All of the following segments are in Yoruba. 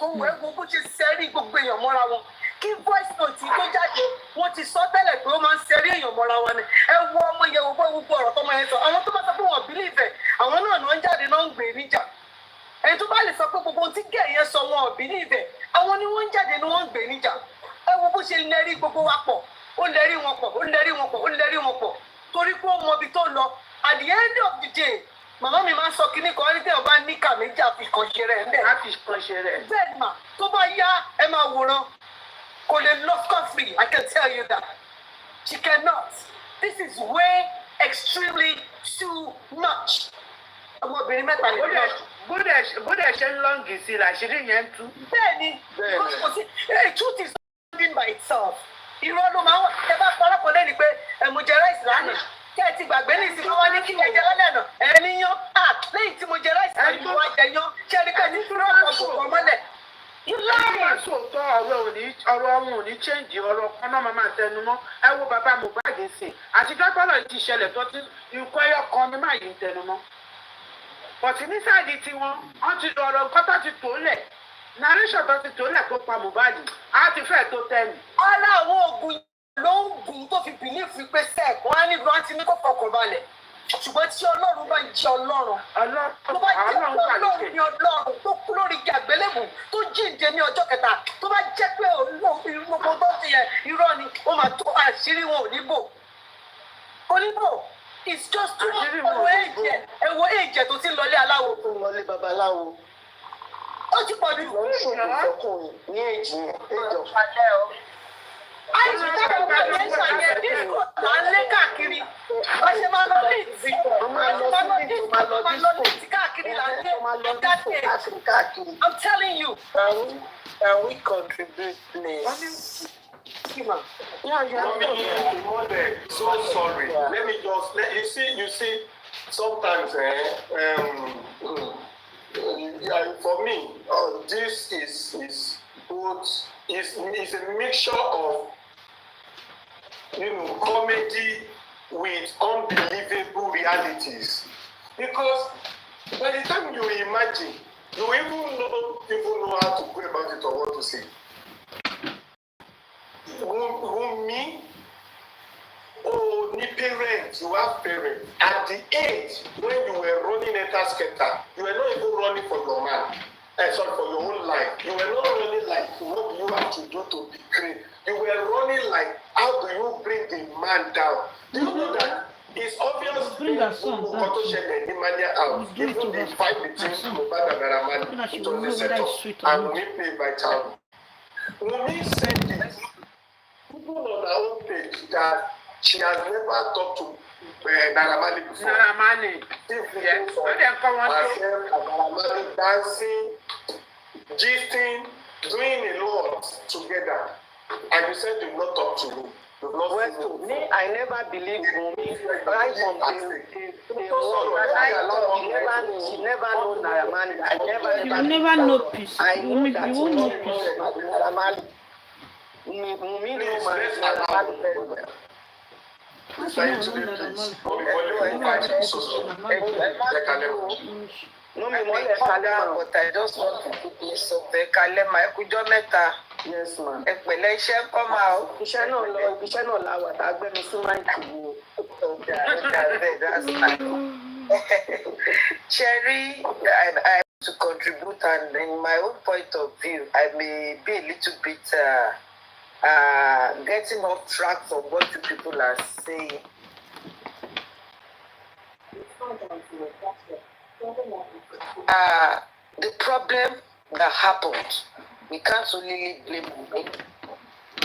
tó wẹ̀ wo bó ṣe sẹ́rí gbogbo èèyàn mọ́ra wọn kí voice note tó jáde wọ́n ti sọ tẹ́lẹ̀ pé ó máa ń sẹ́rí èèyàn mọ́ra wọn ni ẹ wo ọmọ yẹn wo gbogbo ọ̀rọ̀ tọmọ yẹn sọ àwọn tó bá sọ pé wọ́n believe ẹ̀ àwọn náà ń jáde náà ń gbé níjà ẹni tó bá lè sọ pé gbogbo ohun tí gẹ̀ yẹn sọ wọn believe ẹ̀ àwọn ni wọ́n ń jáde ni wọ́n ń gbé níjà ẹ wo bó ṣe lẹ́rí gbogbo wa pọ̀ ó lẹ́rí wọn pọ̀ ó lẹ́rí wọn pọ̀ ó lẹ́rí wọn pọ̀ torí pé ó mọ ibi tó lọ at the end of the day màmá mi máa ń sọ kíní kan ní tẹ́wọ̀n bá ní kà méjì àfikàn ṣe rẹ̀ ńbẹ̀. àfikàn ṣe rẹ̀. bẹ́ẹ̀ mà tó bá yá ẹ máa wòran kò lè lọ scot-free I can tell you that she cannot this is way extremely too much. ọmọbìnrin mẹ́ta lè lọ. bóde ṣe ń lọ́ǹgì sí i làṣírí yẹn tú. bẹ́ẹ̀ni kò sí truth is not by itself. irọ́ ló máa ń wà ẹ bá pọ́nlọ́pọ́ lẹ́nu pé mo jẹ ráìsì lánàá kí ẹ ti gbàgbé ní ìsìnkú wọn ní kí ẹ jẹ lálẹ́ náà ẹni yan lẹ́yìn tí mo jẹ ráìsì náà ni mo wá jẹ yan ṣé ẹni pé ní fúnra ọ̀pọ̀ kò mọ́lẹ̀. ìlànà sòótọ́ ọ̀rọ̀ ọ̀hún ò ní chẹ́ǹjì ọ̀rọ̀ kan náà máa tẹnu mọ́ ẹ wo bàbá Mohbad sìn àti dọ́gbọ́nà ti ṣẹlẹ̀ tó ti ikú ẹyọ kan ní máa yìí tẹnu mọ́. bọ̀tí ní sáàdì tiwọn wọ́n ti ọ̀rọ̀ nǹkan tó ti tó lẹ̀ narration tó ti tó lẹ̀ tó pa Mohbad á ti fẹ́ tó tẹ́nu. ọ̀la àwọn oògùn ló ń gùn tó fi bìlífù pé sẹ́ẹ̀kì wọ́n á ní gbọ́n ti ní kó fọkàn balẹ̀ ṣùgbọ́n tí ọlọ́run bá ń jẹ́ ọlọ́run tó bá jẹ́ ọlọ́run ní ọlọ́run tó kú lórí igi àgbélébùú tó jíǹde ní ọjọ́ kẹta tó bá jẹ́ pé gbogbo tó ti yẹ irọ́ ni ó máa tó àṣírí wọn ò ní bò oníbò it's just too much ẹ̀wọ̀ èjẹ̀ tó ti ń lọlé aláwo. tó ń lọlé babaláwo. ó ti pọ̀ jù. wọ́n ń ṣòwò fọkùnrin ní èjì ẹjọ́. àìsàn táwọn ọmọ ẹ̀ ń ṣàyẹ̀ disco là ń lé káàkiri wọ́n ṣe máa lọ léètì máa lọ léètì káàkiri là ń lé káàkiri. I'm telling you. Can we contribute, please? So sorry. Let me just you see sometimes for me this is both is a mixture of comedy with unbelievable realities, because by the time you imagine you even know how to go about it or what to say. Me, parents, you have parents. At the age when you were running a you were not even running for your man. Sorry, for your own life. You were not running like what you have to do to be great. You were running like how do you bring the man down? Do you know that it's obvious even the fight between Mohbad and Naramani, it was a setup, and we played by child. Wunmi said this. People on her own page that she has never talked to Naramani before. Naramani. Yes. Naramani dancing, gisting, doing a lot together. And you said you not talk to me. Well, me, I never believed Wunmi right from she never know Naramani. You never know peace. You won't know peace. Naramani. Wunmi knows Naramani very well. No, me more Kalema, but I just want to put this up. Kalema, Ekujo Meta. Yes, ma'am. Ẹ̀pẹ̀lẹ́ iṣẹ́ come out. Iṣẹ́ náà la wà tá a gbé mi sí máìkì wo. That's fine. Cherry, I want to contribute, and in my own point of view, I may be a little bit getting off track from what you people are saying. The problem that happened, we can't only blame Wunmi.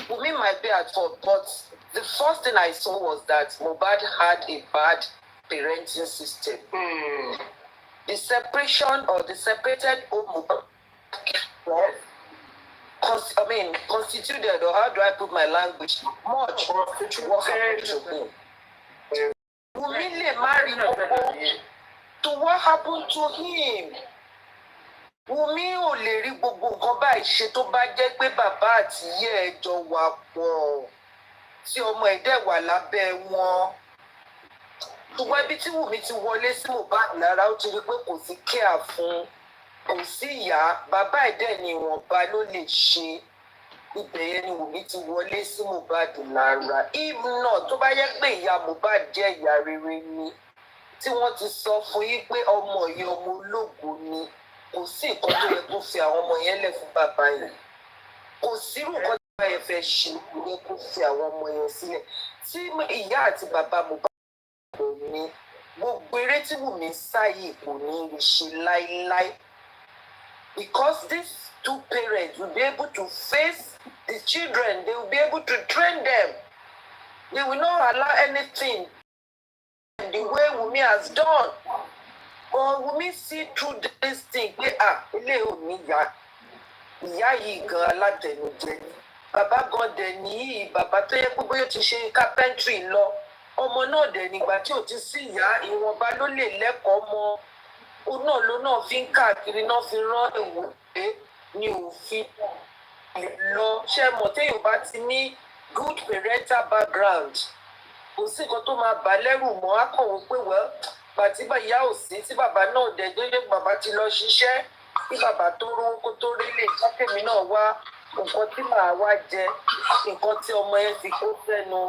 Wunmi might be at fault, but the first thing I saw was that Mohbad had a bad parenting system. The separation or the separated home constituted, or how do I put my language, much what happened to him. Wunmi lè marry to what happened to him. Wunmi ò lè rí gbogbo nǹkan báyìí ṣe tó bá jẹ́ pé bàbá àti ìyá ẹ̀ jọ wà pọ̀ tí ọmọ ẹ̀ dẹ̀ wà lábẹ́ wọn. Ṣùgbọ́n ibi tí Wunmi ti wọlé sí Mohbad lára ó ti rí pé kò sí care fún. kò sí ìyá bàbá ẹ̀dẹ̀ ni ìwọ̀nba ló lè ṣe ibẹ̀ yẹn ni Wùmí ti wọlé sí Mohbad lára if not tó bá yẹ pé ìyá Mohbad jẹ́ ìyá rere ni tí wọ́n ti sọ fún yín pé ọmọ yìí ọmọ ológo ni kò sí nǹkan tó yẹ kó fi àwọn ọmọ yẹn lẹ̀ fún bàbá yẹn kò sírú nǹkan tí bàbá yẹn fẹ́ ṣe kò yẹ kó fi àwọn ọmọ yẹn sílẹ̀ tí ìyá àti bàbá Mohbad kò ní gbogbo eré tí Wùmí sáyè kò ní lè ṣe láéláé because these two parents will be able to face the children they will be able to train them they will not allow anything the way Wunmi has done but Wunmi see through this thing pé ilé ò ní ìyá yìí gan alátẹnujẹ ni bàbá gan dẹ̀ nìyí bàbá tó yẹ gbogbo yóò ti ṣe carpentry lọ ọmọ náà dẹ̀ nígbà tí ò ti sí ìyá ìwọ̀nba ló lè lẹ́kọ̀ọ́ mọ́ ó náà ló náà fi ń káàkiri náà fi rán èwò pé ní òfin lọ ṣe mọ̀ téèyàn bá ti ní good parental background kò sí nǹkan tó máa bà lẹ́rù mọ́ akọ̀wé pé wẹ́ gbàtí ìyá ò sí tí bàbá náà dẹ̀ gbé bàbá ti lọ ṣiṣẹ́ kí bàbá tó rówó kó tó rí lè jákèmí náà wá nǹkan tí màá wá jẹ nǹkan tí ọmọ yẹn fi kó sẹ́nu.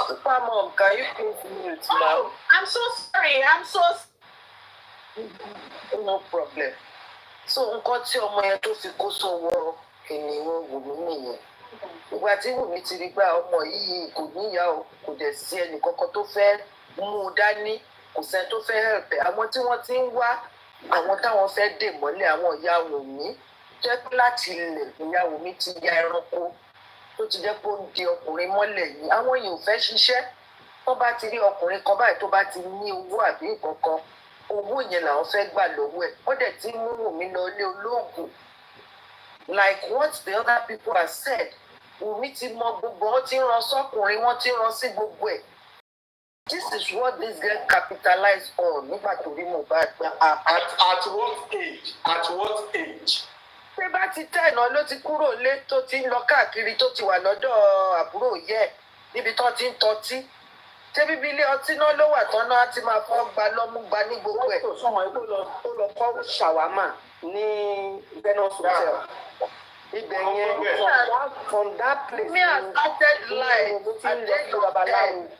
Super mom, can you please mute now? I'm so sorry. No problem. So nǹkan tí ọmọ yẹn tó fi kó sọ́wọ́ ènìyàn Wùmí nìyẹn. Ìgbà tí Wùmí ti rí gbà ọmọ yìí kò níyà o kò dẹ̀ sí ẹnì kankan tó fẹ́ mú un dání kò sẹ́ni tó fẹ́ help ẹ̀. Àwọn tí wọ́n ti ń wá àwọn táwọn fẹ́ dè mọ́lẹ̀ àwọn ìyá Wùmí jẹ́ pé láti ilẹ̀ ìyá Wùmí ti ya ẹranko tó ti jẹ́ pé ó ń di ọkùnrin mọ́lẹ̀ yìí àwọn yìí ò fẹ́ ṣiṣẹ́ tó bá ti rí ọkùnrin kan báyìí tó bá ti ní owó àbí nǹkan kan owó yẹn làwọn fẹ́ gbà lọ́wọ́ ẹ̀ wọ́n dẹ̀ ti mú Wùmí lọ ilé olóògùn like what the other people have said Wùmí ti mọ gbogbo wọn ti rán sọ́kùnrin wọn ti rán sí gbogbo ẹ̀ this is what this girl capitalize on nígbà tó rí Mohbad at what age pé bá ti tẹ́ ìná ló ti kúrò lé tó ti ń lọ káàkiri tó ti wà lọ́dọ̀ àbúrò yẹ níbi tó ti ń tọ́tí ṣé bíbí ilé ọtí náà ló wà tán náà ti máa fọ́ gba lọ́mú gba ní gbogbo ẹ̀. ó lọ kọ́ ṣàwámà ní Venus Hotel ibẹ̀ yẹn from that place me has started life at the age of 10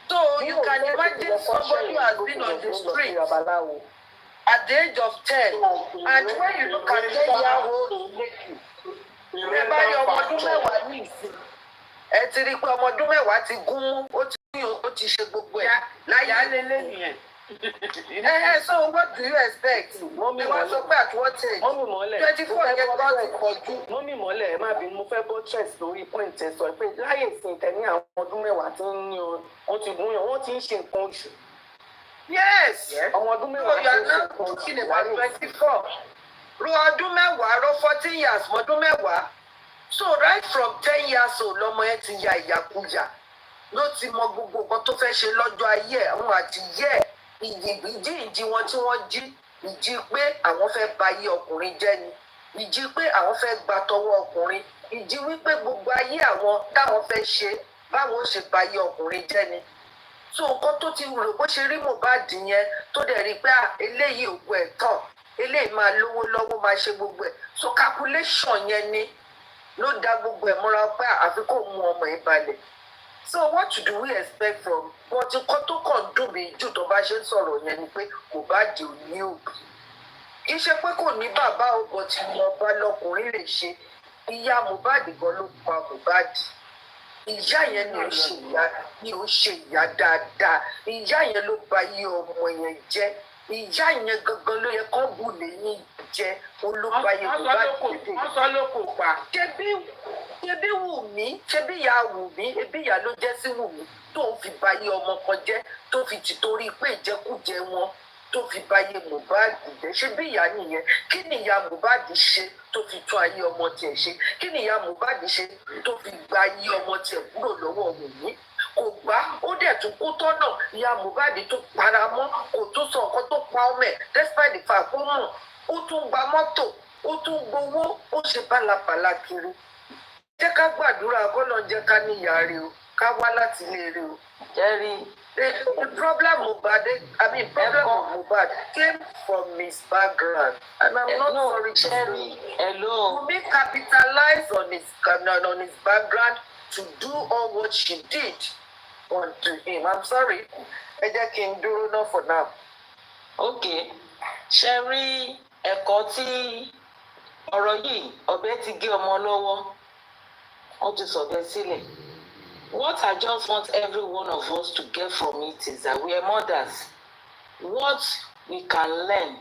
so you can imagine somebody who has been on the street at the age of 10 and when you look at 10-year-old lady ẹ bá yọ ọmọ ọdún mẹ́wàá ní ìsìn ẹ ti rí i pé ọmọ ọdún mẹ́wàá ti gún ó ti ṣe gbogbo ẹ̀ láyé lélẹ́ yẹn. So what do you expect? Mọ́mí wọ́n sọ pé at what age? Mọ́mí mọ́lẹ̀ 24 yẹn kọ́ ti pọ̀ jù. Mọ́mí mọ́lẹ̀ ẹ má bí mo fẹ́ bọ́ stress lórí point ẹ sọ pé láyé ìsìn tẹ̀ ní àwọn ọdún mẹ́wàá tí ń ní wọ́n ti gún yàn wọ́n ti ń ṣe nǹkan oṣù. Yes. Ọmọ ọdún mẹ́wàá ti ń ṣe nǹkan oṣù. Kí ni wọ́n 24? Ro ọdún mẹ́wàá ro 14 years mọ́dún mẹ́wàá. So right from 10 years old lọmọ yẹn ti ya ìyàkuyà ló ti mọ gbogbo nǹkan tó fẹ́ ṣe lọ́jọ́ ayé àwọn àti yẹ ìjì wọn tí wọ́n jí ìjì pé àwọn fẹ́ ba ayé ọkùnrin jẹ́ ni ìjì pé àwọn fẹ́ gba tọwọ́ ọkùnrin ìjì wípé gbogbo ayé àwọn táwọn fẹ́ ṣe báwọn ṣe ba ayé ọkùnrin jẹ́ ni so nǹkan tó ti rò bó ṣe rí Mohbad yẹn tó dẹ̀ rí pé eléyìí òkú ẹ̀ tán eléyìí máa lówó lọ́wọ́ máa ṣe gbogbo ẹ̀ so calculation yẹn ni ló dá gbogbo ẹ̀ mọ́ra pé àfi kò mú ọmọ ẹ̀ balẹ̀ so what do we expect from wọn ti kọ́ tó kàn dùn mí jù tó bá ṣe ń sọ̀rọ̀ yẹn ni pé Mohbad ò ní òbí kì í ṣe pé kò ní bàbá ọkọ tí ọba lọkùnrin lè ṣe ìyá Mohbad gan ló pa Mohbad ìyá yẹn ni ó ṣe ìyá dáadáa ìyá yẹn ló bà iye ọmọ yẹn jẹ́ ìyá yẹn gangan ló yẹ kán bù lẹ́yìn jẹ́ olúbayé Mohbad tètè. wọ́n sọ ló kò pa. ṣebí Wùmí ṣebí ìyá Wùmí ẹbí ìyá ló jẹ́ sí Wùmí tó ń fi bayé ọmọ kan jẹ́ tó fi tìtorí pé ìjẹkújẹ wọn tó fi bayé Mohbad jẹ́ ṣebí ìyá nìyẹn kí ni ìyá Mohbad ṣe tó fi tún ayé ọmọ tiẹ̀ ṣe kí ni ìyá Mohbad ṣe tó fi gba ayé ọmọ tiẹ̀ kúrò lọ́wọ́ Wùmí kò gbá ó dẹ̀ tún kú tọ́nà ìyá Mohbad tó para mọ́ kò tún sọ nǹkan tó pa ọmọ ẹ̀ despite the fact ó mọ̀ ó tún gba mọ́tò ó tún gbowó ó ṣe bálabàla kiri jẹ́ ká gbàdúrà kọ́lọ́ jẹ́ ká níyà rẹ o ká wá láti ilé rẹ o. Jerry The problem of Mohbad came from his background, and I'm not sorry to say. Hello. Wunmi capitalized on his background to do all what she did onto him. I'm sorry. Ẹ jẹ́ kí n dúró náà for now. Okay. Ṣé rí ẹ̀kọ́ tí ọ̀rọ̀ yìí ọ̀bẹ ti gé ọmọ lọ́wọ́? Wọ́n ti sọ̀bẹ sílẹ̀. What I just want every one of us to get from it is that we are mothers. What we can learn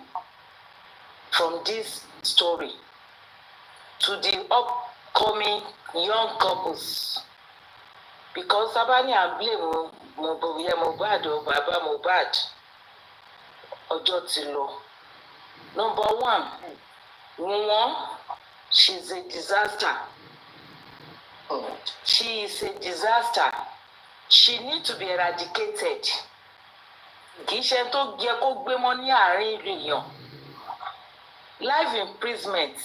from this story to the upcoming young couples. Because Sabani and blame Mohbad or Baba Mohbad ọjọ́ ti lọ. Number one, Wunmi, she's a disaster. She is a disaster. She needs to be eradicated. Kì í ṣe tó yẹ kó gbé mọ́ ní àárín ìlú èèyàn. Life imprisonment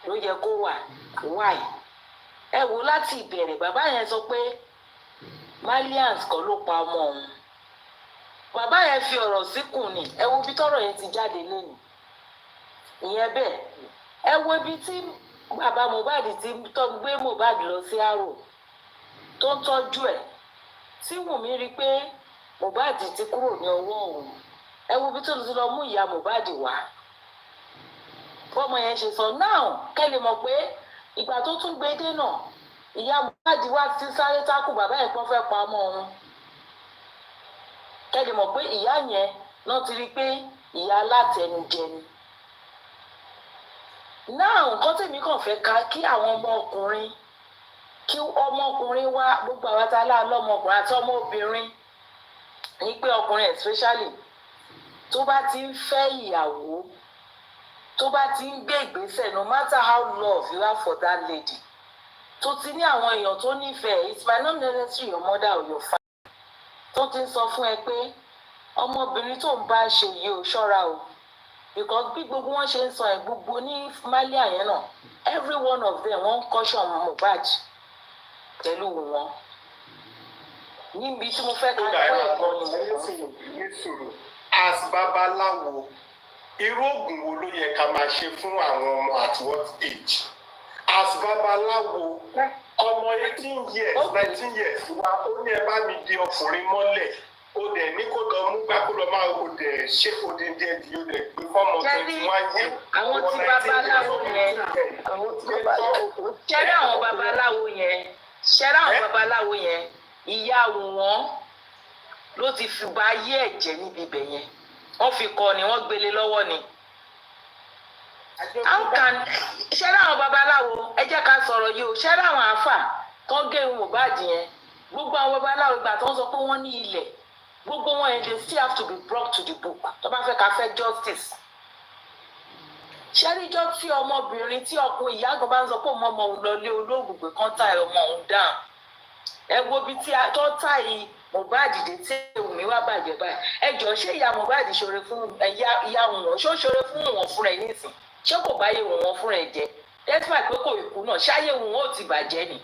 ló yẹ kó wà. Why? Ẹ wo láti ìbẹ̀rẹ̀ bàbá yẹn sọ pé Malians kọ́ ló pa ọmọ òun. Bàbá yẹn fi ọ̀rọ̀ síkùn ni. Ẹ wo bí tọ́rọ̀ yẹn ti jáde lẹ́nu. Ìyẹn bẹ́ẹ̀. Ẹ wo ibi tí bàbá Mohbad ti gbé Mohbad lọ sí àrò tó ń tọ́jú ẹ̀. Tí Wùnmí rí pé Mohbad ti kúrò ní ọwọ́ òun. Ẹ wo bí tó ti lọ mú ìyá Mohbad wá. Bọ́mọ yẹn ṣe sọ náà kẹ́lẹ̀ mọ̀ pé ìgbà tó tún gbé dé náà ìyá Mohbad wá sí sáré tákù bàbá yẹn kan fẹ́ pa ọmọ òun. Kẹ́lẹ̀ mọ̀ pé ìyá yẹn náà ti rí pé ìyá alátẹnujẹ ni. Náà nǹkan tèmi kàn fẹ́ ká kí àwọn ọmọkùnrin wá gbogbo àwọn tá a lá lọ́mọkùnrin àti ọmọbìnrin ní pé ọkùnrin especially tó bá ti ń fẹ́ ìyàwó tó bá ti ń gbé ìgbésẹ̀ no matter how love you have for that lady tó ti ní àwọn èèyàn tó nífẹ̀ẹ́ it might not necessarily your mother or your father tó ti ń sọ fún ẹ pé ọmọbìnrin tó ń bá ṣe yìí ò ṣọ́ra o because bí gbogbo wọn ṣe ń sọ ẹ gbogbo ní Malia yẹn náà every one of them wọ́n caution Mohbad pẹ̀lú wọn níbi tí mo fẹ́ ká kọ́ ẹ̀kọ́ ni. As babaláwo irú oògùn wo ló yẹ ká máa ṣe fún àwọn ọmọ at what age? As babaláwo ọmọ 18 years 19 years wa ó ní ẹ bá mi di ọkùnrin mọ́lẹ̀ ó dẹ̀ ní kó lọ mú gbá kó lọ máa ó dẹ̀ ṣé kó dé díẹ̀ di ó dẹ̀ pé fọ́mọ 21 years. Àwọn tí babaláwo yẹn ṣẹ́rẹ́ àwọn babaláwo yẹn ìyá wọn ló ti fi ba ayé ẹ̀jẹ̀ níbi ibẹ̀ yẹn wọ́n fi kọ́ ni wọ́n gbélé lọ́wọ́ ni. Ṣẹ́rẹ́ àwọn babaláwo ẹ jẹ́ ká sọ̀rọ̀ yìí o ṣẹ́rẹ́ àwọn àáfà tó gé Mohbad yẹn gbogbo àwọn babaláwo ìgbà tó ń sọ pé wọ́n ní ilẹ̀ gbogbo wọn yẹn they still have to be brought to the book tó bá fẹ́ ká fẹ́ justice. Ṣẹ́ríjọ́ tí ọmọbìnrin tí ọkùnrin ìyá kan bá ń sọ pé ọmọ òun lọ lé olóògùn pé kán táì ọmọ òun dáhùn ẹ wo bí tí tó táì Mohbad dé tí Wùnmí wá bàjẹ́ báyìí ẹ jọ ṣé ìyá Mohbad ṣoore fún ìyá wọn ṣó ṣoore fún wọn fúnra ẹ nísìn ṣé kò báyé wọn fúnra ẹ jẹ despite pé kò ìkú náà ṣáyé wọn ò ti bàjẹ́ ni.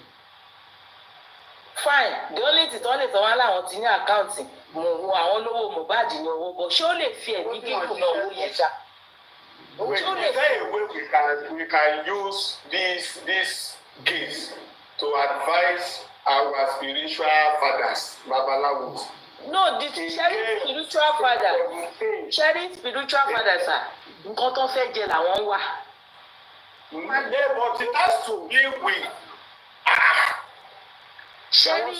Fine the only thing tó lè tọ́ wọn láwọn ti ní àkáǹtì àwọn olówó Mohbad ní owó bọ̀ ṣé ó lè fi ẹ̀mí kíkùn náà owó yẹn ṣá. Wait, is there a way we can use this case to advise our spiritual fathers, babalawos? No, the spiritual father, spiritual fathers are nǹkan tó fẹ́ jẹ làwọn wà. Yeah, but it has to be with. So a 15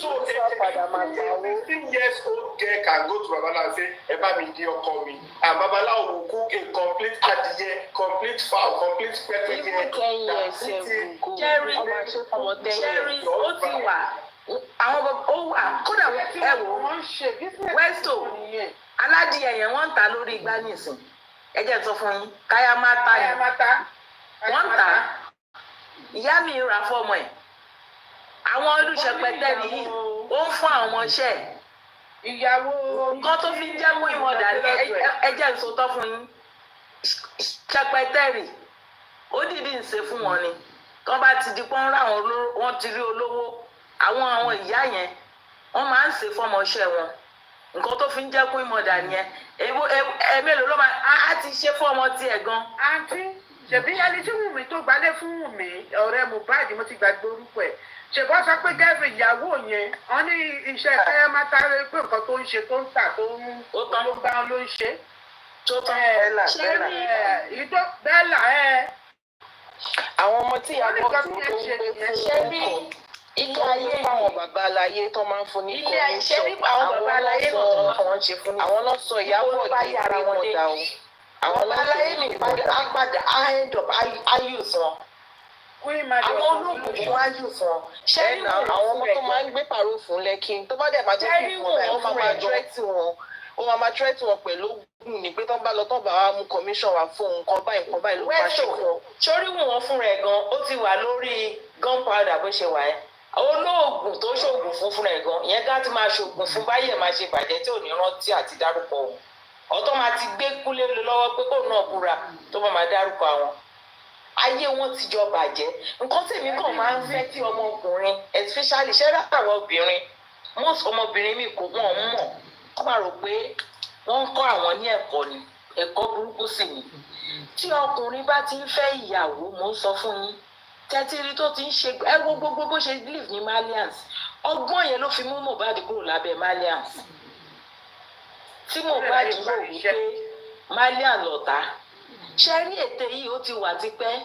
years old girl can go to Babalawo and say, "Eba mi di ọkọ mi," and Babalawo will cook a complete adìyẹ, complete fowl, complete pepper. Even 10 years ago, Jerry, ó ti wà. Àwọn ó wà kódà ẹ wò Westo aládìẹ yẹn wọ́n ń ta lórí igbá nìsín. Ẹ jẹ́ sọ fún yín káyà máa ta yẹn wọ́n ń ta ìyá mi ra fọ́mọ ẹ̀. Àwọn olùṣèpẹtẹ nìyí ó ń fún àwọn ọmọọṣẹ́ ìyàwó nǹkan tó fi ń jẹ́ mú ìmọ̀dà ní ẹjẹ́ ìsòtọ́ fún yín ṣẹpẹtẹ́rì ó dìdí ń ṣe fún wọn ni tó bá ti di pọ́n ráwọn wọ́n ti rí olówó àwọn ìyá yẹn wọ́n máa ń ṣe fọ́mọọṣẹ́ wọn nǹkan tó fi ń jẹ́ queen mother nìyẹn mélòó ló máa á ti ṣe fún ọmọ tiẹ̀ gan. àǹtí ṣèbí ẹni tí Wùnmí tó gbalé fún Wùnmí ọ̀rẹ́ Mohbad mo ti gbàgbé orúkọ ẹ̀ ṣèbọ́ sọ pé gẹ́gẹ́ ìyàwó yẹn wọ́n ní iṣẹ́ káyọ̀ máa táré pé nǹkan tó ń ṣe tó ń tà tó ń bá wọn ló ń ṣe. tó tán bẹ́ẹ̀là àwọn ọmọ tí ìyá bọ̀ tó ń gbé fún ilé ayé fáwọn bàbá aláyé tó máa ń fún ní ilé ayé nípa àwọn bàbá aláyé náà tó ń ṣe fún ní. àwọn náà sọ ìyàwó di ara wọn dá o. àwọn bàbá aláyé ní ìpàdé àgbàdà end up ayù fún àwọn olóògùn fún ayù fún ṣẹ́rí àwọn ọmọ tó máa ń gbé pàrọ̀ fún lẹ́kìn tó bá dẹ̀ máa tó kí fún ẹ̀ wọ́n máa tírẹ́tì wọn ó máa tírẹ́tì wọn pẹ̀lú ogun ní pé tó bá lọ tó bá wa mú commission wá fún nǹkan báyìí ló máa ṣe fún wọn. sórí wù wọn fún rẹ̀ gan ó ti wà lórí gunpowder bó ṣe wà ẹ́ olóògùn tó ṣoògùn fún rẹ̀ gan ìyẹn ká ti máa ṣoògùn fún báyẹ̀ máa ṣe bàjẹ́ tí ò ní rántí àti dárúkọ òun ọ̀tọ̀ máa ti gbé kúlé lọ́wọ́ pé kó náà búra tó máa dárúkọ àwọn ayé wọn ti jọ bàjẹ́ nǹkan tèmi kàn máa ń fẹ́ kí ọmọkùnrin especially ṣẹ́rẹ́ àwọn obìnrin most ọmọbìnrin mi kò wọ́n mọ̀ wọ́n máa rò pé wọ́n ń kọ́ àwọn ní ẹ̀kọ́ ni ẹ̀kọ́ burúkú sì ni tí ọkùnrin bá ti ń fẹ́ ìyàwó mò ń sọ fún yín tẹ́tírí tó ti ń ṣe ẹ wo gbogbo bó ṣe live ní malians ọgbọ́n yẹn ló fi mú Mohbad kúrò lábẹ́ malians tí Mohbad rò wípé malian lọ̀tá ṣe rí ète yìí ó ti wà tipẹ́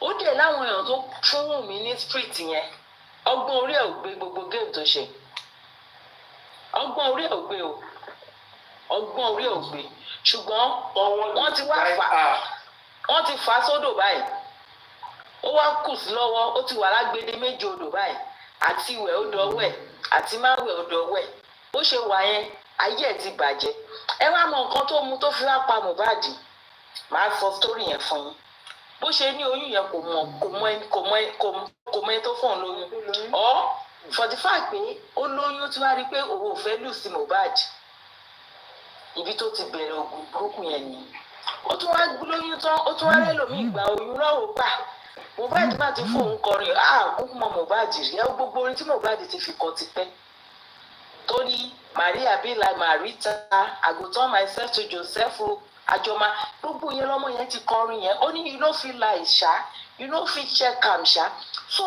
ó dẹ̀ láwọn èèyàn tó fún Wùnmí ní street yẹn ọgbọ́n orí ẹ̀ ò gbé gbogbo game tó ṣe ọgbọ́n orí ẹ̀ ò gbé o ọgbọ́n orí ẹ̀ ò gbé ṣùgbọ́n wọ́n ti wá wọ́n ti fà á sódò báyìí ó wá kù sí lọ́wọ́ ó ti wà lágbede méjì odò báyìí àti ìwẹ̀ ó dọ̀wọ́ ẹ̀ àti máwẹ̀ ó dọ̀wọ́ ẹ̀ bó ṣe wà yẹn ayé ẹ̀ ti bàjẹ́ ẹ wá mọ nǹkan tó mú tó fi wá pa Mohbad màá sọ sítórì yẹn fún yín bó ṣe ní oyún yẹn kò mọ ẹni tó fún un lóyún ọ for the fact pé ó lóyún tí wàá rí pé òun ò fẹ́ lù sí Mohbad ibi tó ti bẹ̀rẹ̀ ogun burúkú yẹn ni ó tún wá lóyún tán ó tún wá lẹ́lòmíì gba oyún lọ́wọ́ pa Mohbad bá ti fóun kọrin kúkú mọ Mohbad rí ẹ gbogbo orin tí Mohbad ti fi kọ ti pẹ́ tó ní Maria be like Marita I go turn myself to Joseph àjọmọ gbogbo yẹn lọmọ yẹn ti kọrin yẹn ó ní you no fit lie ṣá you no fit check am ṣá so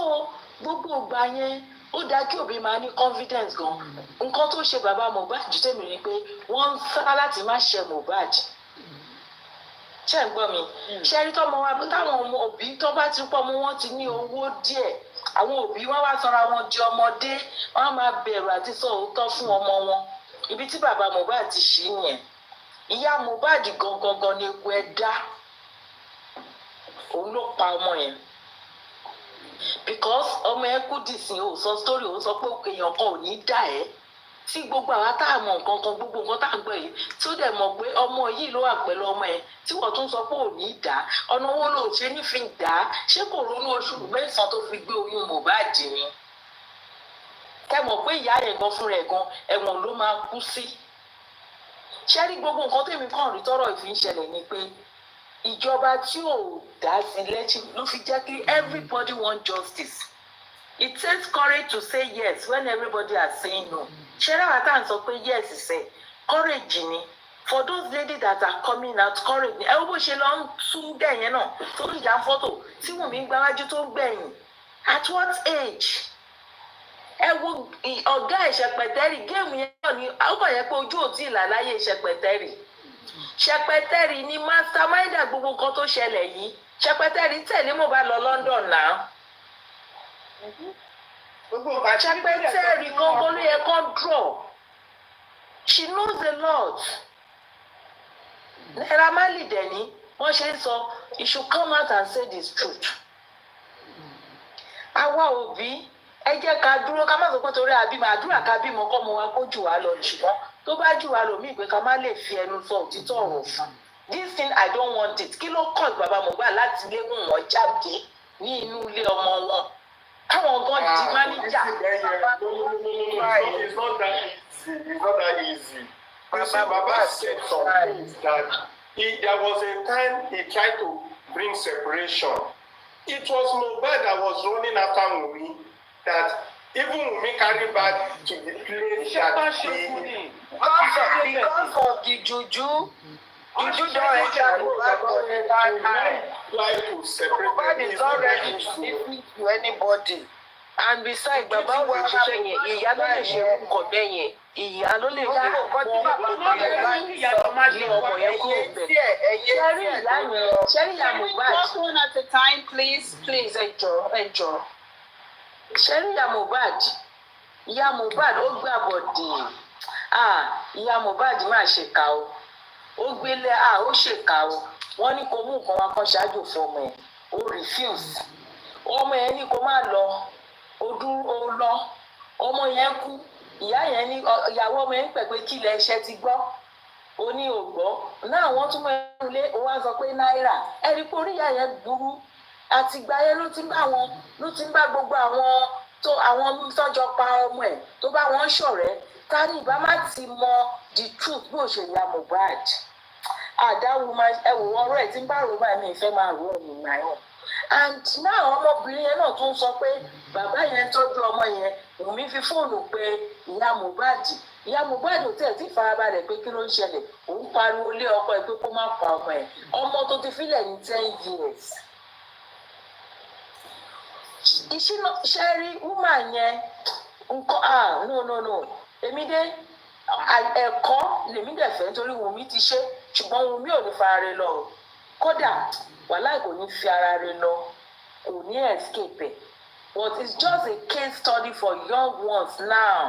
gbogbo ìgbà yẹn ó dáa kí òbí máa ní confidence gan nǹkan tó ṣe bàbá Mohbad tèmi ni pé wọ́n ń sá láti má ṣe Mohbad ṣe ń gbọ́ mi ṣe rí tọ́mọ wa táwọn ọmọ òbí tó bá ti pọ̀ mọ́ wọ́n ti ní owó díẹ̀ àwọn òbí wọn wá sọra wọn di ọmọdé wọn máa bẹ̀rù àti sọ òótọ́ fún ọmọ wọn ibi tí bàbá Mohbad ti ṣí yẹn ìyá Mohbad gangan ni eku ẹ dá òun ló pa ọmọ yẹn because ọmọ yẹn kú dìsín ò sọ story ò sọ pé èèyàn kan ò ní dà ẹ́ tí gbogbo àwa tá a mọ nǹkan kan gbogbo nǹkan tá a gbọ́ yìí tí ó dẹ̀ mọ̀ pé ọmọ yìí ló wà pẹ̀lú ọmọ yẹn tí wọ́n tún sọ pé ò ní dá ọ̀nà owó ló ṣe nífin dá ṣé kò ronú oṣù mẹ́sàn-án tó fi gbé oyún Mohbad ni kẹ́ mọ̀ pé ìyá yẹn gan fúnra ẹ̀ gan ẹ̀wọ̀n ló máa kú sí ṣé rí gbogbo nǹkan tèmi kàn rí tọ́rọ̀ ìfi ń ṣẹlẹ̀ ni pé ìjọba tí ò dá sí lẹ́tí ló fi jẹ́ kí everybody want justice it takes courage to say yes when everybody are saying no ṣé ráwa tá à ń sọ pé yes ṣe courage ni for those ladies that are coming out courage ni ẹ wo bó ṣe lọ ń tú gbẹ̀yìn náà tó ń ya fọ́tò tí Wùnmí ń gbáwájú tó ń gbẹ̀yìn at what age ẹ wo ọ̀gá ìṣẹ̀pẹ̀tẹ́rì géèmù yẹn náà ni ó kàn yẹ pé ojú ò tí ì là láyé ìṣẹ̀pẹ̀tẹ́rì ṣẹpẹtẹrì ni mastermind gbogbo nǹkan tó ṣẹlẹ̀ yìí ṣẹpẹtẹrì tẹ̀lé Mohbad lọ London náà ṣẹpẹtẹrì gangan ló yẹ kó draw she knows a lot Naira Marley dẹ̀ ni wọ́n ṣe ń sọ you should come out and say this truth àwa òbí ẹ jẹ́ ká dúró ká má sọ pé torí àbímọ àdúrà ká bímọ kọ́ mọ wa kó jù wá lọ ṣùgbọ́n tó bá jù wá lọ mí pé ká má lè fi ẹnu sọ òtítọ́ ọ̀rọ̀ fún this thing I don't want it kí ló kọ́ bàbá Mohbad láti lé wọn jáde ní inú ilé ọmọ wọn káwọn gan di máníjà. It's not that easy. You see, Baba said some things that there was a time he tried to bring separation. It was Mohbad that was running after Wunmi that Even Wunmi carry bag to the place that he... Because of the juju don't enter Mohbad body that time. Try to separate Mohbad them. is not ready to listen to anybody. And besides, bàbá wo ṣiṣẹ́ yẹn, ìyá ló lè ṣe nǹkan bẹ́ẹ̀ yẹn, ìyá ló lè ṣe nǹkan ní ọmọ yẹn kúrò bẹ̀. Ṣẹ́rí ìyá yẹn, ṣẹ́rí ìyá Mohbad. Just one at a time, please. Please, ẹ jọ̀ọ́. Ṣẹ́rí ìyá Mohbad ó gbàbọ̀dè. Ìyá Mohbad máa ṣèkà o. Ó gbélé ó ṣèkà o. Wọ́n ní kó mú nǹkan wá kan ṣáájú fún ọmọ ẹ̀. Ó refuse. Ọmọ ẹ̀ ní kó má lọ. Ó lọ. Ọmọ yẹn kú. Ìyá yẹn ní ìyàwó ọmọ yẹn pẹ̀ pé kí ilẹ̀ iṣẹ́ ti gbọ́. Ó ní ògbọ́. Náà wọ́n tún mẹ́rin lé ó wá sọ pé náírà. Ẹ̀rí pé orí ìyá yẹn burú. Àtìgbà yẹn ló ti ń bá gbogbo àwọn tọ́jọ́ pa ọmọ ẹ̀ tó bá wọn ṣọ̀rẹ́. Ta ni ìbá má ti mọ the truth bó ṣe ya Mohbad. Àdáwù máa ẹ̀wò ọ̀rọ̀ ẹ̀ tí ń bá rò máa ní ìfẹ́ máa rò ẹ̀mí máa yàn. And now ọmọbìnrin yẹn náà tún sọ pé bàbá yẹn tọ́jú ọmọ yẹn Wùnmí fi fóònù pé ìyá Mohbad ò tẹ̀ tí farabalẹ̀ pé kí ló ń ṣẹlẹ̀ òun pariwo lé ọkọ ẹ̀ pé kó má pa ọmọ ẹ̀ ọmọ tó ti fílẹ̀ ní 10 years. Ìṣínà ṣẹ́rí woman yẹn nǹkan no èmi dé ẹ̀kọ́ lèmi dẹ̀ fẹ́ nítorí Wùnmí ti ṣe ṣùgbọ́n Wùnmí ò ní fara rẹ̀ lọ kódà wàláì kò ní fi ara rẹ̀ lọ kò ní escape ẹ̀ but it's just a case study for young ones now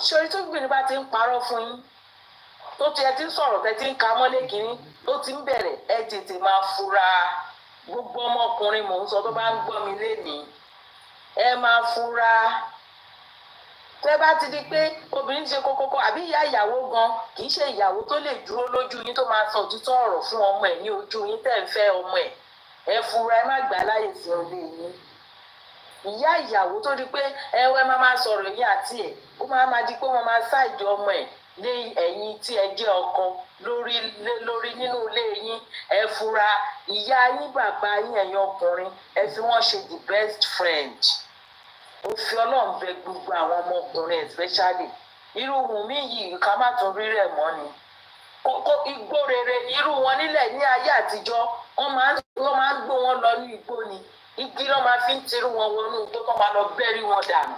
ṣé tó gbìyànjú bá ti ń parọ́ fún yín tó ti ẹ ti ń sọ̀rọ̀ tẹ ti ń ka mọ́lé kínní tó ti ń bẹ̀rẹ̀ ẹ tètè máa fura gbogbo ọmọkùnrin mò ń sọ tó bá ń gbọ́ mi lénìí ẹ máa fura tẹ́ bá ti di pé obìnrin ṣe kókókó àbí ìyá ìyàwó gan kì í ṣe ìyàwó tó lè dúró lójú yín tó máa sọ òtítọ́ ọ̀rọ̀ fún ọmọ ẹ̀ ní ojú yín tẹ́ ń fẹ́ ọmọ ẹ̀ ẹ fura ẹ má gbà láyè sí ọlé yín ìyá ìyàwó tó di pé ẹ máa sọ̀rọ̀ yín àti ẹ̀ ó máa di pé wọ́n máa ṣáìdì ọmọ ẹ̀ lé ẹ̀yin tí ẹ jẹ́ ọkọ lórí nínú ilé yín ẹ fura ìyá yín bàbá yín ẹ̀yin ọkùnrin ẹ fi wọ́n ṣe the best friend. Ó fi Ọlọ́run bẹ gbogbo àwọn ọmọkùnrin especially irú Wùnmí yìí ká má tún rí rẹ̀ mọ́ ni igbó rere irú wọn nílẹ̀ ní ayé àtijọ́ wọ́n máa ń gbó wọn lọ ní igbó ni igi ló máa fi ń tirú wọn wọnú igbó tó máa lọ bẹ́rí wọn dànù.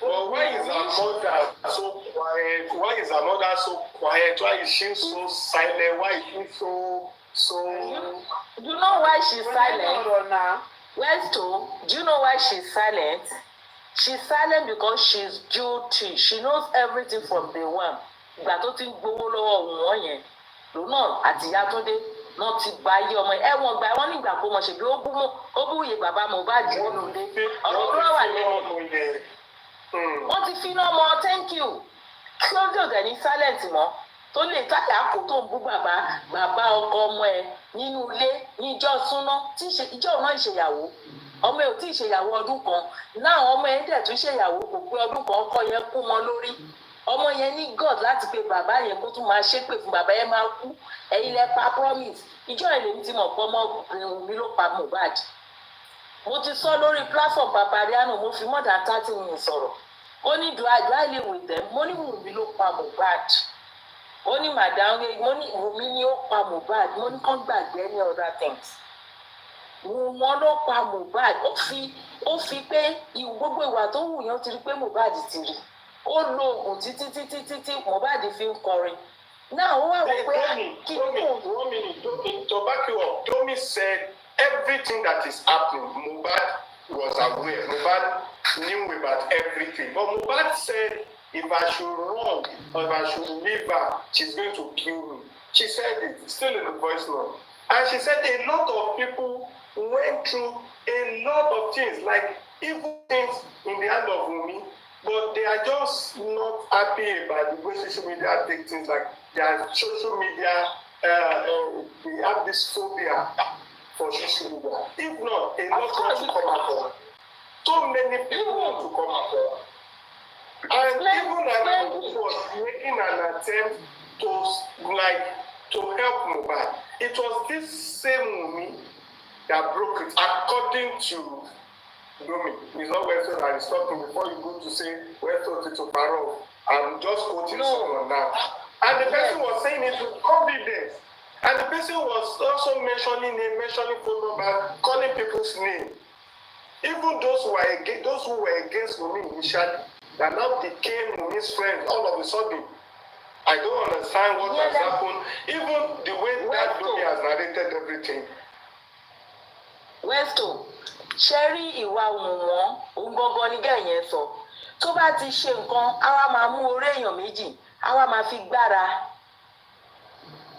But why is her mother so quiet? Why is her mother so quiet? Why is she so silent? Why is she so? You know why she's silent? Well, do you know why she's silent? She's silent because she's guilty. She knows everything from day one. Ìgbà tó ti ń gbowó lọ́wọ́ wọn yẹn lónà àti ìyá tó dé náà ti gba ayé ọmọ ẹ wọn gba wọn nígbà kó mọ ṣèbí ó búyè bàbá Mohbad nínú ilé ọ̀rọ̀ tó wà lẹ́nu. Wọ́n ti fi náà mọ thank you kí ó dé òdẹ ní silent mọ́ tó lè táyà kó tó ń bú bàbá ọkọ ọmọ ẹ nínú ilé níjọ́ súná tí ìjọ náà ìṣèyàwó ọmọ ẹ ò tí ì ṣèyàwó ọdún kan náà ọmọ ẹ dẹ̀ tún ṣèyàwó kò pé ọdún kan ọkọ yẹn kú mọ́ lórí ọmọ yẹn ní God láti pe bàbá yẹn kó tún máa ṣépè fún bàbá yẹn máa kú ẹ̀yin lẹ pa promise ìjọ ẹ̀ lèmi ti mọ̀ pé ọmọbìnrin mi ló pa Mohbad mo ti sọ lórí platform Papariano mo fi more than 30 minutes sọ̀rọ̀ ó ní do I live with them mo ní Wùnmí ló pa Mohbad ó ní madam mo ní Wùnmí ni ó pa Mohbad mo ní kán gbàgbé ní other things wọn ló pa Mohbad ó fi pé gbogbo ìwà tó wù yẹn ó ti rí pé Mohbad ti rí ó lo oògùn títí Mohbad fi ń kọrin náà ó wà wọ pé kí ló kù. 1 minute to back you up. Tomi said everything that is happening Mohbad was aware. Mohbad knew about everything, but Mohbad said if I should run or if I should leave her, she's going to kill me. She said it, still in the voice note. And she said a lot of people went through a lot of things, like evil things in the hand of Wunmi, but they are just not happy about the way social media take things, like their social media, they have this phobia for social media. If not, a lot want to come out. So many people want to come out. And even Anna was making an attempt to help Mohbad. It was this same Wunmi that broke it, according to Domi. It's not Weston that is talking before you go to say Weston to Parov. I'm just quoting someone now. And the person was saying it with confidence. And the person was also mentioning phone number, calling people's name. Even those who were against Mumi initially, that now became Mumi's friends all of a sudden. I don't understand what has happened. Even the way that Domi has narrated everything. Westo, Sherry ìwà òun gangan ní gẹ̀yìn sọ. Tó bá ti ṣe nǹkan, àwa máa mú orí èèyàn méjì, àwa máa fi gbára.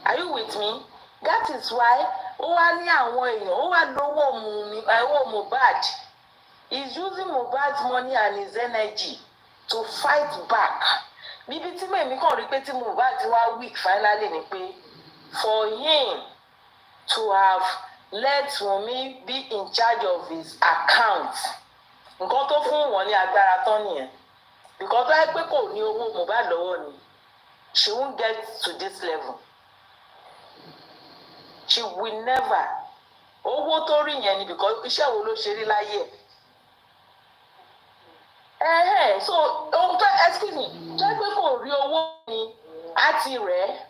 Are you with me? That is why ó wá ní àwọn èèyàn, ó wá lówó Mohbad. He's using Mohbad's money and his energy to fight back. Bíbí tí mèmí kàn rí pé tí Mohbad ti wá weak finally ni pé for him to have let Wunmi be in charge of his account. Nǹkan tó fún wọn ní agbára tán nìyẹn. Because tó yẹ pé kò ní owó Mohbad lọ́wọ́ ni, she won't get to this level. She will never. Owó tó rí yẹn ni because iṣẹ́ wo ló ṣe rí láyé ẹ̀. So excuse me, tó yẹ pé kò rí owó ni á ti rẹ̀.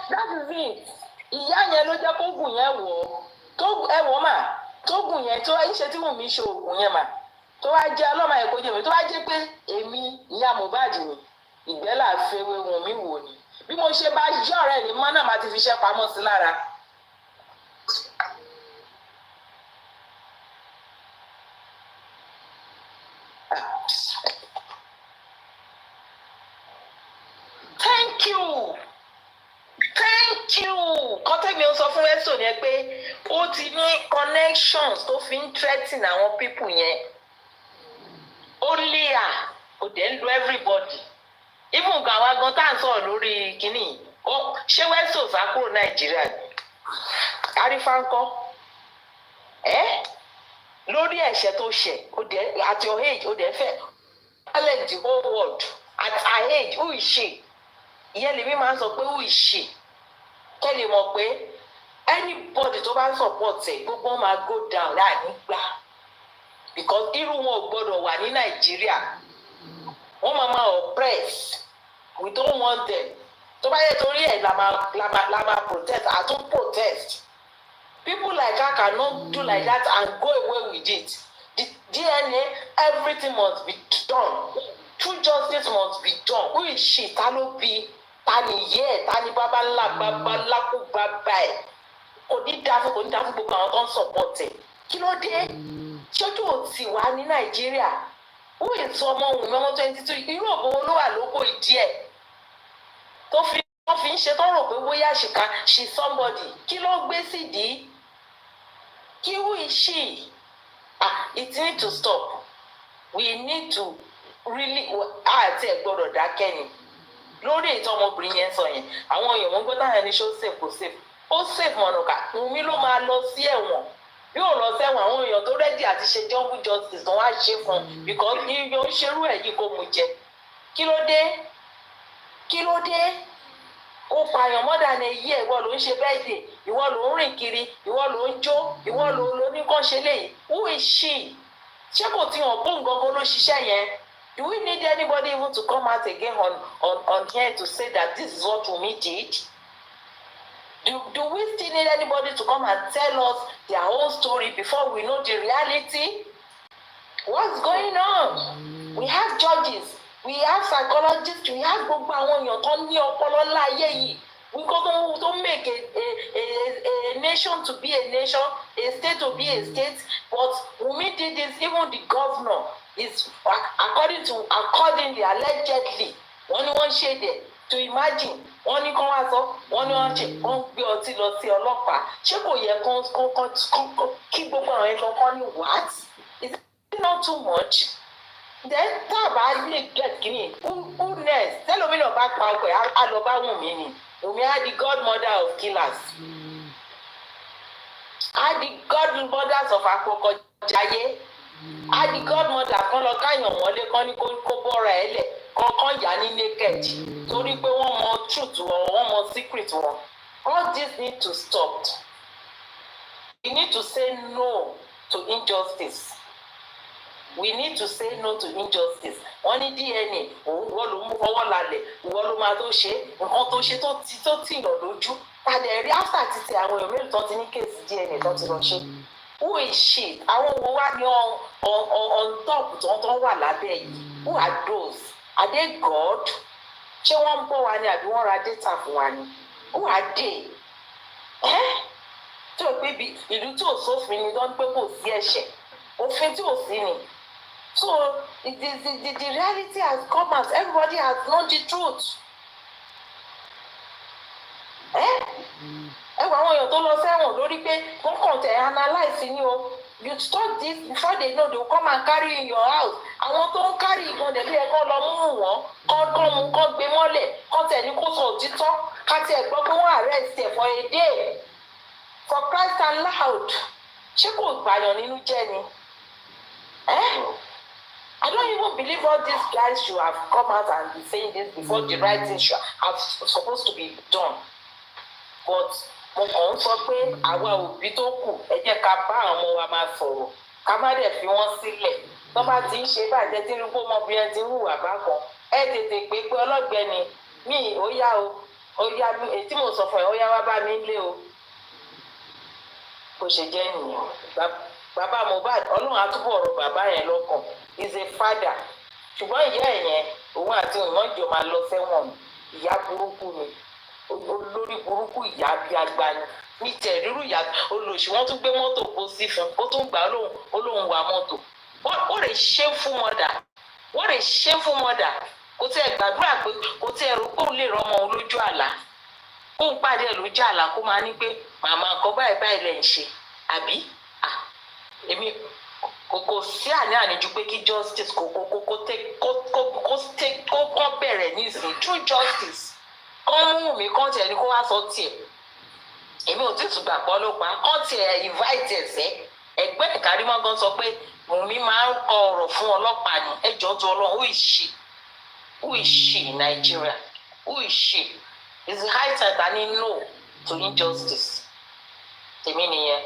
That is it. Ìyá yẹn ló jẹ́ kó gùn yẹn wọ̀ tó ẹ̀wọ̀ mà tó gùn yẹn tó ṣe tí Wùnmí ṣe òògùn yẹn mà tó wá jẹ́ ọlọ́mọ ẹ̀kọ́ jẹ́ mi tó wá jẹ́ pé èmi ìyá Mohbad ni ìgbẹ́là fẹ́wé Wùnmí wò ni bí mo ṣe bá yí ọ̀rẹ́ mi mọ́ náà máa ti fi iṣẹ́ pamọ́ sí lára. Thank you. Kọ́tẹ́mi ó sọ fún Westo yẹn pé ó ti ní connections tó fi ń threaten àwọn people yẹn. Ó lé kò dé ń lo everybody. Even nǹkan àwọn agan tá à ń sọ̀rọ̀ lórí kínní ṣé Westo sá kúrò Nàìjíríà ni? Arífá ńkọ́? Lórí ẹ̀ṣẹ̀ tó ṣẹ̀ at your age ó dẹ̀ fẹ́ challenge the whole world at her age who is she? Ìyẹn lèmi máa ń sọ pé who is she? Kẹ́lẹ̀ mọ̀ pé anybody tó bá ń support ẹ̀ gbogbo wọn máa go down láàrin gbà because irú wọn ò gbọdọ̀ wà ní Nàìjíríà wọ́n máa oppress we don't want them tó bá yẹ torí ẹ̀ la máa protest àtún protest people like her cannot do like that and go away with it. The DNA everything must be done, true justice must be done. Who is she? Ta ló bí? Ta ni yẹ? Ta ni bàbá ńlá kó bàbá ẹ̀? Kò ní dá fún gbogbo àwọn tó ń support ẹ̀. Kí ló dé? Ṣojú ò tì wá ní Nàìjíríà. Ó yẹ sọ ọmọ òun ọmọ 22 irú òbò ló wà lóko ìdí ẹ̀. Tó fi ń ṣe tó rò pé bóyá she somebody. Kí ló gbé sídìí? Who is she? It need to stop. We need to really àti ẹ̀gbọ́dọ̀ dákẹ́ ni. Lórí ètò ọmọbìnrin yẹn sọ yẹn àwọn èèyàn wọn gbọ́dọ̀ àyàn ní ṣó safe kò safe ó safe mọ̀nùkà Wùnmí ló máa lọ sí ẹ̀wọ̀n yóò lọ sẹ́wọ̀n àwọn èèyàn tó rẹ́dì àti ṣe jungle justice tó wá ṣe fún un because yíyan ń ṣerú ẹ̀ yìí kó mu jẹ kí ló dé ó pààyàn mọ́dà ní èyí ẹ̀ ìwọ ló ń ṣe birthday ìwọ ló ń rìn kiri ìwọ ló ń jó ìwọ ló ní kàn ṣe léyìí who is she? Ṣé kò tí hàn bóun gangan ló ṣiṣẹ́ yẹn? Do we need anybody even to come out again on here to say that this is what Wunmi did? Do we still need anybody to come and tell us their own story before we know the reality? What's going on? We have judges, we have psychologists, we have gbogbo àwọn èèyàn tó ní ọpọlọ ńlá ayé yìí. We go make a nation to be a nation, a state to be a state. But Wunmi did this, even the governor is accordingly, allegedly, wọ́n ṣe dẹ̀ to imagine, wọ́n ní kán wá sọ, wọ́n ní wọ́n gbé ọtí lọ sí ọlọ́pàá. Ṣé kò yẹ kí gbogbo àwọn ẹ̀kan kan ní what? Is it not too much? Then tá a bá lè get kínní, who next? Tẹ́lómìnà bá pa ọkọ̀ ẹ̀ á lọ bá Wunmi ni. Wunmi are the godmother of killers. Are the godmothers of Apokojaye. Are the godmother kan lọ káyàn wọlé kan ní kó bọ́ra ẹ̀ lẹ̀ kankan yà ní naked torí pé wọ́n mọ truth wọn wọ́n mọ secret wọn. All this need to stop. We need to say no to injustice. We need to say no to injustice. Wọ́n ní DNA, wọ́n ló mú fọwọ́ lálẹ̀, wọ́n ló máa tó ṣe, nǹkan tó ṣe tó tì lọ lójú. Padà rí after títí àwọn èèyàn mélòó tó ti ní kéèsì DNA tó ti lọ ṣe. Who is she? Àwọn wo wá ní on top tó wà lábẹ́ yìí? Who are those? Are they God? Ṣé wọ́n ń bọ̀ wá ní àbí wọ́n ra data fún wa ni? Who are they? Tí o pé bí ìlú tí ò sófin ni wọ́n ń pé kò sí ẹ̀ṣẹ̀, òfin tí ò sí ni. So the reality has come out. Everybody has known the truth. Ẹ wọ àwọn èèyàn tó lọ sẹ́wọ̀n lórí pé wọ́n kàn tẹ̀ analyse ni o. You stop this before they know they will come and carry you in your house. Àwọn tó ń carry ìbọn dẹ̀ bí ẹ kọ́ lọ mú wọn, kọ́ mú kọ́ gbé mọ́lẹ̀, kọ́ tẹ̀ ní kó sọ òtítọ́, ká tiẹ̀ gbọ́ pé wọ́n arrest ẹ̀ for a day. For Christ aloud. Ṣé kò gbàyàn nínú jẹ́ ni? I don't even believe all these guys should have come out and be saying this before the right thing should have supposed to be done. But mo kàn ń sọ pé àwa òbí tó kù ẹ jẹ́ ká bá àwọn ọmọ wa máa sọ̀rọ̀ ká má dẹ̀ fi wọ́n sílẹ̀ tó bá ti ń ṣe bàjẹ́ tí irúgbó ọmọbìnrin ti ń hùwà bákan ẹ tètè pé ọlọ́gbẹ́ni mi ó yá mi èyí tí mo sọ fún ẹ ó yá wá bá mi lé o. Bó ṣe jẹ́ nìyẹn bàbá Mohbad ọlọ́run àtúbọ̀ ọ̀rọ̀ bàbá yẹn lọ́kàn is a father ṣùgbọ́n ìyá ẹ̀ yẹn òun àti ìmọ̀jọ máa lọ sẹ́wọ̀n ìyá burúkú ni olórí burúkú ìyá bí agbani ní tẹ̀rírú ìyá olóṣù wọ́n tún gbé mọ́tò kó sí fún ó tún gbà olóhùn wa mọ́tò what a shameful mother what a shameful mother kò tí ẹ gbàdúrà pé kò tí ẹ rò pé òun lè rọmọ òun lójú àlá kó ń pàdé ẹ lójú àlá kó máa ní pé màmá nǹkan báyìí lẹ̀ ń ṣe àbí èmi kò sí àní-àní ju pé kí justice kó bẹ̀rẹ̀ nísìnyí true justice kọ́ mú mi kọ́ tiẹ̀ ní kó wá sọ tiẹ̀ èmi ò tí tún gbà pọ́ ló pa kọ́ tiẹ̀ invite ẹ̀sẹ̀ ẹgbẹ́ ìkárímọ́ gan sọ pé Wùnmí máa ń kọ ọ̀rọ̀ fún ọlọ́pàá ní ẹjọ́ tó ọlọ́run who is she in Nigeria who is she is the high time ta ní no to injustice tèmi nìyẹn.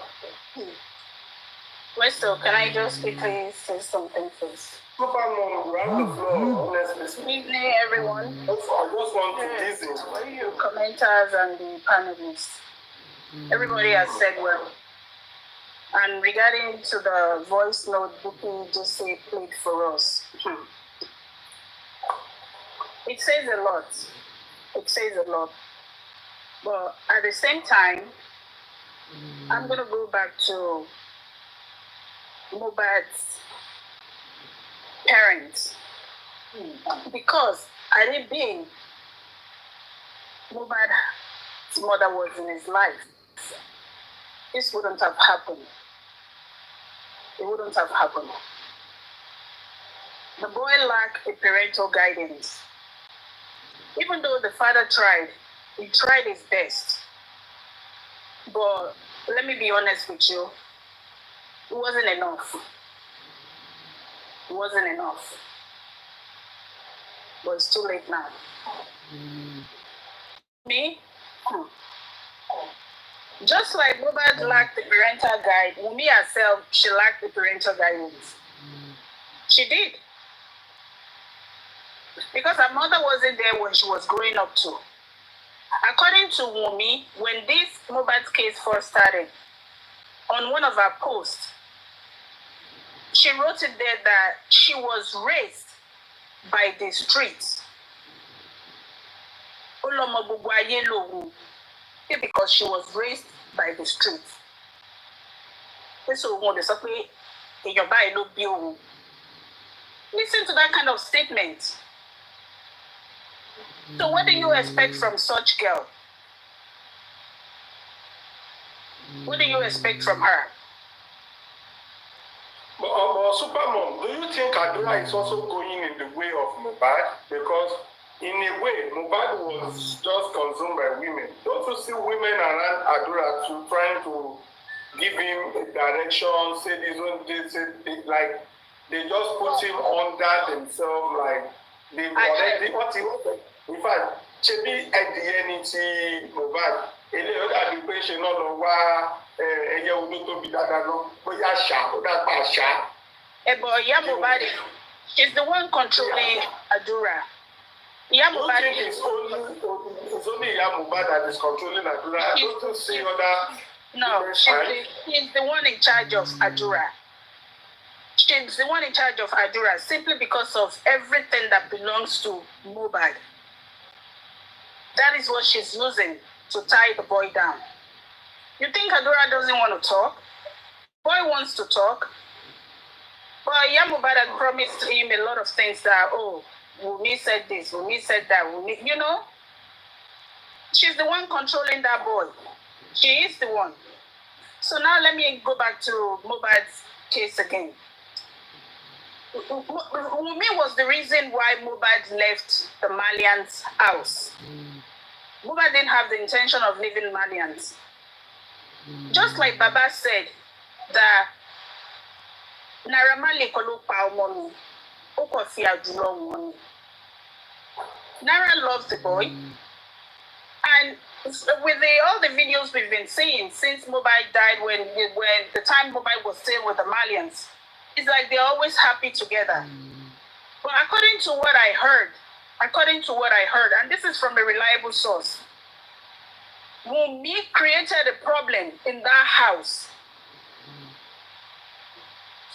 Westel, can I just quickly say something, please? Super Mom, you have the floor, honestly. Good evening, everyone. I just want to listen. Commenters and the panelists. Everybody has said well. And regarding to the voice note Bukky just say played for us. It says a lot. It says a lot. But at the same time, I'm going to go back to Mohbad's parents. Because had it been Mohbad's mother was in his life, this wouldn't have happened. It wouldn't have happened. The boy lacked a parental guidance. Even though the father tried, he tried his best. But let me be honest with you, it wasn't enough. It wasn't enough. But it's too late now. Me? Just like Mohbad lacked the parental guide, Wunmi herself, she lacked the parental guidance. She did. Because her mother wasn't there when she was growing up too. According to Wunmi, when this Mohbad case first started, on one of her posts, she wrote it there that she was raised by the streets. Because she was raised by the streets. Listen to that kind of statement. So what do you expect from such girl? What do you expect from her? Supermom, do you think Adura is also going in the way of Mohbad? Because in a way, Mohbad was just consumed by women. Don't you see women around Adura trying to give him a direction, say this one, like they just put him under themselves, like they've already what he wanted. In fact, Chebi at the NET Mohbad, ilé ó dàbí pé ṣe náà lọ wá ẹyẹ odó tó bí dáadáa lọ bóyá àṣà ó dàgbà àṣà. But Iya Mohbad is the one controlling Adura. Iya Mohbad it's only Iya Mohbad that is controlling Adura. I don't see other. No, she's the one in charge of Adura. She's the one in charge of Adura simply because of everything that belongs to Mohbad. That is what she's using to tie the boy down. You think Adura doesn't want to talk? Boy wants to talk. But Iya Mohbad had promised him a lot of things that, oh, Wunmi said this, Wunmi said that, Wunmi, you know? She's the one controlling that boy. She is the one. So now let me go back to Mohbad's case again. Wunmi was the reason why Mohbad left the Malians' house. Mohbad didn't have the intention of leaving Malians. Just like Baba said, that Naira Marley kọ́ ló pa ọmọ mi, ó kàn fi àjùlọ wọn ni. Naira loves the boy, and with all the videos we've been seeing since Mohbad died, when the time Mohbad was still with the Malians, it's like they're always happy together. But according to what I heard, and this is from a reliable source, Wunmi created a problem in that house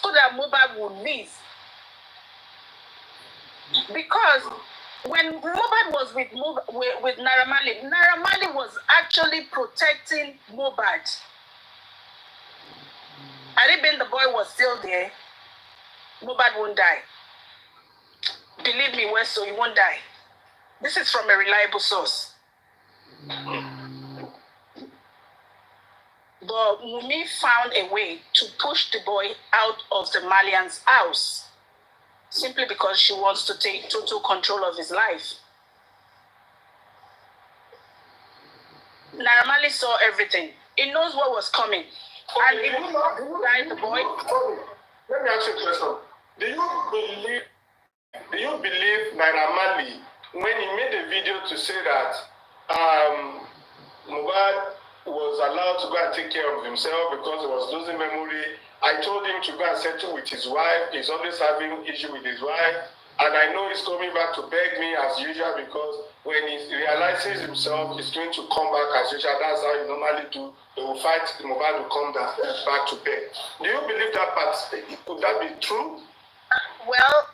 so that Mohbad would leave. Because when Mohbad was with Naira Marley was actually protecting Mohbad. Had it been the boy was still there, Mohbad won't die. Believe me, Westo, he won't die. This is from a reliable source. But Wunmi found a way to push the boy out of the Malian's house simply because she wants to take total control of his life. Naira Marley saw everything. He knows what was coming. And he would not guide the boy. Let me ask you a question. Do you believe Naira Marley, when he made a video to say that Mohbad was allowed to go and take care of himself because he was losing memory, I told him to go and settle with his wife. He's always having issue with his wife. And I know he's coming back to beg me as usual because when he realizes himself, he's going to come back as usual. That's how he normally do. They will fight, Mohbad will come back to bed. Do you believe that part? Could that be true? Well,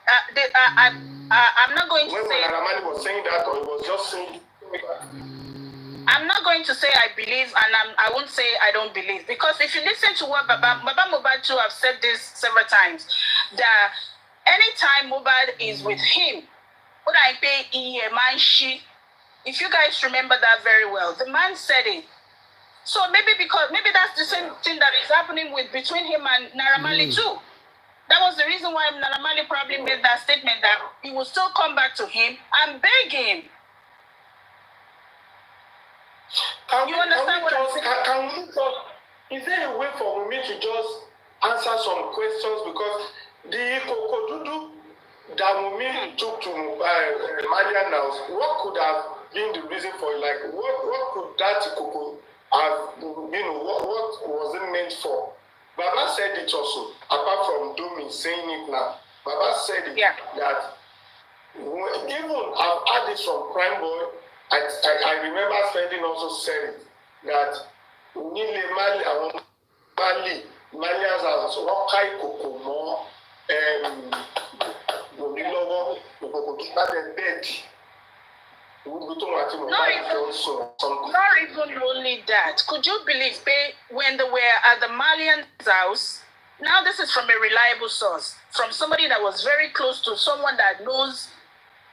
I'm not going to when say... When Naira Marley was saying that, or he was just saying... I'm not going to say I believe, and I won't say I don't believe. Because if you listen to what Baba Mohbad too have said this several times, that anytime Mohbad is with him, what I pay if you guys remember that very well, the man said it. So maybe that's the same thing that is happening between him and Naira Marley too. That was the reason why Naira Marley probably made that statement that he will still come back to him and beg him. You understand what I'm saying? Is there a way for me to just answer some questions? Because the Kokodudu that Wunmi took to Malian house, what could have been the reason for it? Like, what could that Koko have, what was it meant for? Baba said it also, apart from Domi saying it now. Baba said it, that even I've had this from Crime Boy. I remember Fredin also saying that Nile Mali àwọn Malians house wọ́n ká ìkòkò mọ́ òní lọ́wọ́ ìkòkò tó bá dẹ̀ bẹ́ẹ̀dì. Not even only that. Could you believe when they were at the Malian's house? Now this is from a reliable source, from somebody that was very close to someone that knows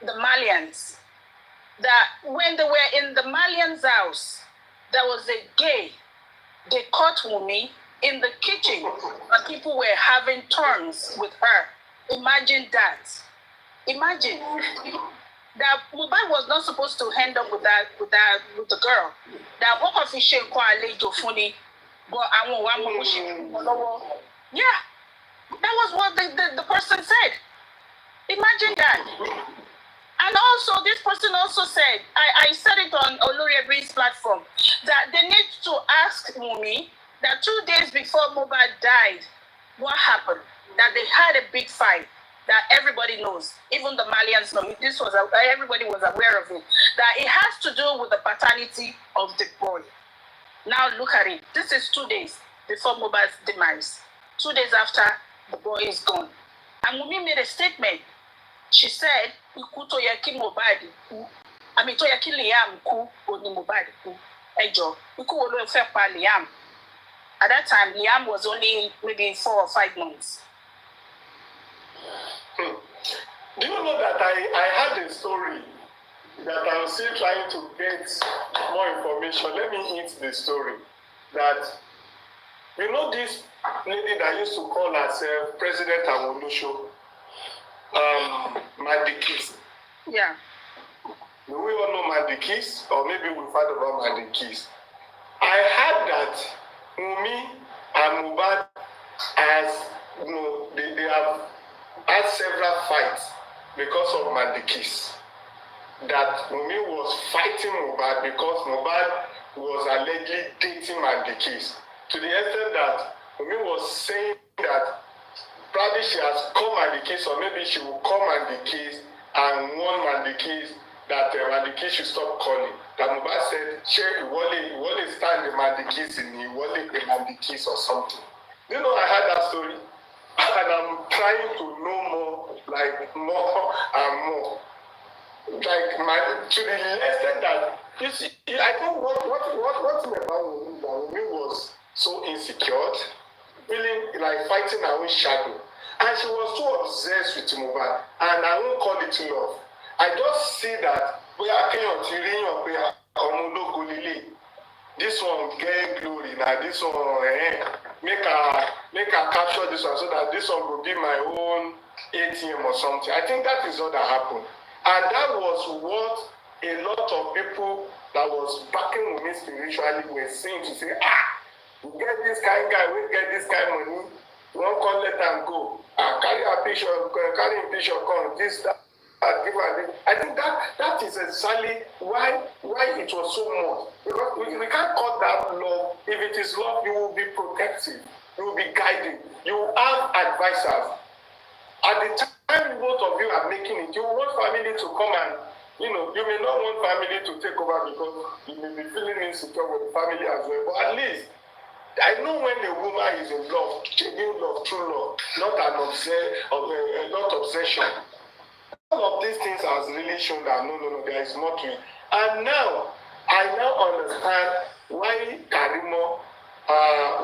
the Malians. That when they were in the Malian's house, there was a gay. They caught Wunmi in the kitchen, and people were having turns with her. Imagine that. Imagine that Mohbad was not supposed to end up with the girl. That what of she funny, but I won't. Yeah, that was what the person said. Imagine that. And also, this person also said, I said it on Olori's platform, that they need to ask Wunmi that 2 days before Mohbad died, what happened? That they had a big fight that everybody knows, even the Malians know. This was everybody was aware of it. That it has to do with the paternity of the boy. Now look at it. This is 2 days before Mohbad's demise. 2 days after the boy is gone. And Wunmi made a statement. She said, "Ikú tó yẹ kí Mohbad kú, àmì tó yẹ kí Liam kú, òní Mohbad kú. Ẹ jọ̀ọ́, ikú wo ló fẹ́ pa Liam?" At that time, Liam was only maybe 4 or 5 months. Do you know that I had a story that I'm still trying to get more information? Let me hint the story. That, you know this lady that used to call herself President Awolusho, Madikis. Yeah. Do we all know Madikis? Or maybe we've heard about Madikis. I heard that Wunmi and Mohbad they have had several fights because of Madikis. That Wunmi was fighting Mohbad because Mohbad was allegedly dating Madikis. To the extent that Wunmi was saying that probably she has come Madikis, or maybe she will come Madikis and warn Madikis that Madikis should stop calling. That Mohbad said, "She won't stand the Madikis in the Madikis or something." You know, I heard that story, and I'm trying to know more and more. To the extent that you see, I think what Wunmi was so insecure, feeling like fighting her own shadow, and she was so obsessed with Mohbad, and I won't call it love. I just see that this one get glory now, this one make her capture this one so that this one will be my own ATM or something. I think that is what that happened. And that was what a lot of people that was backing with me spiritually were saying, to say, we get this kind of guy, we get this kind of money, we won't call let them go. Carry a picture, carry a picture, come, this, that. I think that is exactly why it was so much. Because we can't call that love. If it is love, you will be protective, you will be guiding, you will have advisors. At the time both of you are making it, you want family to come and, you may not want family to take over because you may be feeling insecure with the family as well. But at least, I know when a woman is in love, genuine love, true love, not obsession. All of these things has really shown that no, there is more to it. And now, I understand why Karimo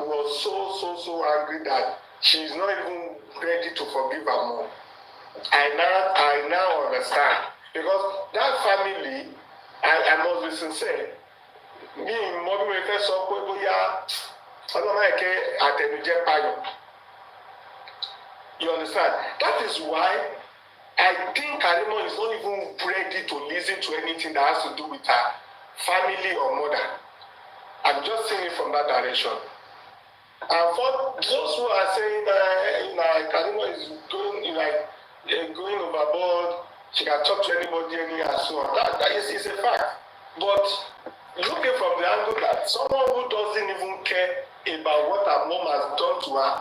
was so angry that she is not even ready to forgive her mom. I now understand. Because that family, I must be sincere, me and Mommy were first up with you understand? That is why I think Karimo is not even ready to listen to anything that has to do with her family or mother. I'm just seeing it from that direction. And for those who are saying Karimo is going overboard, she can talk to anybody, and so on. That is a fact. But looking from the angle that someone who doesn't even care about what her mom has done to her,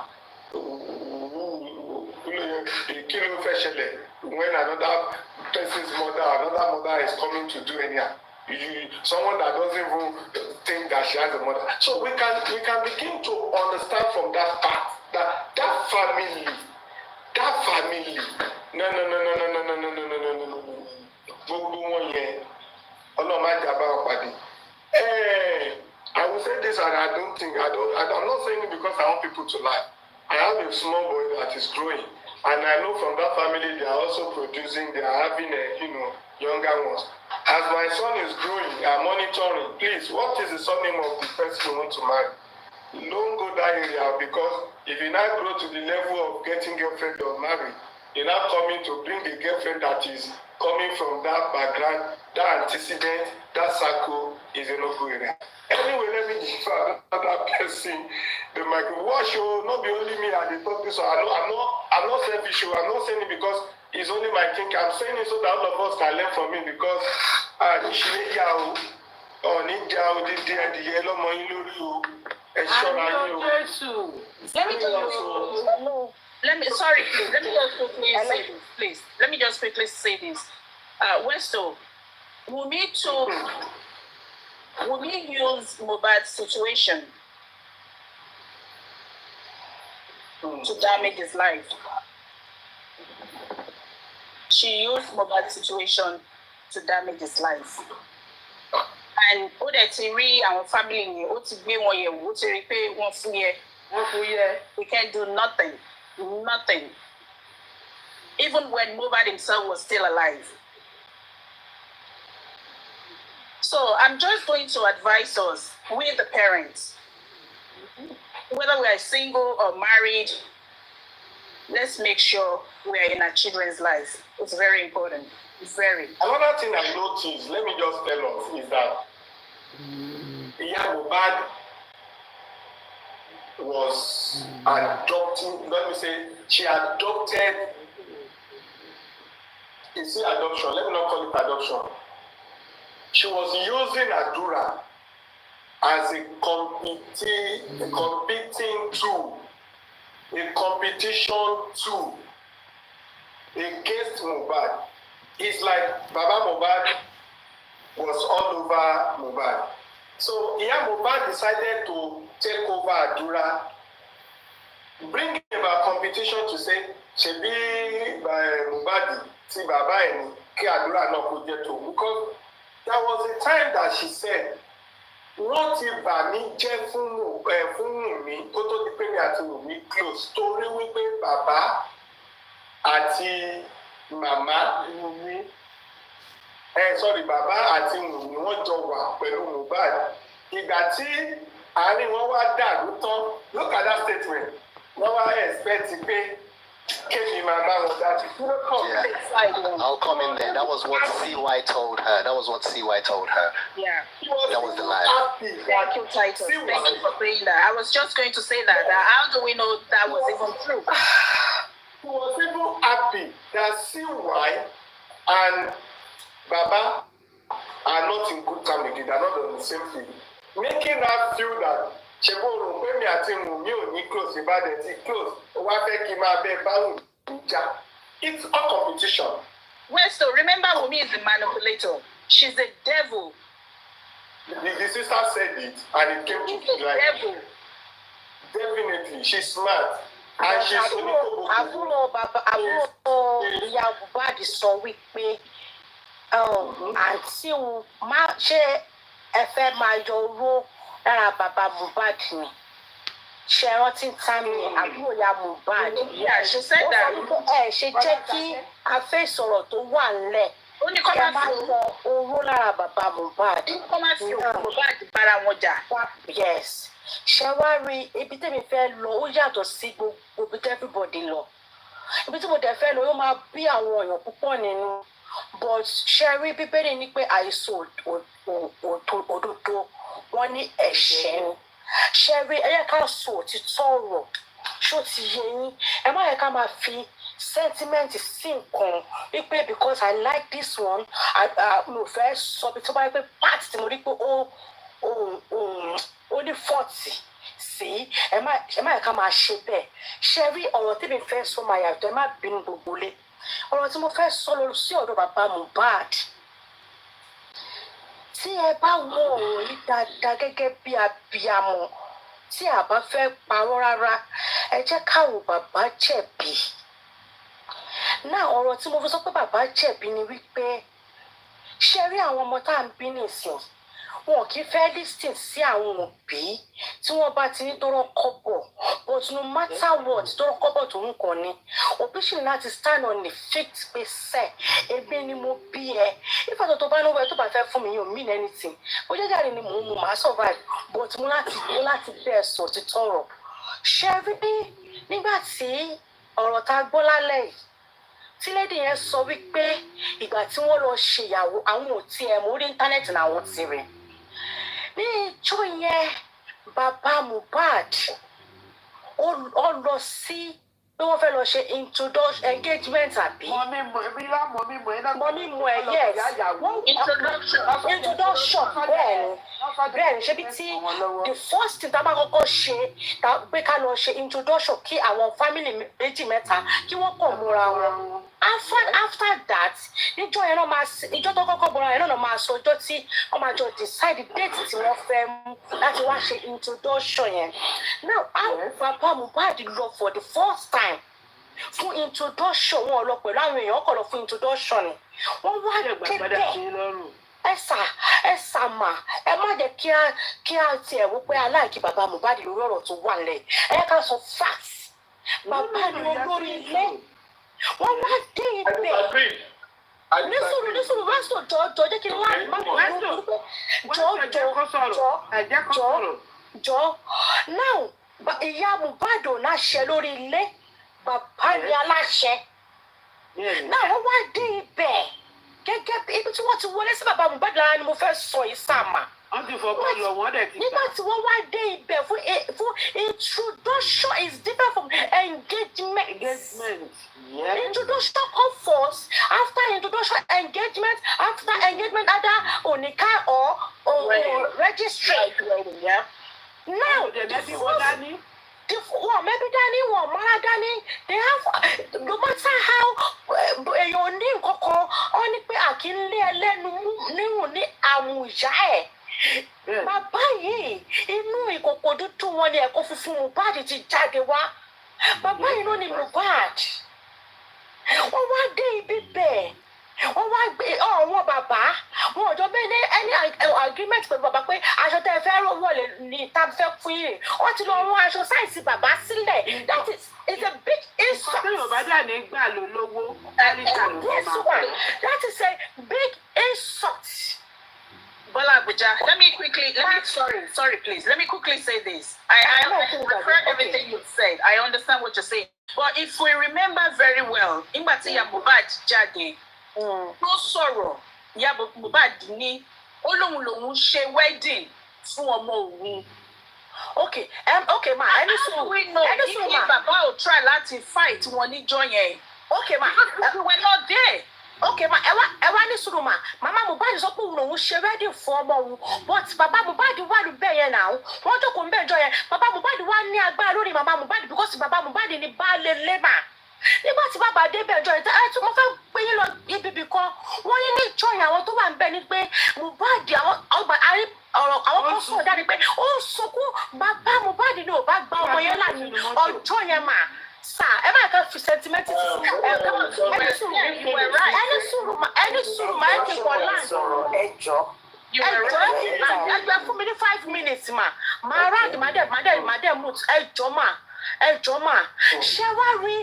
when another person's mother is coming to do anything, someone that doesn't even think that she has a mother. So we can begin to understand from that part that family. No. I will say this, and I'm not saying it because I want people to lie. I have a small boy that is growing, and I know from that family they are also producing, they are having younger ones. As my son is growing, I'm monitoring. Please, what is the surname of the person you want to marry? Don't go that area, because if you now grow to the level of getting girlfriend or married, you're not coming to bring a girlfriend that is coming from that background, that antecedent, that circle is a no-go area. Anyway, let me give another person the microphone. What show? Not be only me at the top. This I'm not selfish. I'm not saying it because it's only my thinking. I'm saying it so that all of us can learn from it because Let me just quickly say this. Westo, Wunmi use Mohbad's situation to damage his life. She used Mohbad's situation to damage his life. And ó dẹ̀ ti rí àwọn family yẹn, ó ti gbé wọn yẹ̀wò, ó ti rí pé wọ́n fún yẹ. We can't do nothing. Even when Mohbad himself was still alive. So I'm just going to advise us, we the parents, whether we are single or married, let's make sure we are in our children's lives. It's very important. Very. Another thing I noticed, let me just tell us, is that Mohbad was adopting, let me say, she adopted, is it adoption? Let me not call it adoption. She was using Adura as a competing tool, a competition tool against Mohbad. It's like Baba Mohbad was all over Mohbad. So Mohbad decided to take over Adura, bring about competition to say, Shebi Mohbad, see Baba and Ki Adura no could get to. Because there was a time that she said, what if I jẹ́ fún mi kó tó di pé mi àti Wunmi close torí wípé bàbá àti màmá Wunmi bàbá àti Wunmi wọ́n jọ wà pẹ̀lú Mohbad. Ìgbà tí àárín wọn wá dàrú tán, look at that statement, wọ́n wá expect pé kémi màmá wọn dájú. I'll come in there. That was what CY told her. Yeah. That was the lie. Thank you, Titus. Thank you for saying that. I was just going to say that how do we know that was even true? He was even happy that CY and Baba are not in good time again. They are not on the same thing. Making her feel that Shebo when me àti Wunmi ò ní close, ìbàdàn ti close. Ó wá fẹ́ kí n máa bẹ báwo ìjà. It's all competition. Well, so remember Wunmi is the manipulator. She's a devil. The sister said it and it came to life. Devil. Definitely, she's smart. And she's àbúrò ìyá Mohbad sọ wípé àǹtí òun ṣé ẹ fẹ́ máa yọ owó lára bàbá Mohbad ni ṣe rántí tàmí àbúrò ìyá Mohbad. Yeah, she said that. Ẹ ṣe jẹ́ kí afẹ́sọ̀rọ̀ tó wà nílẹ̀ kí máa yọ owó lára bàbá Mohbad. Kọ́ máa fi Mohbad bára wọn jà. Yes. Ṣé wá rí ibi tẹ́mi fẹ́ lọ ó yàtọ̀ sí gbogbo ibi tí everybody lọ. Ibi tí mo dẹ̀ fẹ́ lọ yóò máa bí àwọn èèyàn púpọ̀ nínú. But ṣé rí Bíbélì ní pé àìsàn òdodo wọn ní ẹ̀ṣẹ̀ ni. Ṣé rí ẹ yẹ ká sọ òtítọ́ ọ̀rọ̀ ṣó ti yé yín. Ẹ má yẹ ká máa fi sentiment sí nǹkan wípé because I like this one mo fẹ́ sọ bí tó bá yẹ pé part tí mo rí pé ó ní 40 sí ẹ má yẹ ká máa ṣe bẹ́ẹ̀. Ṣé rí ọ̀rọ̀ tí mi fẹ́ sọ máa yàtọ̀ ẹ má bínú gbogbo lé. Ọ̀rọ̀ tí mo fẹ́ sọ lọ sí ọ̀dọ̀ bàbá Mohbad. Tí ẹ bá wọ ọ̀rọ̀ yìí dáadáa gẹ́gẹ́ bí abiyamọ tí a bá fẹ́ parọ́ rárá ẹ jẹ́ káwọn bàbá jẹ̀bi. Náà ọ̀rọ̀ tí mo fi sọ pé bàbá jẹ̀bi ni wípé ṣé rí àwọn ọmọ tá à ń bí nìsín wọn kì í fẹ́ listen sí àwọn òbí tí wọ́n bá ti ní dọ́rọ́ kọ́bọ̀ but no matter what dọ́rọ́ kọ́bọ̀ tó ń kàn ní òbí ṣì ní láti stand on the fact pé sẹ́ èmi ni mo bí ẹ ìfàtọ̀ tó bá lọ́wọ́ ẹ tó bá fẹ́ fún mi yóò mean anything ó jẹ́ jáde ni mò ń mu màá survive but mo láti bẹ́ẹ̀ sọ ti tọrọ. Ṣé rí nígbà tí ọ̀rọ̀ tá a gbọ́ lálẹ́ yìí tí lady yẹn sọ wípé ìgbà tí wọ́n lọ ṣèyàwó àwọn ò tiẹ̀ mú orí íńtánẹ́ẹ̀tì làwọn ti rìn. Ní ìjọ yẹn bàbá Mohbad ó lọ sí pé wọ́n fẹ́ lọ ṣe introduction engagement àbí. Mọ́mí mọ̀ ẹ̀ yes. Introduction bẹ́ẹ̀ ni ṣebí tí the first thing tá a bá kọ́kọ́ ṣe pé ká lọ ṣe introduction kí àwọn family méjì mẹ́ta kí wọ́n kàn múra wọn. After that níjọ́ yẹn náà ìjọ́ tó kọ́kọ́ bọ̀ra yẹn náà máa sọ ọjọ́ tí wọ́n máa jọ decide date tí wọ́n fẹ́ mú láti wá ṣe introduction yẹn. Now àwọn bàbá Mohbad lọ for the first time fún introduction wọn lọ pẹ̀lú àwọn èèyàn kọ̀ lọ fún introduction ni wọ́n wá kéde ẹ sà mà ẹ má jẹ́ kí á tiẹ̀ wò pé aláìkí bàbá Mohbad lórí ọ̀rọ̀ tó wà nílẹ̀ ẹ ká sọ facts bàbá ni olórí ilé wọ́n wá dé ibẹ̀ nísòrò wẹ́sọ̀ jọ jẹ́ kí n wá má jọ now ìyá Mohbad ò náà ṣe lórí ilé bàbá ni aláṣẹ náà wọ́n wá dé ibẹ̀ gẹ́gẹ́ bí ibi tí wọ́n ti wọlé sí bàbá Mohbad lára ni mo fẹ́ sọ yìí sàmà. Nígbà tí wọ́n wá dé ibẹ̀ fún introduction is different from engagement. Introduction come first, after introduction engagement, after engagement either onika or registry. Now maybe Danny or Mara Danny, they have no matter how your name koko only pay a kinle ni amuja e. Bàbá yìí inú ìkòkò dúdú wọn ni ẹ̀kọ́ funfun Mohbad ti jáde wá. Bàbá yìí ló ni Mohbad. Wọ́n wá dé ibi bẹ́ẹ̀. Wọ́n wá gbé wọn bàbá. Wọn ò jọ bẹ́ẹ̀ ní any agreement pẹ̀lú bàbá pé aṣọ tẹ́ fẹ́ wọlé ní tá fẹ́ fún yìí. Wọ́n ti lọ rán aṣọ sáìsì bàbá sílẹ̀. That is it's a big insult. That is a big insult. Bola Abuja, sorry, please. Let me quickly say this. I've heard everything you've said. I understand what you're saying. But if we remember very well, Imbati ya Mohbad jáde, no sorrow, ya Mohbad ní olóhùn ṣe wedding fún ọmọ òun. Okay, ma. We know if Baba will try láti fight wọn níjọ́ yẹn. Okay, ma. We were not there. Okay, ma, ẹwà ní sùúrù ma. Mama Mohbad sọ pé òun ṣe ready fún ọmọ òun. But Baba Mohbad wà lóbẹ̀ yẹn náà. Wọ́n jókòó ń bẹ̀ jọ yẹn. Baba Mohbad wà ní agbára lórí Mama Mohbad because Baba Mohbad ni baálé ilé mà. Nígbà tí bàbá dé bẹ̀ jọ yẹn, tí mo fẹ́ gbé yín lọ ibi kan. Wọ́n ní ní ìjọ yẹn àwọn tó wà ń bẹ̀ ni pé Mohbad àwọn kan sọ̀rọ̀ dáni pé ó ń sunkún Baba Mohbad ni ò bá gba ọmọ yẹn láàyè ọjọ́ yẹn mà. Sir, am I going to sentiment? For me 5 minutes, ma. My rag, madam, ẹjọ́ mà ṣé wá rí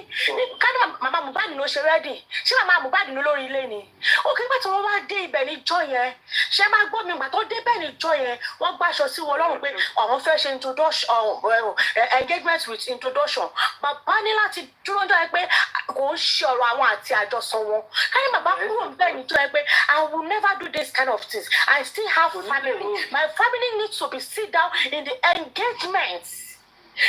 kánú Mama Mohbad ló ṣe ready ṣé Mama Mohbad ló lórí ilé ni òkè nígbà tí wọ́n wá dé ibẹ̀ níjọ́ yẹn ṣé máa gbọ́ mi gbà tó dé bẹ́ẹ̀ níjọ́ yẹn wọ́n gbàṣọ sí wọn lọ́rùn pé àwọn fẹ́ ṣe introduction engagement with introduction bàbá ní láti dúró jọ pé kò ń ṣe ọ̀rọ̀ àwọn àti àjọsọ wọn káyọ̀ bàbá kúrò bẹ́ẹ̀ níjọ́ pé I will never do this kind of things I still have family my family needs to be sit down in the engagement.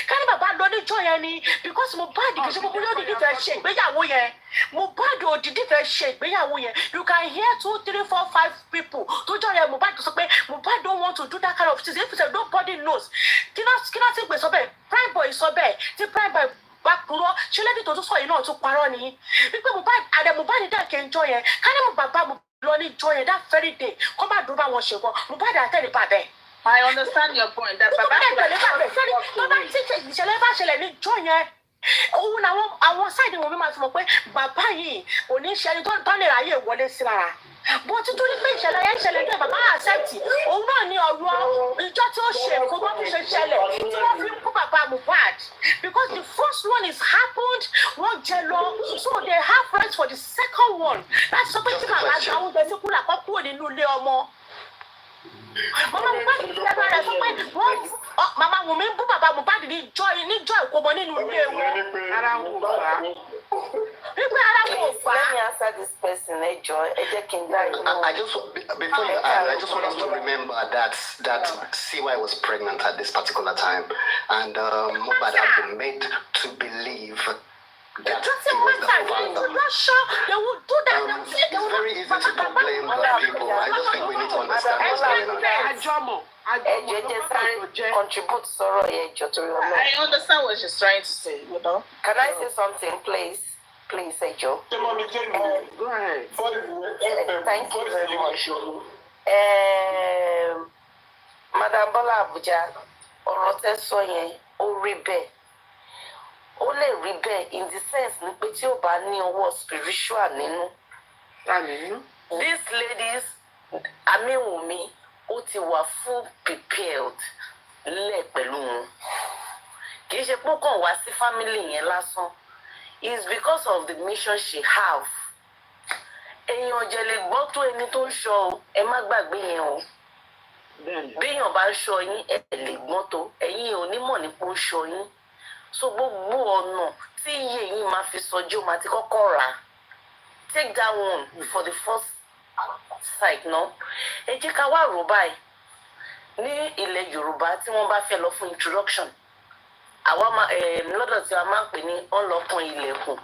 Kani bàbá lọ níjọ́ yẹn ni because Mohbad kìí ṣe gbogbo yóò dìde fẹ́ ṣe ìgbéyàwó yẹn Mohbad ò dìde fẹ́ ṣe ìgbéyàwó yẹn you can hear 2, 3, 4, 5 people tó jọ yẹn Mohbad sọ pé Mohbad don't want to do that kind of thing if you say nobody knows kí náà ti gbé sọ bẹ́ẹ̀ prime boy sọ bẹ́ẹ̀ tí prime boy bá purọ́ ṣé lẹ́dí tó tún sọ yìí náà tún parọ́ ni wípé Mohbad dà kí n jọ yẹn kani bàbá lọ níjọ́ yẹn that very day kọ́ bá dúró bá wọn ṣe kọ́ Mohbad àtẹ̀lé bàbẹ́. I understand your point. That Baba ìṣẹ̀lẹ̀ bá ṣẹlẹ̀ ní jọ yẹn òun làwọn àwọn sáìdì wọn mi máa fi mọ̀ pé bàbá yìí ò ní ṣe ẹni tó lè ráyè wọlé sí lára bó títún ní pé ìṣẹ̀lẹ̀ yẹn ṣẹlẹ̀ ní bàbá accept òun náà ní ọ̀rọ̀ ìjọ tí ó ṣe kó wọ́n fi ṣe ṣẹlẹ̀ tí wọ́n fi kú bàbá Mohbad because the first one is happened wọ́n jẹ lọ so they have rights for the second one láti sọ pé tí bàbá gba oúnjẹ sí kúlà kọ́ kúrò nínú ilé ọmọ. Mama Mohbad lẹ́nu rẹ̀ sọ pé wọ́n Mama Wunmi bú bàbá Mohbad níjọ́ ìkómọ nínú ilé wọn. Ara wọn ò bá. Wípé ara wọn ò bá. Let me answer this person, ẹ jẹ́ kí n dá ìlú. I just before you add, I just want us to remember that CY was pregnant at this particular time, and Mohbad had been made to believe that it was the father. They will do that. It's very easy to complain about people. I just think we need to understand what's going on. Contribute sorrow I understand what she's trying to say, you know. Can I say something, please? Please, Ejo. Go ahead. Thank you very much. Madam Bola Abuja, ọ̀rọ̀ tẹ́ sọ yẹn, ó rí bẹ́ẹ̀. Ó lè rí bẹ́ẹ̀ in the sense ní pé tí ó bá ní ọwọ́ spiritual nínú. These ladies, Wunmi, ó ti wà full prepared lẹ̀ pẹ̀lú wọn. Kì í ṣe pé ó kàn wá sí family yẹn lásán. It's because of the mission she have. Èèyàn jẹ́ lè gbọ́ tó ẹni tó ń ṣọ́ o, ẹ má gbàgbé yẹn o. Béèyàn bá ń ṣọ́ yín, ẹ lè gbọ́n tó, ẹ̀yin ò ní mọ̀ nípa ó ṣọ́ yín. So gbogbo ọ̀nà tí iye yín máa fi sọjú máa ti kọ́kọ́ rà. Take that one for the first sight náà. Ẹ jẹ́ ká wá rò báyìí. Ní ilẹ̀ Yorùbá tí wọ́n bá fẹ́ lọ fún introduction, àwa lọ́dọ̀ tí a máa ń pè ní ọlọ́kan ilẹ̀kùn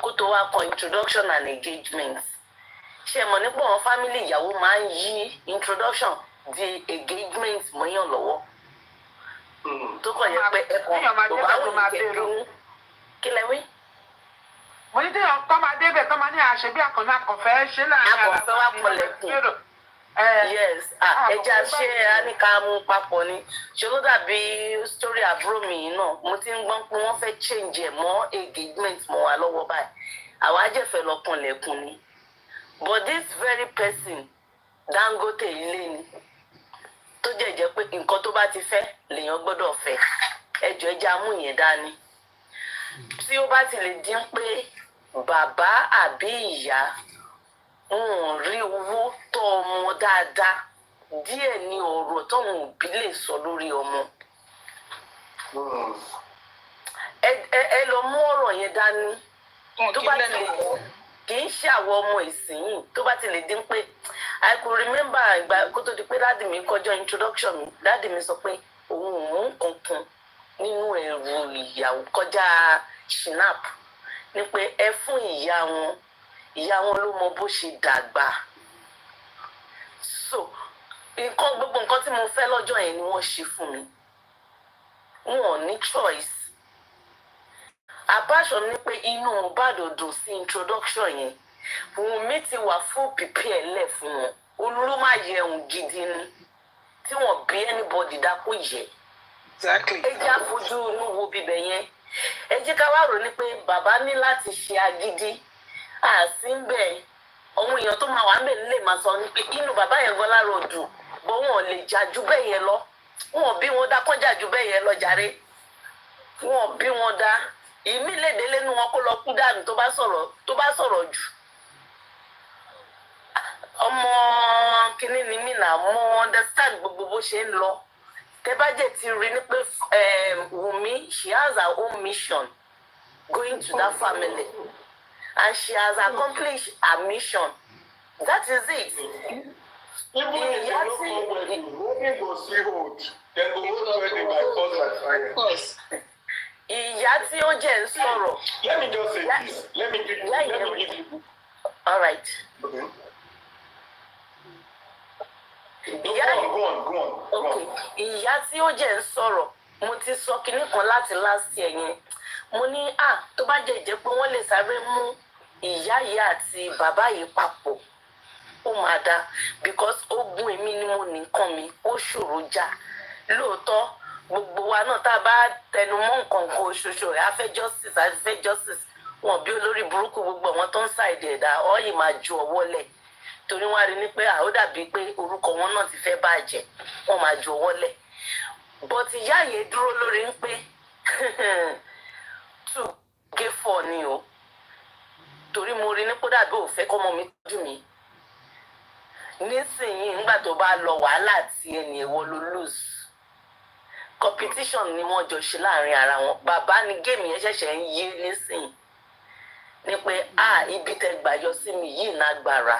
kó tó wá kan introduction and engagement. Ṣé mọ̀ nípa àwọn family ìyàwó máa ń yí introduction di engagement mọ́yàn lọ́wọ́? Tó kàn yẹ pé ẹ̀kọ́ tó bá wù ní kẹ́kẹ́ kí lẹ wí? Mo ní téèyàn kọ́ máa débẹ̀ tó máa ní àṣẹ bí àkànná àkànfẹ́ ṣe láàrin ara. Àkànfẹ́ wá pọ̀lẹ̀kùn. Yes, ẹja ṣe àníkà mú papọ̀ ni. Ṣé ló dàbí story àbúrò mi náà? Mo ti ń gbọ́n pé wọ́n fẹ́ change ẹ̀ mọ́ engagement mọ́ wa lọ́wọ́ báyìí. Àwa jẹ̀fẹ̀ lọ pọ̀lẹ̀kùn ni. But this very person, Dangote ilé ni. Tó jẹ́ pé nǹkan tó bá ti fẹ́ lèèyàn gbọ́dọ̀ fẹ́. Ẹjọ́ ẹja mú yẹn dání. Tí ó bá ti lè dín pé bàbá àbí ìyá wọn rí owó tọ́ ọmọ dáadáa, díẹ̀ ní ọ̀rọ̀ táwọn òbí lè sọ lórí ọmọ. Ẹ lọ mú ọ̀rọ̀ yẹn dání. Tó bá ti lè kì í ṣe àwọn ọmọ ìsìn tó bá ti lè dín pé I could remember ìgbà kó tó di pé dáàdì mi kọjá introduction mi, dáàdì mi sọ pé òun ò mú nǹkan nínú ẹ̀rù ìyàwó kọjá shinap ní pé ẹ fún ìyá wọn ló mọ bó ṣe dàgbà. So gbogbo nǹkan tí mo fẹ́ lọ́jọ́ yẹn ni wọ́n ṣe fún mi. Wọn ò ní choice. Àbáṣọ ní pé inú Mohbad dùn sí introduction yẹn. Wunmi ti wà full prepare lẹ̀ fún wọn. Olú máa yẹ ohun gidi ni. Tí wọ́n bí anybody dákó yẹ. Exactly. Ẹ jẹ́ àfojú inú wo bíbẹ̀ yẹn. Ẹ jẹ́ ká wá rò ní pé bàbá ní láti ṣe agídí. Àsí ń bẹ̀ ọ̀hún èèyàn tó máa wà ń bẹ̀ lè máa sọ ní pé inú bàbá yẹn gan lára òdù bọ́ wọn ò lè jà ju bẹ́ẹ̀ yẹn lọ. Wọn ò bí wọn dá kọjá ju bẹ́ẹ̀ yẹn lọ jàre. Wọn ò bí wọn dá. Ìmí lè délé nu wọn kó lọ kú dànù tó bá sọ̀rọ̀ jù. Ọmọ kìíní ni mí nà mo understand gbogbo bó ṣe ń lọ. Tẹ́ bá jẹ́ ti rí ní pé Wunmi, she has her own mission going to that family. And she has accomplished her mission. That is it. Even if you don't come wedding, wedding go see hold. Then go hold wedding by force and fire. Of course. Ìyá tí ó jẹ́ ń sọ̀rọ̀. Let me just say this. Let me give you. All right. Okay. Go on. Okay. Ìyá tí ó jẹ́ ń sọ̀rọ̀. Mo ti sọ kinní kan láti last year yẹn. Mo ní tó bá jẹ́ pé wọ́n lè sáré mú ìyá yìí àti bàbá yìí papọ̀. Ó máa dá because ogun èmi ni mo nìkan mi ó ṣòro já. Lóòótọ́ gbogbo wa náà tá a bá tẹnu mọ́ nǹkan kan ṣoṣo ẹ̀ a fẹ́ justice wọn bí olórí burúkú gbogbo àwọn tó ń ṣàìdí ẹ̀dá ọ̀yìn máa ju ọwọ́ lẹ̀ torí wọ́n á rí ní pé ó dàbí pé orúkọ wọn náà ti fẹ́ bàjẹ́ wọ́n máa ju ọwọ́ lẹ̀ but ìyá yẹn dúró lórí ń pé 2 gé 4 ni o torí mo rí ní kó dàbí òfẹ́ kọ́mọ mi tọ́jú mi nísìnyí nígbà tó bá lọ wàhálà tí ẹni èwo ló lose competition ni wọ́n jọ ṣe láàrin ara wọn bàbá ni géèmù yẹn ṣẹ̀ṣẹ̀ ń yé nísìnyí ní pé ibi tẹ́ gbàyọ sí mi yìí nágbára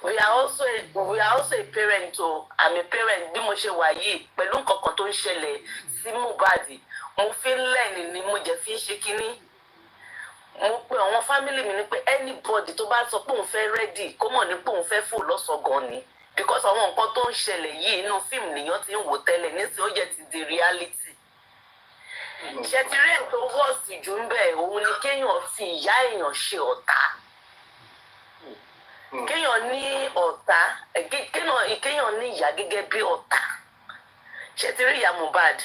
we are also a parent o I'm a parent bí mo ṣe wà yìí pẹ̀lú nǹkan kan tó ń ṣẹlẹ̀ sí Mohbad mo fi ń lẹ́yìn ni mo jẹ́ fi ń ṣe kínní. Mo pe àwọn family mi ní pé anybody tó bá sọ pé òun fẹ́ ready kó mọ̀ ní pé òun fẹ́ fò lọ́sọ̀gàn ni because àwọn nǹkan tó ń ṣẹlẹ̀ yìí inú fíìmù nìyẹn ti ń wò tẹ́lẹ̀ nísìnyí ó jẹ́ ti di reality. Ṣé ti rí ètò wọ́ọ̀sì jù ń bẹ̀ òun ni kéèyàn fi ìyá èèyàn ṣe ọ̀tá. Kéèyàn ní ọ̀tá kéèyàn ní ìyá gẹ́gẹ́ bí ọ̀tá. Ṣé ti rí ìyá Mohbad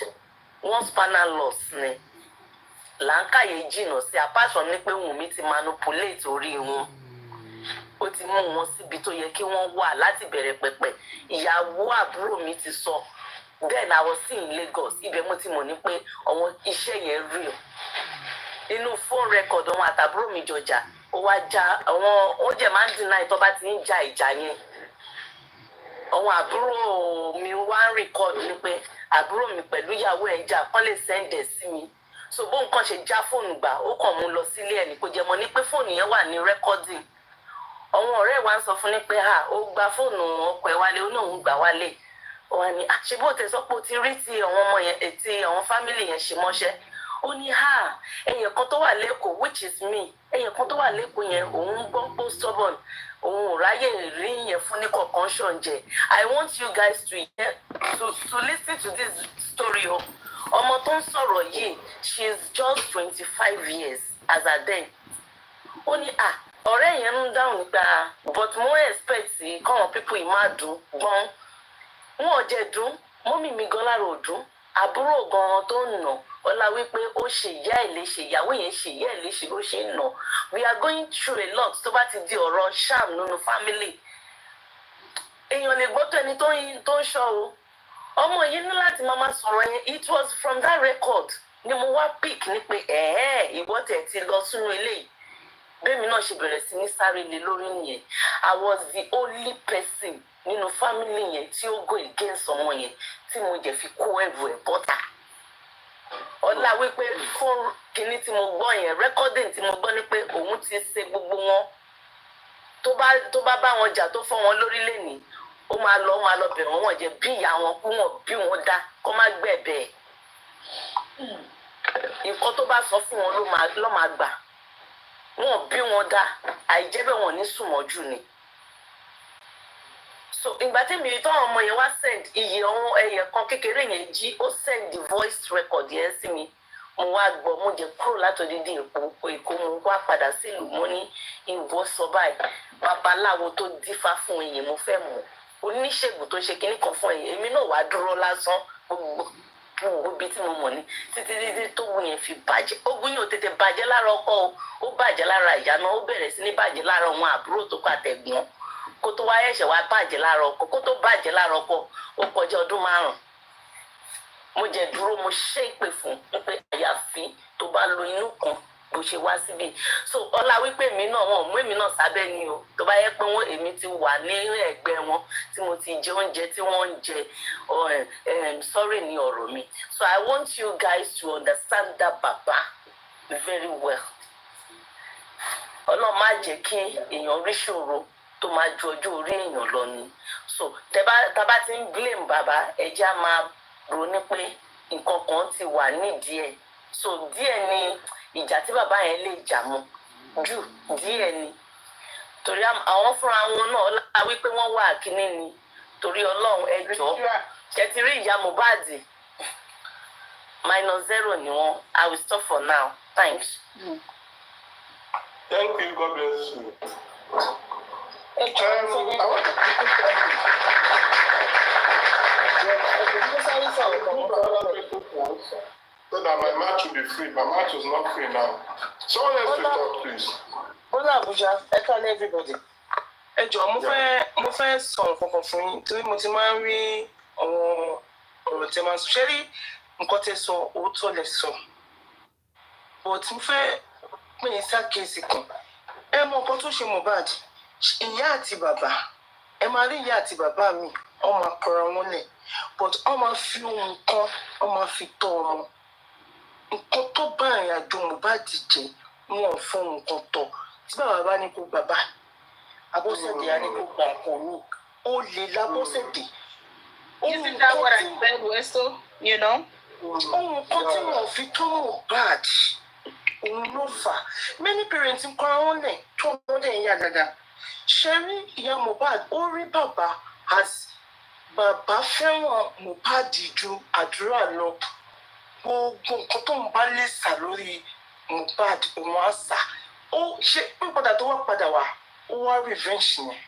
wọ́n spinal loss ni làǹkàyè jìnnà sí apart from ní pé Wùnmí ti manipulate orí wọn ó ti mú wọn síbi tó yẹ kí wọ́n wà láti bẹ̀rẹ̀ pẹ̀pẹ̀. Ìyàwó àbúrò mi ti sọ then I was in Lagos ibẹ̀ mo ti mọ̀ ní pé àwọn iṣẹ́ yẹn real nínú phone record àwọn àtàbúrò mi jọjà ó wá já àwọn ó jẹ́ máa ń deny tó bá ti ń ja ìjà yẹn. Àwọn àbúrò mi wá ń record ní pé àbúrò mi pẹ̀lú ìyàwó ẹ̀ jà kán lè send ẹ̀ sí mi. So bó nǹkan ṣe já fóònù gbà ó kàn mú lọ sílé ẹ̀ ní kó jẹ́ mọ́ ní pé fóònù yẹn wà ní recording. Àwọn ọ̀rẹ́ wa ń sọ fún ní pé ó gba fóònù ọkọ ẹ̀ wálé ó náà ń gbà wálé. Wọ́n ní ṣé bó tẹ sọ pé ó ti rí ti àwọn ọmọ yẹn tí àwọn family yẹn ṣe mọ́ṣẹ́. Ó ní ẹ̀yìn kan tó wà lẹ́kọ̀ọ́ which is me ẹ̀yìn kan tó wà lẹ́kọ̀ọ́ yẹn òun gbọ́ pé stubborn òun ò ráyè rí yẹn fún ní concussion jẹ. I want you guys to listen to this story o. Ọmọ tó ń sọ̀rọ̀ yìí she is just 25 years as at then. Ó ní ọ̀rẹ́ yẹn ń dáhùn nípa but mo expect káwọn people yìí máa dùn gan. Wọn ò jẹ́ dùn mọ́mì mi gan lára ò dùn àbúrò gan tó ń nà ọlá wípé ó ṣe ìyá ẹ̀ léṣe ìyàwó yẹn ṣe ìyá ẹ̀ léṣe ló ṣe ń nà. We are going through a lot tó bá ti di ọ̀rọ̀ sham nínú family. Èèyàn lè gbọ́ tó ẹni tó ń ṣọ́ o. Ọmọ yìí ní láti máa sọ̀rọ̀ yẹn it was from that record ni mo wá pick ní pé ìwọ tẹ̀ ti lọ sínú eléyìí. Bẹ́ẹ̀mi náà ṣe bẹ̀rẹ̀ sí ní sáré lé lórí nìyẹn. I was the only person nínú family yẹn tí ó go against ọmọ yẹn tí mo jẹ́ fi kó ẹ̀rù ẹ̀ bọ́tà. Ọlá wípé fún kinní tí mo gbọ́ yẹn recording tí mo gbọ́ ní pé òun ti ṣe gbogbo wọn tó bá bá wọn jà tó fọ́ wọn lórí lẹ́nìí ó máa lọ bẹ̀ wọ́n jẹ́ bí ìyá wọn kú wọn bí wọn dá kó má gbẹ̀bẹ̀. Nǹkan tó bá sọ fún wọn ló máa gbà. Wọn bí wọn dá àìjẹ́bẹ̀ wọn ní sùnmọ́jú ni. So ìgbà tí mi tọ́ ọmọ yẹn wá send iye ọ̀hún ẹyẹ kan kékeré yẹn jí ó send the voice record yẹn sí mi. Mo wá gbọ́ mo jẹ́ kúrò látòdìdí Èkó mo wá padà sílùú mo ní ìwọ sọ báyìí babaláwo tó dífá fún ẹ̀yìn mo fẹ́ mọ̀ oníṣègùn tó ṣe kinní kan fún ẹ̀yìn èmi náà wá dúró lásán gbogbo ibi tí mo mọ̀ ní títí tó wù yẹn fi bàjẹ́ ogun yóò tètè bàjẹ́ lára ọkọ o ó bàjẹ́ lára ìyá náà ó bẹ̀rẹ̀ sí ní bàjẹ́ lára àwọn àbúrò tó kọ àtẹ̀gbọ́n kó tó wá ẹ̀ṣẹ̀ wá bàjẹ́ lára ọkọ kó tó bàjẹ́ lára ọkọ ó kọjá ọdún 5. Mo jẹ́ dúró mo ṣe ìpè fún pé àyàfi tó bá lo inú kan bó ṣe wá síbi. So ọlá wípé èmi náà wọn mú èmi náà sábẹ́ ni o tó bá yẹ pé èmi ti wà ní ẹ̀gbẹ́ wọn tí mo ti jẹ oúnjẹ tí wọ́n ń jẹ sorry ní ọ̀rọ̀ mi. So I want you guys to understand that baba very well. Ọlọ́run má jẹ́ kí èèyàn rí ṣòro tó máa ju ọjọ́ orí èèyàn lọ ni. So tá bá ti ń blame bàbá ẹja máa rò ní pé nǹkan kan ti wà nídìí ẹ̀. So díẹ̀ ni ìjà tí bàbá yẹn lè jà mọ́ jù díẹ̀ ni torí àwọn fúnra wọn náà ọlá wípé wọ́n wà kíní ni torí Ọlọ́run ẹjọ́ ṣe ti rí ìyá Mohbad -0 ni wọ́n. I will stop for now. Thanks. Thank you. God bless you. So that my mouth will be free. My mouth is not free now. Someone else to talk, please. Bọ́lá Àbújá, ẹ kálẹ́ everybody. Ẹ jọ̀ọ́ mo fẹ́ sọ nǹkan kan fún yín torí mo ti máa ń rí àwọn ọ̀rọ̀ tí máa ń sọ. Ṣé rí nǹkan tẹ́ sọ òótọ́ lẹ sọ? But mo fẹ́ pè é ṣàkíyèsí kan. Ẹ mọ nǹkan tó ṣe Mohbad. Ìyá àti bàbá. Ẹ máa rí ìyá àti bàbá mi. Wọ́n máa kọra wọn lẹ̀. But wọ́n máa fi ohun kan, wọ́n máa fi tọ́ ọmọ. Nǹkan tó bá ìrìn àjò Mohbad jẹ́ wọn ò fún nǹkan tọ̀. Tí bàbá bá ní kó bàbá Abọ́sẹ̀dé á ní kó gbà nǹkan mi ó lè lábọ́sẹ̀dé. Isn't that what I said, Westo? You know? ohun kan tí wọn fi tó Mohbad òun ló fà many parents ń kọ́ àwọn lẹ̀ tó wọ́n dẹ̀ ń yá dáadáa ṣe rí ìyá Mohbad ó rí bàbá as bàbá fẹ́ràn Mohbad ju àdúrà lọ gbogbo nǹkan tó ń bá lè sà lórí Mohbad òun á sà ó ṣe pípadà tó wá padà wá ó wá revenge yẹn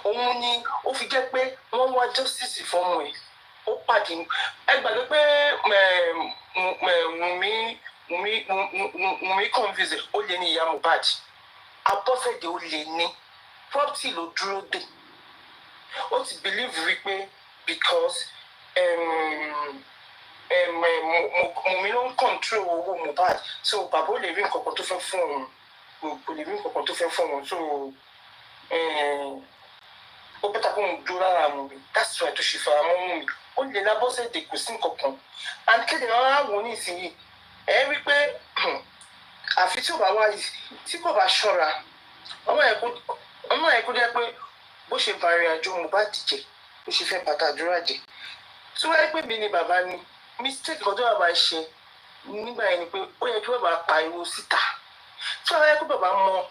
òun ni ó fi jẹ́ pé wọ́n wá justice fọ́mọ ẹ̀ ó pàdé ẹ gbàgbé pé Wùmí convince ó lé ní ìyá Mohbad Abọ́sẹ̀dé ó lé ní property ló dúró dé ó ti believe wípé because Wùmí ló ń control owó Mohbad so bàbá ó lè rí nǹkan kan tó fẹ́ fún òun kò lè rí nǹkan kan tó fẹ́ fún òun so ó bẹ́tà kó ń dúró lára Wùmí that's why tó ṣe fara mọ́ Wùmí ó lè lábọ́sẹ̀dé kò sí nǹkan kan and kéde wọn á wò ní ìsinyìí ẹ rí pé àfi tí ò bá wá tí kò bá ṣọ́ra ọmọ ẹ̀ kó jẹ́ pé bó ṣe bá ìrìn àjò Mohbad jẹ́ bó ṣe fẹ́ bàtà àdúrà jẹ́ tí wọ́n rí pé mi ni bàbá ni mistake kan tó bàbá ṣe nígbà yẹn ni pé ó yẹ kí bàbá pariwo síta tí wọ́n rí pé bàbá mọ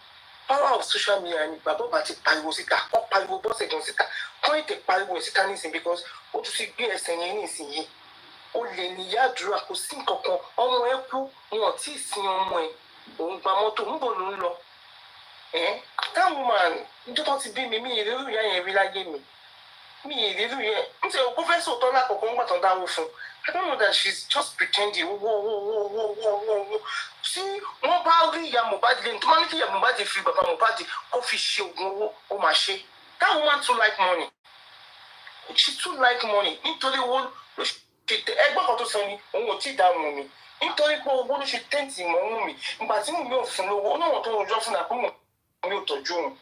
power of social media ni bàbá bá ti pariwo síta kọ́ pariwo bọ́sẹ̀ gan síta kọ́ ètè pariwo síta nísìnyí because ó tún ti gbé ẹsẹ̀ yẹn nísìnyí ó lè níyà àdúrà kò sí nǹkan kan ọmọ ẹ kú wọn ò tí ì sin ọmọ ẹ òun gba mọ́tò ń bọ̀ ló ń lọ táwọn máa níjọ́ ti bí mi ìrírí ìyá yẹn rí láyé mi ìrírí yẹn ń tẹ òkú fẹ́ sòótọ́ lákòókò ńgbà tó dáwọ́ fún I don't know that she's just pretending wo tí wọ́n bá rí ìyá Mohbad lẹ́nu tó máa ní kí ìyá Mohbad fi bàbá Mohbad kó fi ṣe oògùn owó ó máa ṣe that woman too like money she too like money nítorí owó ló ṣe ẹgbẹ́ kan tó sọ ni òun ò tí ì dáhùn mi nítorí pé owó ló ṣe tẹ́ǹtì mọ́ Wùmí ìgbà tí Wùmí ò fún lówó ó náà tó ń rojọ́ fún náà pé Wùmí ò tọ́jú òun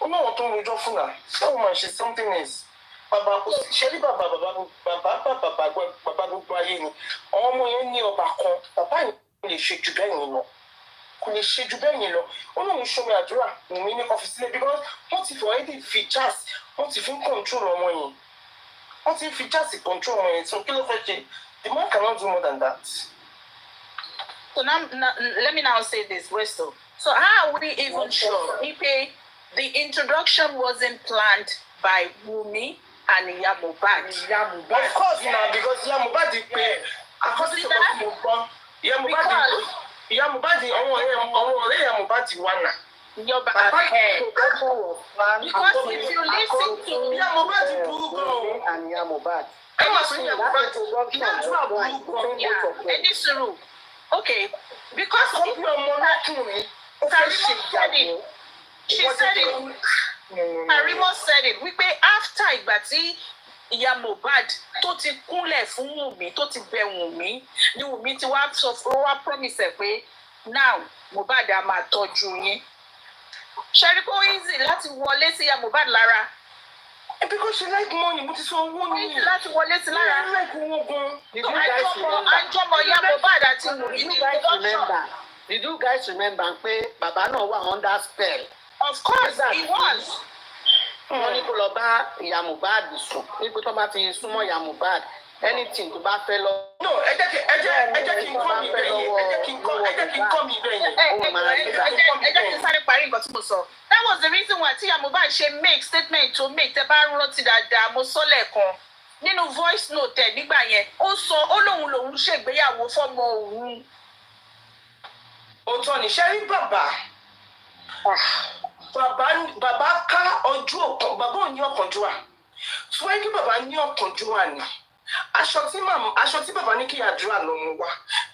ó náà tó ń rojọ́ fún náà that woman ṣe something else bàbá kò sí ṣe ní bàbá gbogbo ayé ni àwọn ọmọ yẹn ní ọba kan bàbá yẹn kò lè ṣe jù bẹ́ẹ̀ yẹn lọ kò lè ṣe jù bẹ́ẹ̀ yẹn lọ ó lóun ṣomi àdúrà Wùmí ní kọfí sílẹ̀ because wọ́n ti fi already fi jazz wọ́n ti fi ń control ọmọ yẹn wọ́n ti fi jazz control ọmọ yẹn so kí ló fẹ́ ṣe the man cannot do more than that. So now let me now say this, Bristol. So how are we even sure if the introduction wasn't planned by Wùmí and Ìyá Mohbad? Of course now, because Ìyá Mohbad pay according to what mo gbọ́. Ìyá Mohbad àwọn ọ̀rẹ́ Ìyá Mohbad wà náà. Because if you listen to Ìyá Mohbad burú gan-an. And Ìyá Mohbad. Ẹ máa sọ Ìyá Mohbad ìyá àdúrà burú gan-an. Any suru. Okay, because Kọ́bí ọmọ lọ́kùnrin ó fẹ́ ṣe ìyàwó. she said it. Karimo said it. Wípé after ìgbà tí Ìyá Mohbad tó ti kúnlẹ̀ fún Wùmí tó ti bẹ̀ Wùmí ni Wùmí ti wá sọ fún wa promise ẹ̀ pé now Mohbad á máa tọ́jú yín. Ṣẹ́rí kó easy láti wọlé sí Ìyá Mohbad lára. Because she like money, mo ti sọ owó ni. Easy láti wọlé sí lára. She like owó gan. Àjọmọ̀ Ìyá Mohbad àti Wùmí ní introduction. Did you guys remember pé bàbá náà wà under spell? Of course, he was. Wọ́n ní kó lọ bá Ìyá Mohbad sùn nígbà tó bá ti súnmọ́ Ìyá Mohbad anything tó bá fẹ́ lọ. No, ẹ jẹ́ kí n kọ́ mi bẹ́ẹ̀ yẹn. Ẹ jẹ́ kí n kọ́ mi bẹ́ẹ̀ yẹn. Ẹ jẹ́ kí n sáré parí nǹkan tí mo sọ. That was the reason why tí Ìyá Mohbad ṣe make statement to make tẹ́ bá rántí dáadáa mo sọ lẹ́ẹ̀kan nínú voice note ẹ̀ nígbà yẹn ó sọ ó lòun ṣègbéyàwó fọ́mọ òun. Òótọ́ ni ṣe rí bàbá ká ọjọ́ ọ̀kan bàbá ò ní ọ̀kánjúwà tí wọ́n kí bàbá ní ọ̀kánjúwà ni aṣọ tí bàbá ní kí àdúrà lọ mú wá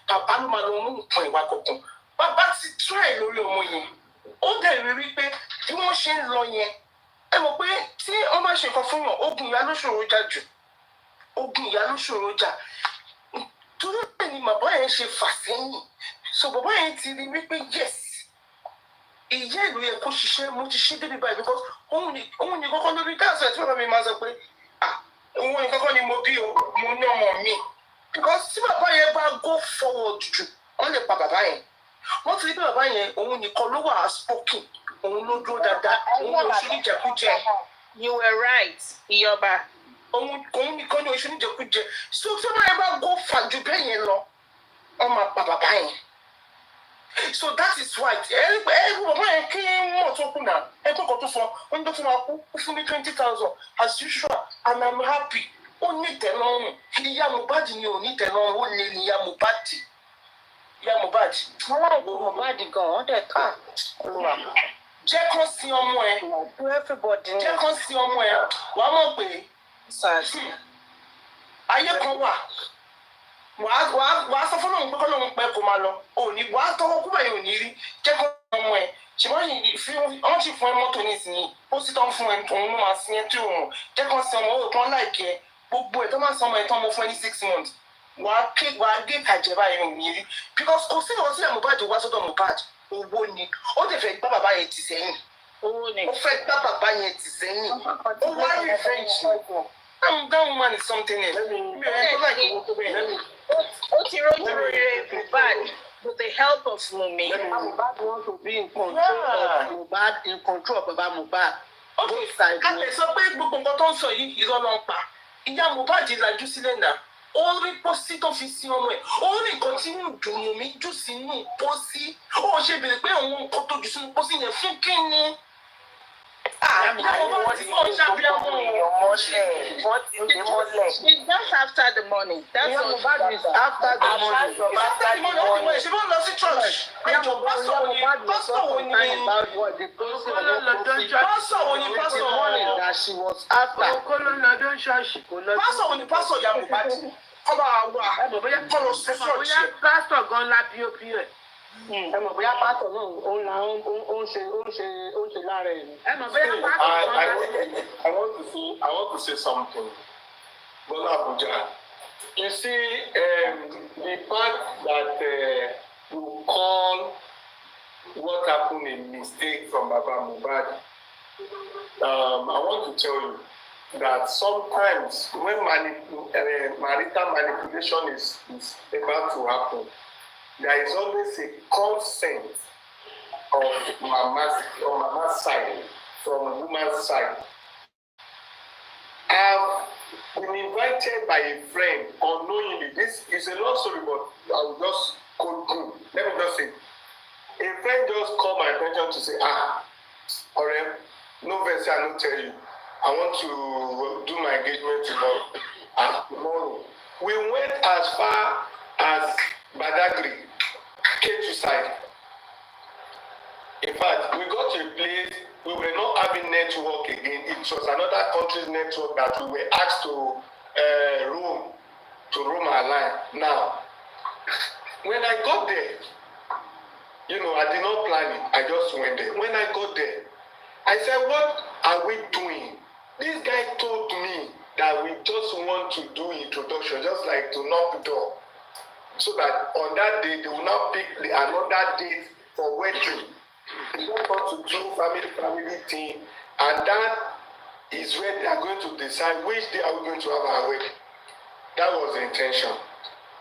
bàbá ló máa lọ mú nǹkan ìwà kọ̀ọ̀kan bàbá ti try lórí ọmọ yẹn ó dẹ̀ rí wípé bí wọ́n ṣe ń lọ yẹn ẹ mọ̀ pé tí wọ́n bá ṣe nǹkan fún yàn ogun ìyá ló ṣòro jà jù ogun ìyá ló ṣòro jà torí bẹ́ẹ̀ ni bàbá yẹn ṣe fà sẹ́yìn so bàbá yẹn ti rí wípé yes ìyá ìlú yẹn kó ṣiṣẹ́ mo ti ṣe débi báyìí because òun ni kọ́kọ́ lórí dáàsì tí bàbá mi máa sọ pé òun ni kọ́kọ́ ni mo bí o mo ní ọmọ mi because tí bàbá yẹn bá go forward jù wọ́n lè pa bàbá yẹn wọ́n ti rí pé bàbá yẹn òun nìkan ló wà outspoken òun ló dúró dáadáa òun ló ṣe níjẹkújẹ. You were right, Iyoba. òun nìkan ni oṣù níjẹkújẹ so tí wọn yẹn bá go fà ju bẹ́ẹ̀ yẹn lọ wọn máa pa bàbá yẹn so that is why bàbá yẹn kí wọn tó kú náà ẹgbẹ́ kan tó fún wọn tó fún wa kú ó fún mi 20,000 as usual and I'm happy ó ní ìtẹ́lọ́rùn ìyá Mohbad ni ò ní ìtẹ́lọ́rùn ó lè ní ìyá Mohbad aláìgbò Mohbad gan wọn dẹ̀ ká olúwa. jẹ́ kán sin ọmọ ẹ jẹ́ kán sin ọmọ ẹ wàá mọ̀ pé ayé kan wà wàá sọ fún òun pé kọ́ lóun pẹ́ kó máa lọ òní wàá tọwọ́ kúbà yìí ò ní rí jẹ́ kán sin ọmọ ẹ ṣùgbọ́n wọ́n ti fún ẹ mọ́tò nísìnyí ó sì tán fún ẹ òun ló máa sin ẹ tí òun jẹ́ kán sin ọmọ ó tán láìkẹ́ gbogbo ẹ̀ tó máa san ọmọ ẹ̀ tán mo fún ẹ ní 6 months wàá gé kàjẹ́ báyìí ò ní rí because kò sí ìwọ́sílẹ̀ Mohbad wá sọ́dọ̀ Mohbad owó ni ó lè fẹ́ gbá bàbá yẹn tì sẹ́yìn ó fẹ́ gbá bàbá yẹn tì sẹ́yìn ó wá revenge that woman is something else mi ò yẹ kó láì owó tó bẹ́ẹ̀. ó ti rojú rere Mohbad with the help of Wunmi. Mohbad want to be in control of Mohbad, in control of Baba Mohbad. Okay, kàtẹ́ sọ pé gbogbo nǹkan tó ń sọ yìí irọ́ ló ń pa ìyá Mohbad lajú sílẹ̀ náà ó rí pósí tó fi sí ọmọ ẹ̀ ó rí nǹkan tí ń dùn mí jù sínú pósí ó ṣe bèrè pé òun nǹkan tó jù sínú pósí yẹn fún kí ni. It's just after the money. That's Mohbad is after the money. Ṣé wọ́n lọ sí church? Ẹjọ́ pásọ̀ wo ni pásọ̀ wo ni that she was after. Pásọ̀ wo ni pásọ̀ ìyá Mohbad? Kọ́ba wa kọ́ lọ sí church. Pásítọ̀ gan la píopí rẹ̀. Ẹ mọ̀ bóyá pásítọ̀ náà ó ń ṣe lára ẹ̀. Ẹ mọ̀ bóyá pásítọ̀ I want to say something. Bola Abuja, you see, the fact that you call what happened a mistake from Baba Mohbad, I want to tell you that sometimes when marital manipulation is about to happen, there is always a consent of mama's side, from woman's side. I've been invited by a friend unknowingly. This is a long story, but I will just go through. Let me just say, a friend just called my attention to say, Orem, no verse I don't tell you. I want to do my engagement tomorrow. We went as far as Badagry, Ketu side. In fact, we got to a place we were not having network again. It was another country's network that we were asked to roam our line. Now, when I got there, I did not plan it. I just went there. When I got there, I said, what are we doing? This guy told me that we just want to do introduction, just like to knock the door. So that on that day, they will now pick another date for wedding. They don't want to do family thing. And that is where they are going to decide which day are we going to have our wedding. That was the intention.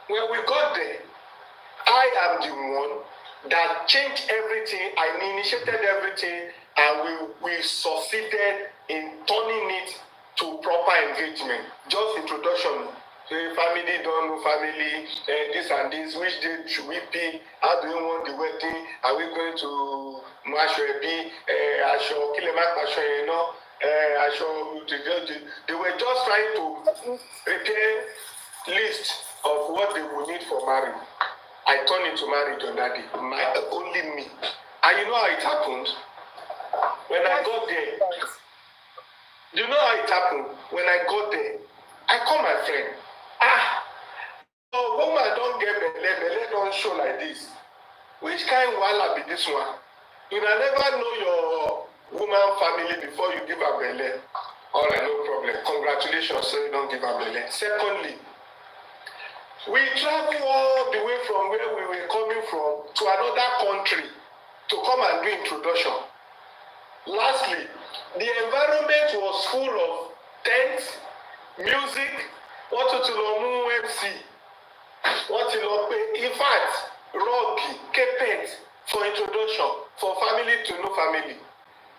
When we got there, I am the one that changed everything. I initiated everything, and we succeeded in turning it to proper engagement. Just introduction. Family don't know family, this and this. Which day should we pick? How do you want the wedding? Are we going to Mashoebi, Asho, Kilemak, Asho, Asho? They were just trying to prepare list of what they would need for marriage. I turned into marriage on that day. Only me. And you know how it happened? When I got there, you know how it happened? When I got there, I called my friend. Woman don't get belle don't show like this. Which kind of wahala be this one? You never know your woman family before you give her belle. All right, no problem. Congratulations, so you don't give her belle. Secondly, we travel all the way from where we were coming from to another country to come and do introduction. Lastly, the environment was full of tents, music, OMOWUMMI, in fact, rugby, carpet for introduction, for family to know family.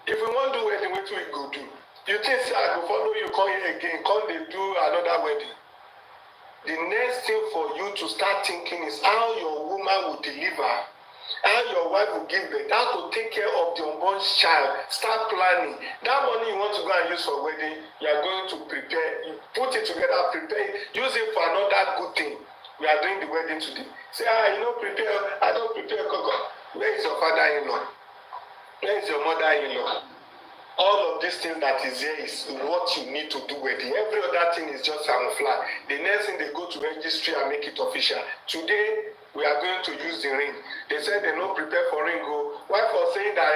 If we want to do wedding, what we go do? You think say I go follow you come here again, come dey do another wedding? The next thing for you to start thinking is how your woman will deliver, how your wife will give birth, how to take care of the unborn child. Start planning. That money you want to go and use for wedding, you are going to prepare. You put it together, prepare, use it for another good thing. We are doing the wedding today. Say, you don't prepare, I don't prepare. Where is your father-in-law? Where is your mother-in-law? All of these things that is here is what you need to do wedding. Every other thing is just camouflage. The next thing they go to registry and make it official. Today, we are going to use the ring. They said they no prepare for ring. Why for saying that,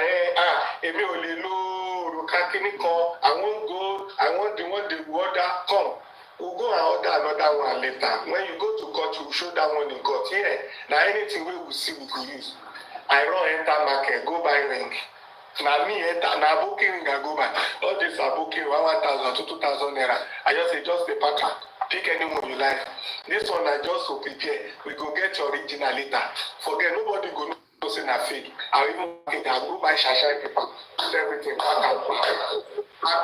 I won't go, I want the one they order, come. We'll go and order another one later. When you go to court, you will show that one in court. Yeah, now anything we will see, we could use. I run enter market, go buy ring. Now me enter, now booking ring I go buy. All these are booking 1,000 to 2,000 naira. I just say, just the packer. Pick any one you like. This one I just to prepare. We go get your original later. Forget, nobody go know say na fake. I even I go buy shashai paper. Everything. I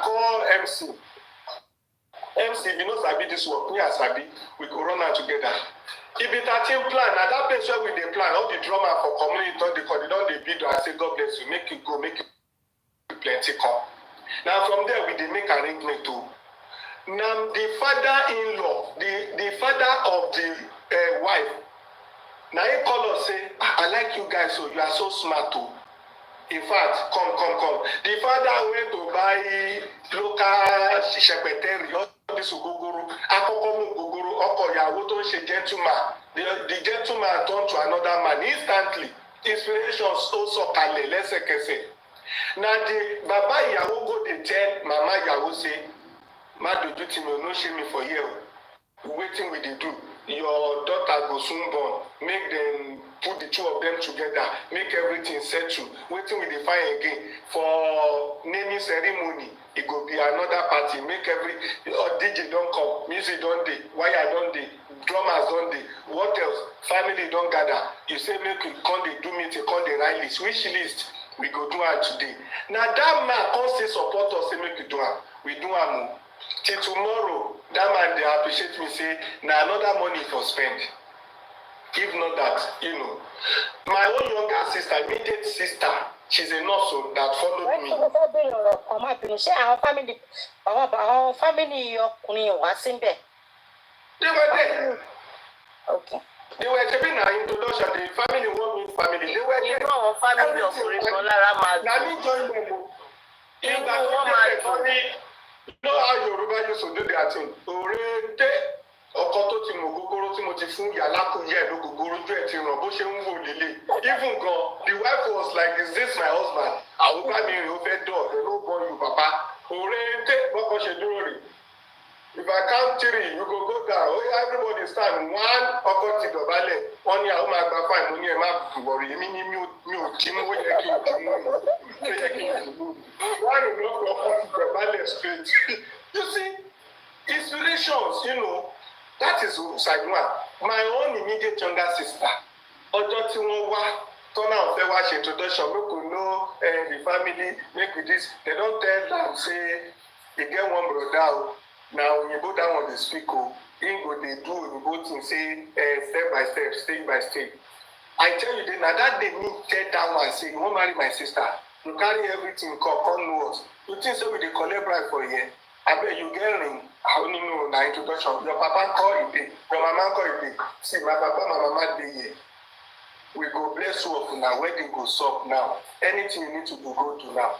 call MC. MC, if you know Sabi this work, me and Sabi, we go run out together. If it's a team plan, at that place where we dey plan, all the drummer for community, they don't dey bid and say, God bless you, make you go, make you plenty come. Now from there, we dey make arrangement too. Now the father-in-law, the father of the wife, now he call us say, I like you guys, so you are so smart too. In fact, come. The father went to buy local shepeteri, all this gogoro, akokomu gogoro, okoyawo to she gentleman. The gentleman turned to another man instantly. Inspiration also kale, lesekese. Now the baba yawo go dey tell mama yawo say, ma doju ti me no shame me for here. Waiting with the do. Your daughter go soon born. Make them put the two of them together. Make everything settle. Waiting with the fire again. For naming ceremony, it go be another party. Make every DJ don't come. Music don't dey. Wire don't dey. Drummers don't dey. What else? Family don't gather. You say make you come they do meeting, come they write list. Which list? We go do it today. Now that man come say support us, say make you do it. We do it. Till tomorrow, that man they appreciate me say, now another money for spend. If not that, my own younger sister, immediate sister, she's a nurse that followed me. They were there. Okay. They were giving an introduction. The family, one family. They were there. Family of Now me join them. In that family. You know how Yoruba used to do their thing. Orente, ọkọ tó ti mọ gogoro tí mo ti fún yàrá kò yẹ ló gogoro ju ẹ ti ràn bó ṣe ń wò lélẹ̀. Even gan, the wife was like, is this my husband? Àwọn bá mi rìn ó fẹ́ dọ̀, they no born you papa. Orente, bọ́kọ ṣe dúró rè. If I count 3, you go down. Oh yeah, everybody stand. 1, ọkọ ti dọ̀bálẹ̀. Wọ́n ní àwọn máa gba fine. Mo ní ẹ má bọ̀rọ̀ èmi ní mi ò tí mo yẹ kí n tí mo. Why you not go to the ballet straight? You see, inspirations, that is side one. My own immediate younger sister, ọjọ́ tí wọ́n wá, turn out fẹ́ wá ṣe introduction, make we know the family, make we this. They don't tell them, say, they get one brother, now Oyinbo that one dey speak, him go dey do Oyinbo thing, say, step by step, stage by stage. I tell you, now that day me tell that one, say, you wan marry my sister. You carry everything, come know us. You think so with the collect bribe for here? I bet you get ring. I only know the introduction. Your papa call it day. Your mama call it day. See, my papa, my mama dey here. We go bless you up now. Wedding go up now. Anything you need to do, go to now.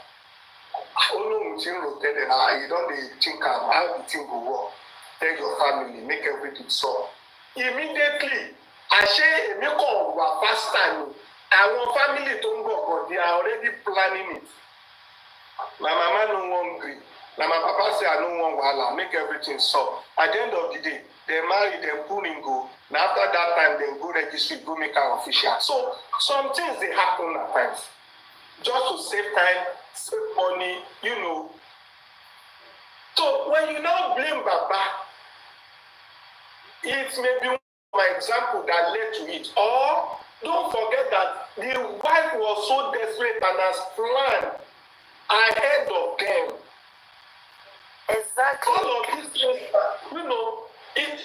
I only know you rotate now. You don't think how the thing go work. Tell your family, make everything solve. Immediately, I say, make all work faster. Our family don't go, but they are already planning it. My mama no wan gree. Now my papa say I no wan wahala, make everything solve. At the end of the day, they marry, they put in go. Now after that time, they go registry, go make her official. So some things they happen at times. Just to save time, save money, So when you now blame Baba, it may be my example that led to it. Or don't forget that the wife was so desperate and has planned ahead of them. Exactly. All of these things, you know,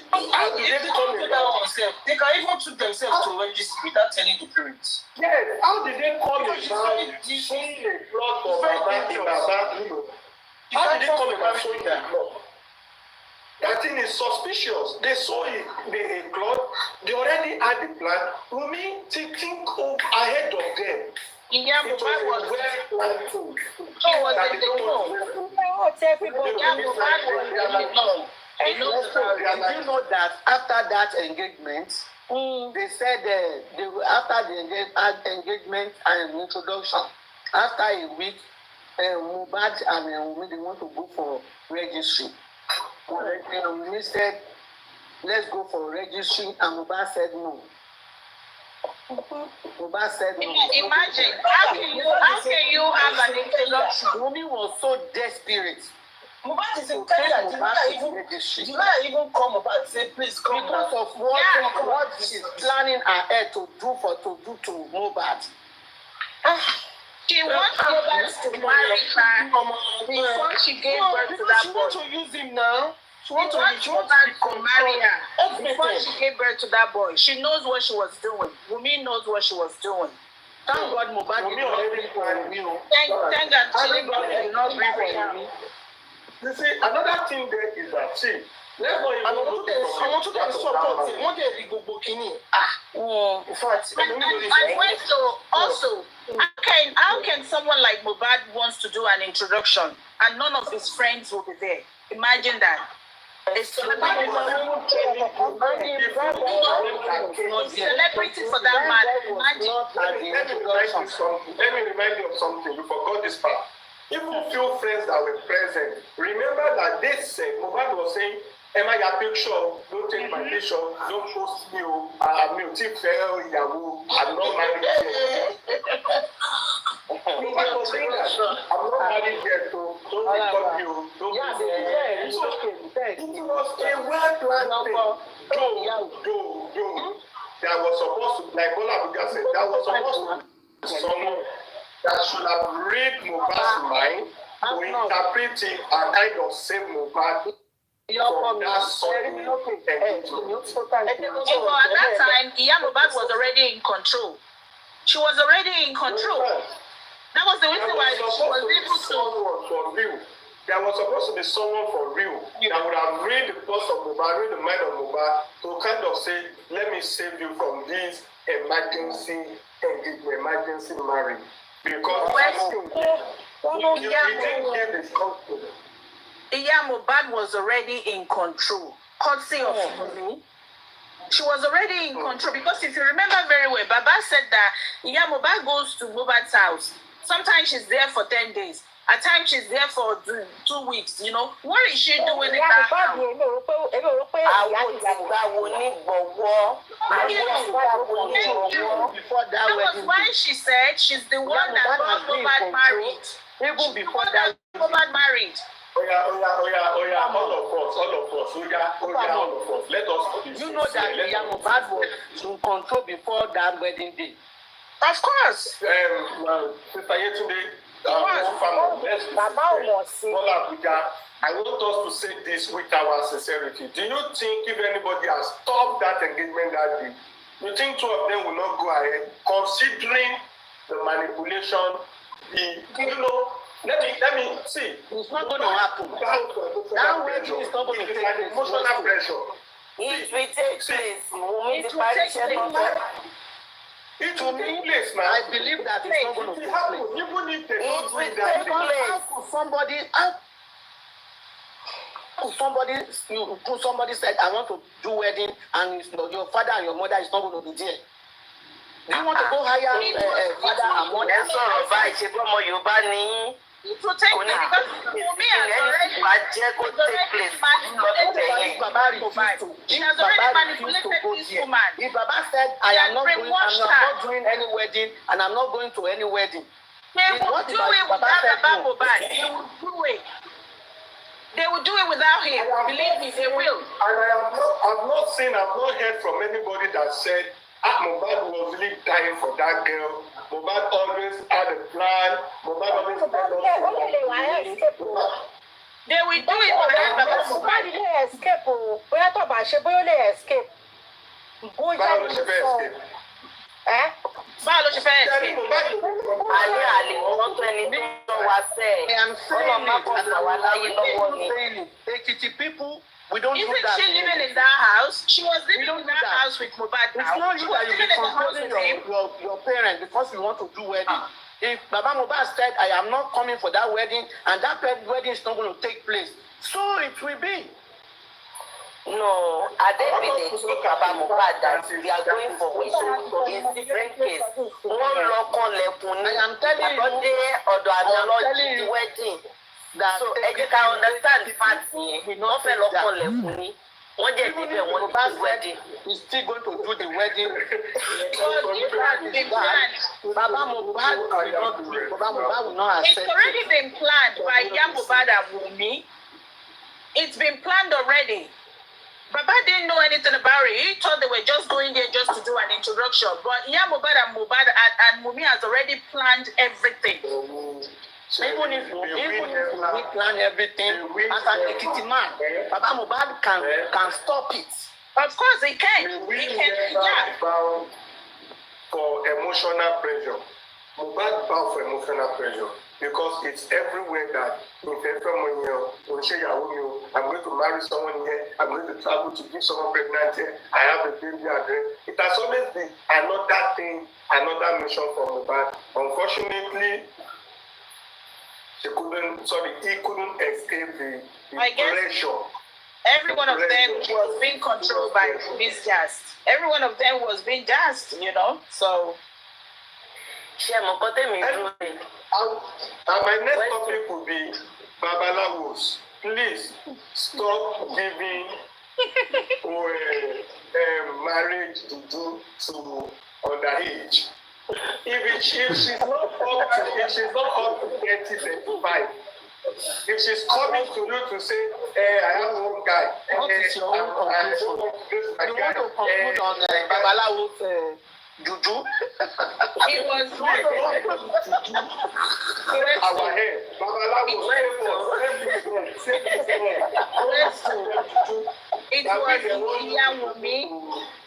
how did they come about? They can even took themselves to registry without telling the parents. Yes, how did they come about showing a plot for Baba, you know? How did they come about showing a plot? That thing is suspicious. They saw it, a plot, they already had the plan. Wunmi think ahead of them. Yeah, It was a well-planned thing. Did you know that after that engagement, they said after the engagement and introduction, after a week, Mohbad and Wunmi they want to go for registry. Wunmi said, let's go for registry, and Mohbad said no. Mohbad said no. Imagine, how can you have an introduction? Wunmi was so desperate. Mohbad is in Kenya. Did not even come about and say, please come. Because of what she's planning ahead to do to Mohbad. She wants Mohbad to marry her before she gave birth to that boy. She wants to use him now. She wants Mohbad to marry her before she gave birth to that boy. She knows what she was doing. Wunmi knows what she was doing. Thank God Mohbad did not bring for Wunmi. Thank God she did not bring for Wunmi. You see, another thing there is that, see, let's not even go I want to support it. One day we go bikini. In fact, And also, how can someone like Mohbad wants to do an introduction and none of his friends will be there? Imagine that. A celebrity for that man. Imagine. Let me remind you of something. You forgot this part. Even few friends that were present, remember that they said, Mohbad was saying, Emma, your picture, don't take my picture, don't post me, I'm not married yet. Mohbad was saying that, I'm not married yet, so don't record you, don't post me. It was a well-planned thing. There was supposed to, like Bola Abuja said, there was supposed to be someone that should have read Mohbad's mind to interpret it and kind of save Mohbad from that sudden engagement. At that time, Mohbad was already in control. She was already in control. That was the reason why she was able to. There was supposed to be someone for real that would have read the thoughts of Mohbad, read the mind of Mohbad, to kind of say, let me save you from this emergency engagement, emergency marriage. Because Mohbad was already in control, courtesy of Wunmi. She was already in control because if you remember very well, Baba said that Mohbad goes to Mohbad's house. Sometimes she's there for 10 days. At times she's there for 2 weeks. You know, what is she doing in that house? That was why she said she's the one that got Mohbad married. Even before that, Mohbad married. All of us. Let us. You know that Mohbad was in control before that wedding day. Of course. Sister Yetunde, I want us to say this with our sincerity. Do you think if anybody has stopped that engagement that day, you think two of them will not go ahead, considering the manipulation, let me see. It's not going to happen. That wedding is not going to take place. Emotional pressure. It will take place. It will take place now. I believe that it's not going to take place. Even if they It don't will do that, take place. Somebody said, I want to do wedding, and your father and your mother is not going to be there. Do you want to go hire father and mother? It will take place because Wunmi has already manipulated this woman. If Baba said, I am not doing any wedding, and I'm not going to any wedding, they will do it without Mohbad. They will do it. They will do it without him. Believe me, they will. And I've not heard from anybody that said Mohbad was really dying for that girl. Mohbad always had a plan. Mohbad always had a plan. They will do it for that. Mohbad lè escape o. Bóyá tó bá ṣe bóyá ó lè escape. Bóyá Báwo ló ṣe fẹ́ escape? Báwo ló ṣe fẹ́ escape? Àlè wọn tó ẹni tó wá sẹ́ ẹ̀. Ọlọ́run má kọ́ sà wá láyé lọ́wọ́ ni. Ekiti people, we don't do Isn't that. she living in that house? She was living in that house with Mohbad now. It's not She you was that you living be in the house controlling with him. your parents because you want to do wedding. If Baba Mohbad said, I am not coming for that wedding, and that wedding is not going to take place, so it will be. No, Adebi dey told Baba Mohbad that we are going for wedding. It's different case. Wọ́n lọ kọ́lẹ̀kùn ní àkọ́dé ọ̀dọ̀ àná lọ́jọ́ wedding. So ẹ jẹ́ ká understand fact yẹn. Wọ́n fẹ́ lọ kọ́lẹ̀kùn ní. Wọ́n jẹ́ níbẹ̀ wọ́n ní wedding. He's still going to do the wedding. Baba Mohbad will not do it. Baba Mohbad will not accept It's already been planned by Mohbad and Wunmi. It's been planned already. Baba didn't know anything about it. He thought they were just going there just to do an introduction. But Mohbad and Wunmi has already planned everything. Even if we plan everything, as an Ekiti man, Baba Mohbad can stop it. Of course, he can. He can. Yeah. Bow for emotional pressure. Mohbad bow for emotional pressure because it's everywhere that I'm going to marry someone here, I'm going to travel to give someone pregnant here, I have a baby address. It has always been another thing, another mission for Mohbad. Unfortunately, he couldn't escape the pressure. Every one of them was being controlled by this jazz. Every one of them was being jazzed, so. And my next topic will be Babalawos. Please stop giving marriage to underage. If she's not up to 35, if she's coming to you to say, I have one guy, what is your own conclusion? You want to conclude on Babalawo's juju? It was our head. Babalawo,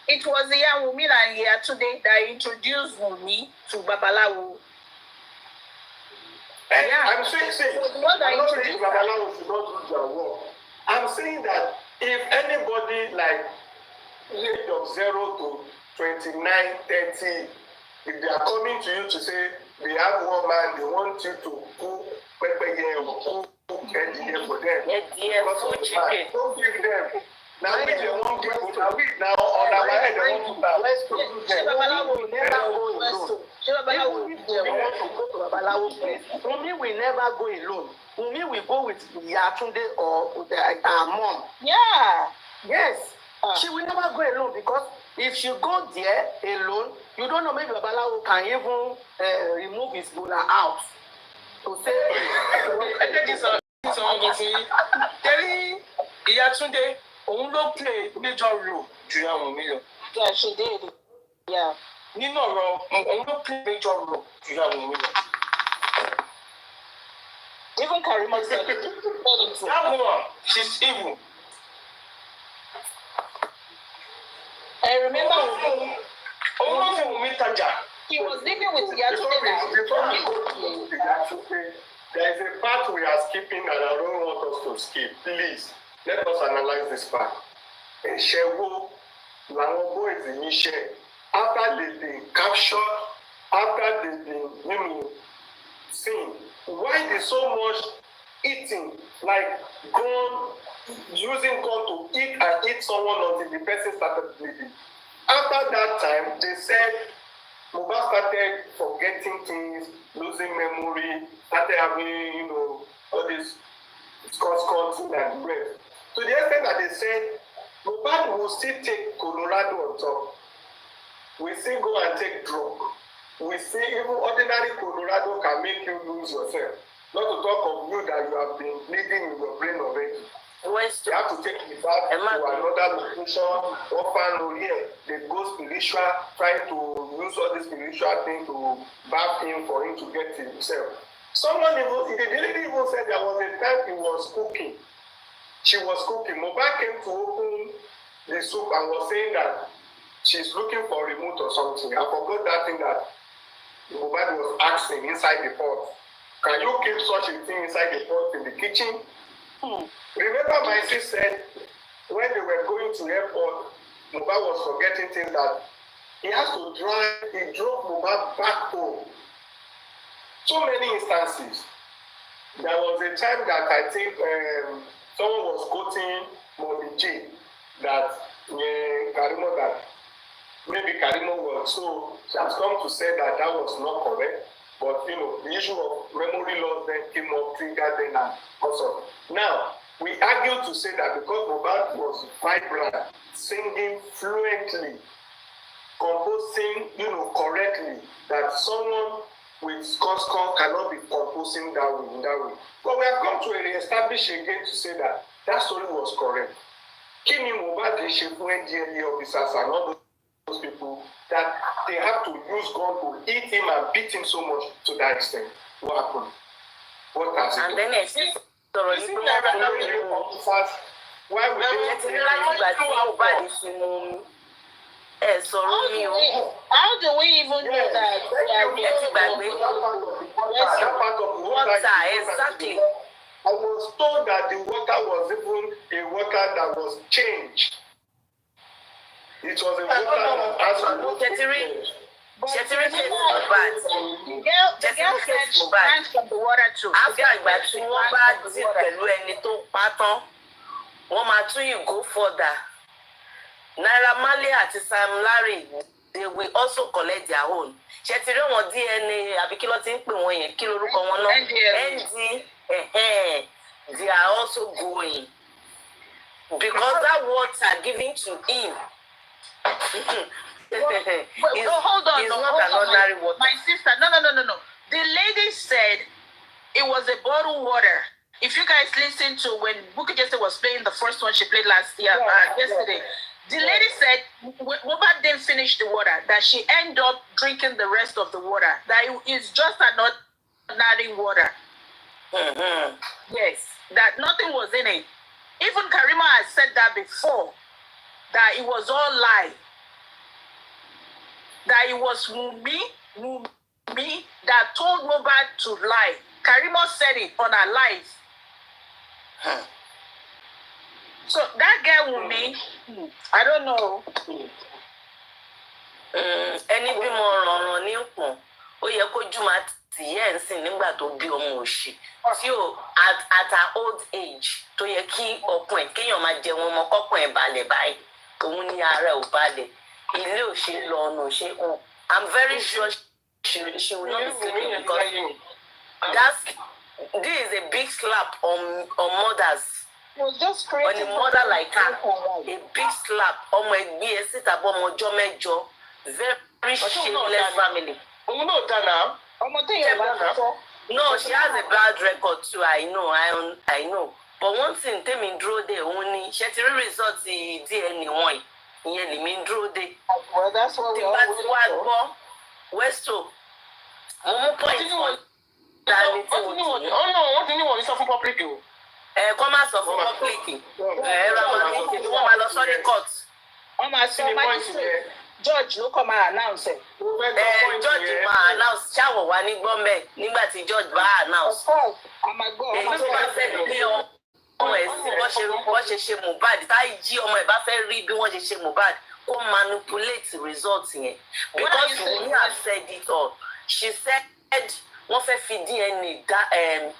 it was Wunmi and here today that introduced Wunmi to Babalawo. I'm saying I'm not saying Babalawo should not do their work. I'm saying that if anybody like the age of 0 to 29, 30, if they are coming to you to say they have one man, they want you to cook pepper or cook engineer for them. Don't give them. Now we they want people to now on our head they want to let's go to them. Babalawo will never go alone. Even if they want to go to Babalawo's place, Wunmi will never go alone. Wunmi will go with Yatunde or with her mom. Yeah. Yes. She will never go alone because if she go there alone, you don't know maybe Babalawo can even remove his bula out. To say, Yatunde, òun ló play major role ju àwọn mi lọ. Yeah, she did. Yeah. Nínú ọ̀rọ̀ òun ló play major role ju àwọn mi lọ. Even Karimo said it. That woman, she's evil. I remember he was living with Yatunde now. Before we go to the Yatunde, there is a part we are skipping and I don't want us to skip. Please, let us analyze this part. Shewo, Lango boys in Michelle, after they've been captured, after they've been, seen, why they so much eating, like using gun to eat and eat someone until the person started bleeding. After that time, they said Mohbad started forgetting things, losing memory, started having, all these scotch and the rest. To the extent that they said Mohbad will still take Colorado on top. We still go and take drug. We see even ordinary Colorado can make you lose yourself. Not to talk of you that you have been bleeding in your brain already. You have to take it back to another location, orphan here. They go spiritual, trying to use all this spiritual thing to back him for him to get himself. Someone even, the lady even said there was a time he was cooking. She was cooking. Mohbad came to open the soup and was saying that she's looking for a remote or something. I forgot that thing that Mohbad was asking inside the pot. Can you keep such a thing inside the pot in the kitchen? Remember my sister said when they were going to airport, Mohbad was forgetting things that he has to drive, he drove Mohbad back home. So many instances. There was a time that I think someone was quoting Mommy J that Karimo that maybe Karimo was, so she has come to say that that was not correct. But you know, the issue of memory loss then came up, triggered then and also. Now, we argue to say that because Mohbad was vibrant, singing fluently, composing, you know, correctly, that someone with Scott cannot be composing that way. But we have come to re-establish again to say that that story was correct. Kimi Mohbad, the EXPOSťýýñD officers and all those people that they have to use gun to hit him and beat him so much to that extent. What happened? What has And then it's officers, why would How do we even do that? Exactly. I was told that the water was even a water that was changed. It was a water that has to Shetiri said Mohbad. The girl said she drank from the water too. After ìgbà tí wọ́n bá dì pẹ̀lú ẹni tó pa tán, wọ́n máa tún yìí go further. Naira Marley àti Sam Larry, they will also collect their own. Shetiri wọn DNA àbí kí ló ti ń pè wọ́n yẹn, kí lorúkọ wọn náà? ND, they are also going. Because that water given to him. Hold on, my sister. No. The lady said it was a bottled water. If you guys listen to when Bukky Jesse was playing the first one she played yesterday, the lady said Mohbad didn't finish the water, that she ended up drinking the rest of the water, that it's just an ordinary water. Yes, that nothing was in it. Even Karima had said that before, that it was all lie. That it was Wunmi that told Mohbad to lie. Karima said it on her live. So that girl Wunmi, I don't know. Ẹni bí mo rànràn ní pọ̀n, ó yẹ kó jùmọ̀ tìyẹ́ ń sìn nígbà tó bí ọmọ òṣì. Tí o at her old age tó yẹ kí ọkùnrin kéèyàn máa jẹun ọmọ kọ́kùnrin balẹ̀ báyìí, òun ní ara ò balẹ̀. Ilé ò ṣe lọ ọ̀nà ò ṣe hàn. I'm very sure she will not be sleeping because this is a big slap on mothers. On a mother like her, a big slap. Ọmọ ẹgbẹ́ ẹ síta bọ́ ọmọ ọjọ́ mẹ́jọ. Very shameless family. No, she has a bad record too. I know. But one thing, tèmi dúró dè òun ni ṣe ti rí result DNA wọn ìyẹn lèmi dúró dè. Well, that's what we always gbọ́ Westo. Mo mú point kan dání tí mo ti. Wọ́n ti ní wọ́n ní sọ fún public o. Kọ́ máa sọ fún public. Ramani ti wọ́n máa lọ sọ́dí court. wọ́n máa sọ magistrate George ló kọ́ máa announce ẹ̀. George máa announce ṣáwọ̀ wá ní gbọ́mẹ̀ nígbà tí George bá announce. Èyí tó bá fẹ́ gbé ọmọ ẹ̀ sí bọ́ ṣe Mohbad táyì jí ọmọ ẹ̀ bá fẹ́ rí bí wọ́n ṣe Mohbad kó manipulate result yẹn. Because Wunmi has said it all. She said wọ́n fẹ́ fi DNA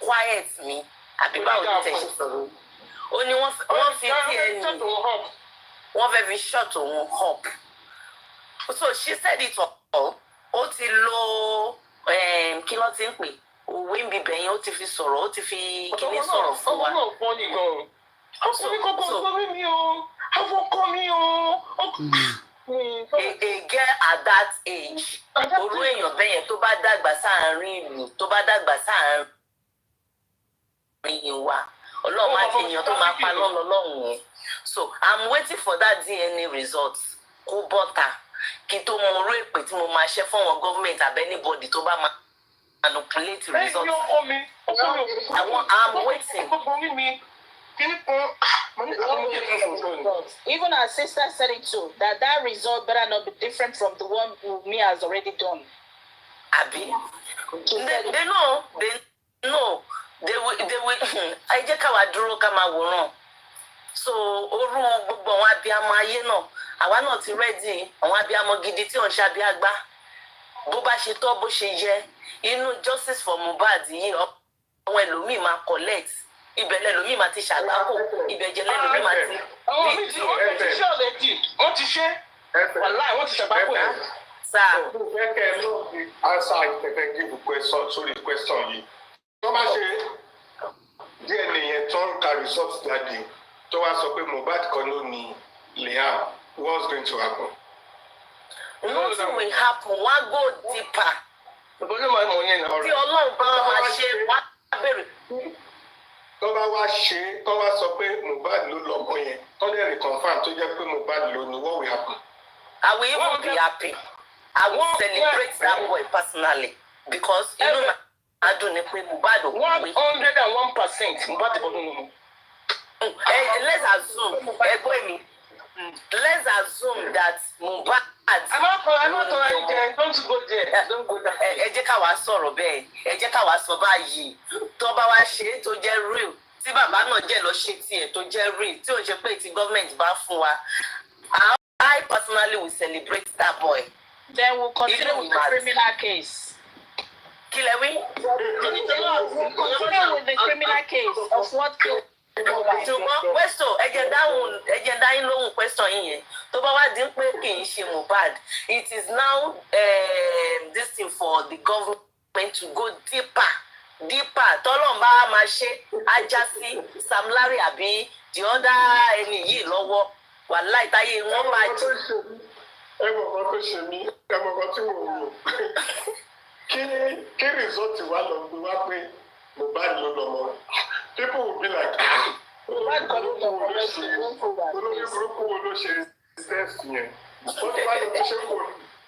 quiet mi àbí báwo ni tẹ̀ ṣe sọ̀rọ̀. Ó ní wọ́n fi DNA wọ́n fẹ́ fi shut òun up. So she said it all. Ó ti lo kí ló ti ń pè òwe ń bibẹ̀ yẹn ó ti fi sọ̀rọ̀ ó ti fi kíní sọ̀rọ̀ fún wa. Ọmọ náà pọ́n ní gan-an. Ọkùnrin kọ́kọ́ sọ mí o, afọkọ mi o. A girl at that age, orú èèyàn bẹ́ẹ̀ yẹn tó bá dàgbà sáàárín ìlú tó bá dàgbà sáàárín wa ọlọ́run máa ṣe èèyàn tó máa pa lọ́run yẹn. So I'm waiting for that DNA result kó bọ́ta kí tó mọ orú èpè tí mo máa ṣe fún wọn gọ́ọ̀mẹ̀ntì àbẹ́ anybody tó bá máa manipulate results. I'm waiting. Even our sister said it too, that result better not be different from the one me has already done. Abi, they know. They will. I just can't draw come. So, oru gbogbo àwọn abiyamọ ayé náà, àwa náà ti ready. Àwọn abiyamọ gidi tí on ṣe abiagba. Bó bá ṣe tó bó ṣe yẹ, inú justice for Mohbad yìí àwọn ẹlòmíì máa collect. Ibẹ̀lẹ̀ ẹlòmíì máa ti ṣàgbákò. Ibẹ̀jẹ̀ ẹlòmíì máa ti. Àwọn mi ti ṣe already. Wọ́n ti ṣe. Wàláì wọ́n ti ṣàgbákò ẹ̀. Sir. Answer ìtẹ̀fẹ́ give question sórí question yìí. Tó bá ṣe DNA yẹn tó ń ka results jáde. tó wá sọ pé Mohbad kan ló ní Liam, what's going to happen? Nothing will happen. One go deeper. Tí Ọlọ́run bá wá ṣe wá bẹ̀rẹ̀. Tó bá wá ṣe, tó wá sọ pé Mohbad ló lọ́mọ yẹn, tó dẹ̀ rí confirm tó jẹ́ pé Mohbad ló ní, what will happen? I will even be happy. I will celebrate that boy personally because you know I don't know Mohbad. 101% Mohbad kò lóyún. Let's assume that Mohbad. I'm not there. Don't go there. Don't go there. Ẹ jẹ́ ká wá sọ̀rọ̀ bẹ́ẹ̀. Ẹ jẹ́ ká wá sọ báyìí. Tó bá wá ṣe tó jẹ́ real. Tí bàbá náà jẹ́ lọ ṣe tiẹ̀ tó jẹ́ real. Tí ò ń ṣe pé tí government bá fún wa. I personally will celebrate that boy. Then we'll continue with the criminal case. Kill we? We'll continue with the criminal case of what killed. Ṣùgbọ́n question ẹ̀jẹ̀ dáhùn lóhùn question yìí tó bá wá dín pé kì í ṣe Mohbad, it is now this thing for the government to go deeper tọ́lọ́n bá máa ṣe ajá sí Sam Larry àbí the other ẹni yìí lọ́wọ́ wàláhì táyé wọ́n máa jẹ́. Ẹ mọ̀ kan tó ṣe mí, ẹ mọ̀ kan tí mo wò. Kí result wà lọ gbé wá pé Mohbad ló lọ́mọ? People will be like, olórí burúkú wo ló ṣe test yẹn? Ó tún wá lọ tó ṣe kò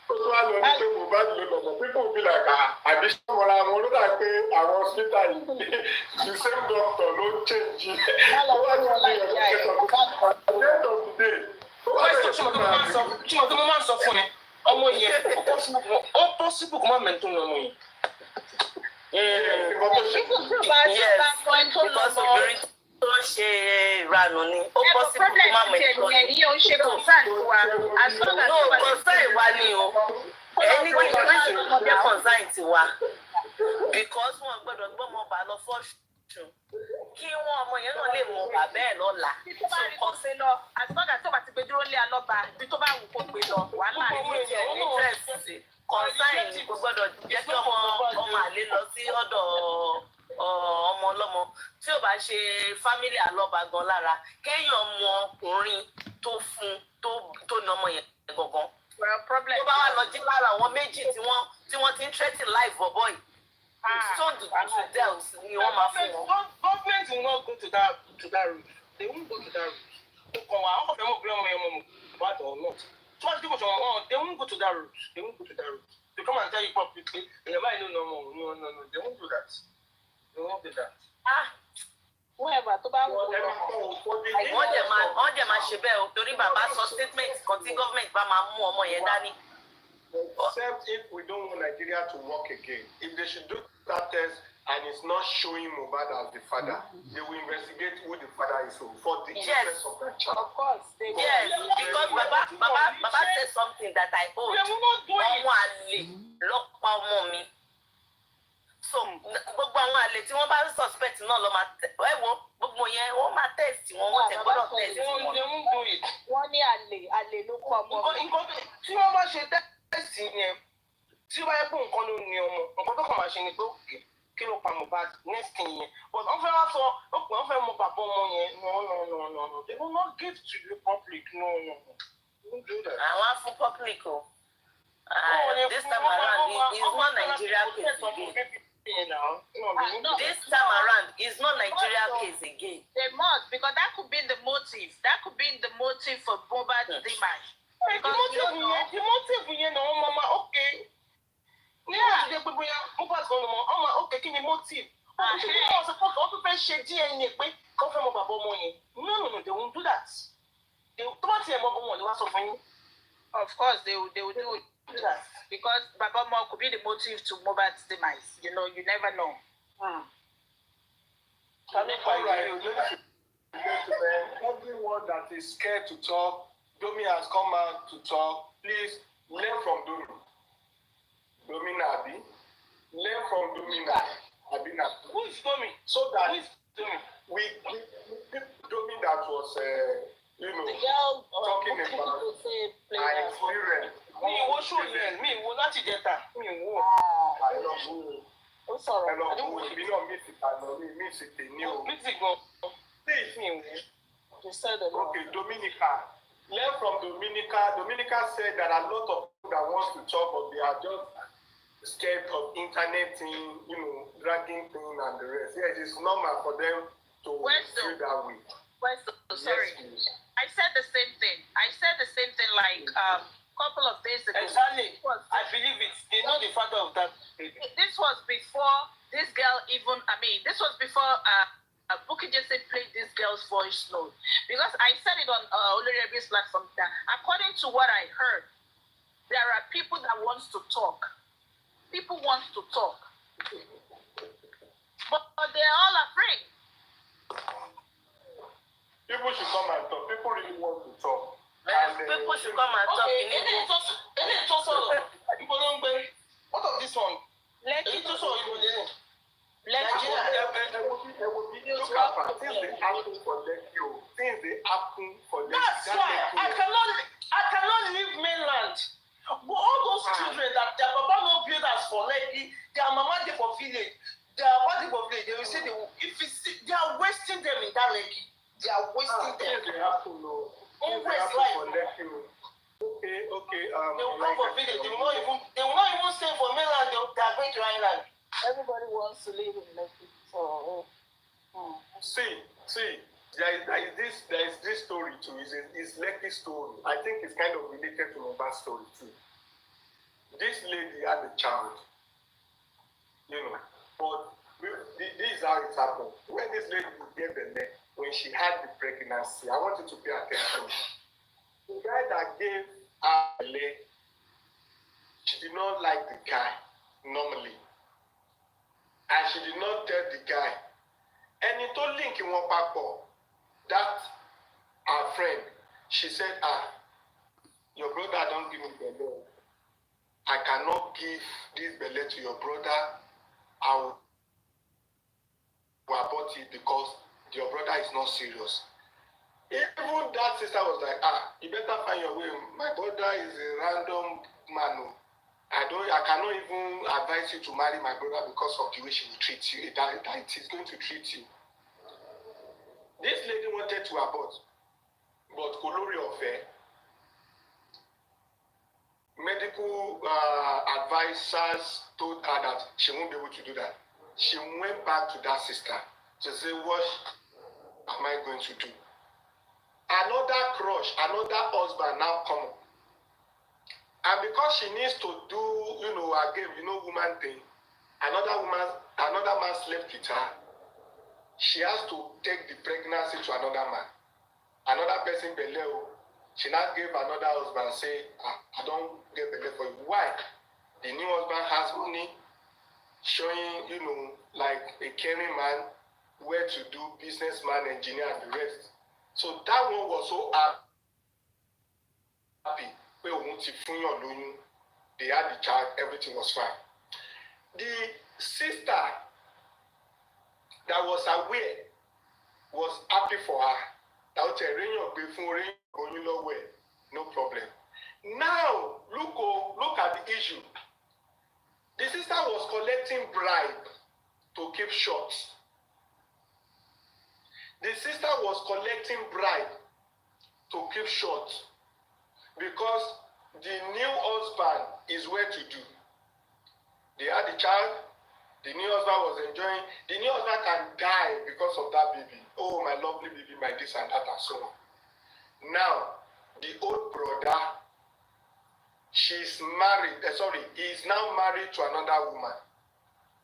ó tún wá lọ ní pé Mohbad ló lọ́mọ. People will be like, àbí sọ́mọ́ra wọn ló dà pé àwọn hospital yìí the same doctor ló change. Ó wá ní ọ̀la ìyẹn at the end of the day. Tí mo máa ń sọ fún ẹ, ọmọ yẹn ó possible kó má mẹ́tò ní ọmọ yẹn. Because obìnrin tó ń ṣe ìranù ni ó possible kó má mẹ́tò ní. No, concern wa ni o. Ẹni kí wọ́n ṣe jẹ́ concern ti wa. Because wọ́n gbọ́dọ̀ gbọ́mọ bá lọ fọ́ọ̀ṣù. Kí wọ́n ọmọ yẹn náà lè mọ bàbá ẹ̀ lọ́la. Tó bá rí kó ṣe lọ, àtìmọ́gà tó bá ti gbé dúró lé alọ́ba, ibi tó bá wù kó gbé lọ, wàhálà ní ìjẹ́ interest concern ni kò gbọ́dọ̀ jẹ́ kí ọmọ àlè lọ sí ọ̀dọ̀ ọmọ ọlọ́mọ tí ò bá ṣe family alọ́ba gan lára kéèyàn ọmọ ọkùnrin tó fún tó ní ọmọ yẹn gangan. Tó bá wà lọ jí lára àwọn méjì tí wọ́n ti ń threaten life bọ̀bọ̀ yìí. Government will not go to that route. They won't go to that route. They won't go to that route. They won't go to that route. They come and tell you publicly, no, they won't do that. They won't do that. Whoever tó bá wọ́n dẹ̀ máa ṣe bẹ́ẹ̀ o torí bàbá sọ statement kan tí government bá máa mú ọmọ yẹn dání. Except if we don't want Nigeria to work again. If they should do that test and it's not showing Mohbad as the father, they will investigate who the father is for the interest of that child. Of course, they will. Yes, because Baba said something that I hold. Ọmọ àlè lọ́pàá ọmọ mi. So gbogbo àwọn àlè tí wọ́n bá suspect náà lọ máa wo gbogbo yẹn wọ́n máa test wọ́n tẹ̀ gbọ́dọ̀ test wọn. Wọ́n ní àlè ló kọ́ ọmọ. Nǹkan tí wọ́n bá ṣe tẹ́sì yẹn tí wọ́n bá yẹ kó nǹkan ló ní ọmọ nǹkan tó kàn máa ṣe ni pé òkè kí ló pa Mohbad next thing yẹn but wọ́n fẹ́ wá sọ òkè wọ́n fẹ́ mọ bàbá ọmọ yẹn no they will not give to the public no they won't do that. Àwọn fún public o. This time around it's not Nigeria case again. This time around it's not Nigeria case again. They must because that could be the motive. That could be the motive for Mohbad's demise. The motive yẹn na mama okay. nígbà tó jẹ́ pé bóyá Mohbad kan lọ́mọ ọmọ òkè kí ni motive ọkùnrin ṣe kí wọ́n sọ pé ọkùnrin fẹ́ ṣe DNA pé kọ́ fẹ́ mọ bàbá ọmọ yẹn no they won't do that tó bá tiẹ̀ mọ ọmọ wọn ni wá sọ fún yín. Of course, they will do that because Baba Mo could be the motive to Mohbad's demise. You know, you never know. Everyone that is scared to talk, Domi has come out to talk. Please learn from Domi. Domi Nabi. Learn from Domi Nabi. Who is Domi? So that Who is Domi? we Domi that was The girl talking about my experience. Mi wo show yẹn, mi wo láti jẹta, mi wo. I love you. ó sọ̀rọ̀. I love you. Èmi náà mi ti tànà mi ti tè ní o. Mi ti gan. Please. Mi wo. You said a lot. Okay, Dominica. Learn from Dominica. Dominica said that a lot of people that wants to talk, but they are just scared of internet thing, dragging thing and the rest. Yes, it's normal for them to feel that way. Sorry. Yes, I said the same thing. Like couple of days ago. Exactly. I believe it. They know the father of that baby. This was before this girl even. This was before Bukky Jesse played this girl's voice note, because I said it on Olorebi's platform that according to what I heard, there are people that wants to talk. People want to talk, but they're all afraid. People should come and talk. People really want to talk. People should come and talk. What of this one? Let it Look at things they happen for Lekki. Things they happen for Lekki. That's why I cannot leave mainland. But all those children that their papa no build us for Lekki, their mama dey for village, their papa dey for village, they will say they are wasting them in that Lekki. They are wasting them. Things they happen, no. Things they happen for Lekki. Okay. They will come for village. They will not even stay for mainland. They are going to island. Everybody wants to live in Lekki. So, See, there is this story too. It's Lekki story. I think it's kind of related to Mohbad's story too. This lady had a child, but this is how it happened. When this lady gave the neck, when she had the pregnancy, I want you to pay attention. The guy that gave her the leg, she did not like the guy normally, and she did not tell the guy. And he told Link in one papọ̀, that our friend, she said, your brother don't give me belle. I cannot give this belle to your brother. I will abort it because your brother is not serious. Even that sister was like, you better find your way. My brother is a random man. I cannot even advise you to marry my brother because of the way she will treat you. That it is going to treat you. This lady wanted to abort, but Kolori Ofe, medical advisors told her that she won't be able to do that. She went back to that sister to say, what am I going to do? Another crush, another husband now come up. And because she needs to do, again, woman thing, another man slept with her. She has to take the pregnancy to another man. Another person belle. She now gave another husband, say, I don't get belle for you. Why? The new husband has money, showing, like a caring man, where to do, businessman, engineer, and the rest. So that one was so happy. They had the child, everything was fine. The sister that was aware was happy for her. That was no problem. Now, look at the issue. The sister was collecting bribe to keep short. The sister was collecting bribe to keep short because the new husband is where to do. They had the child. The new husband was enjoying. The new husband can die because of that baby. Oh, my lovely baby, my this and that and so on. Now, the old brother she's married, he is now married to another woman.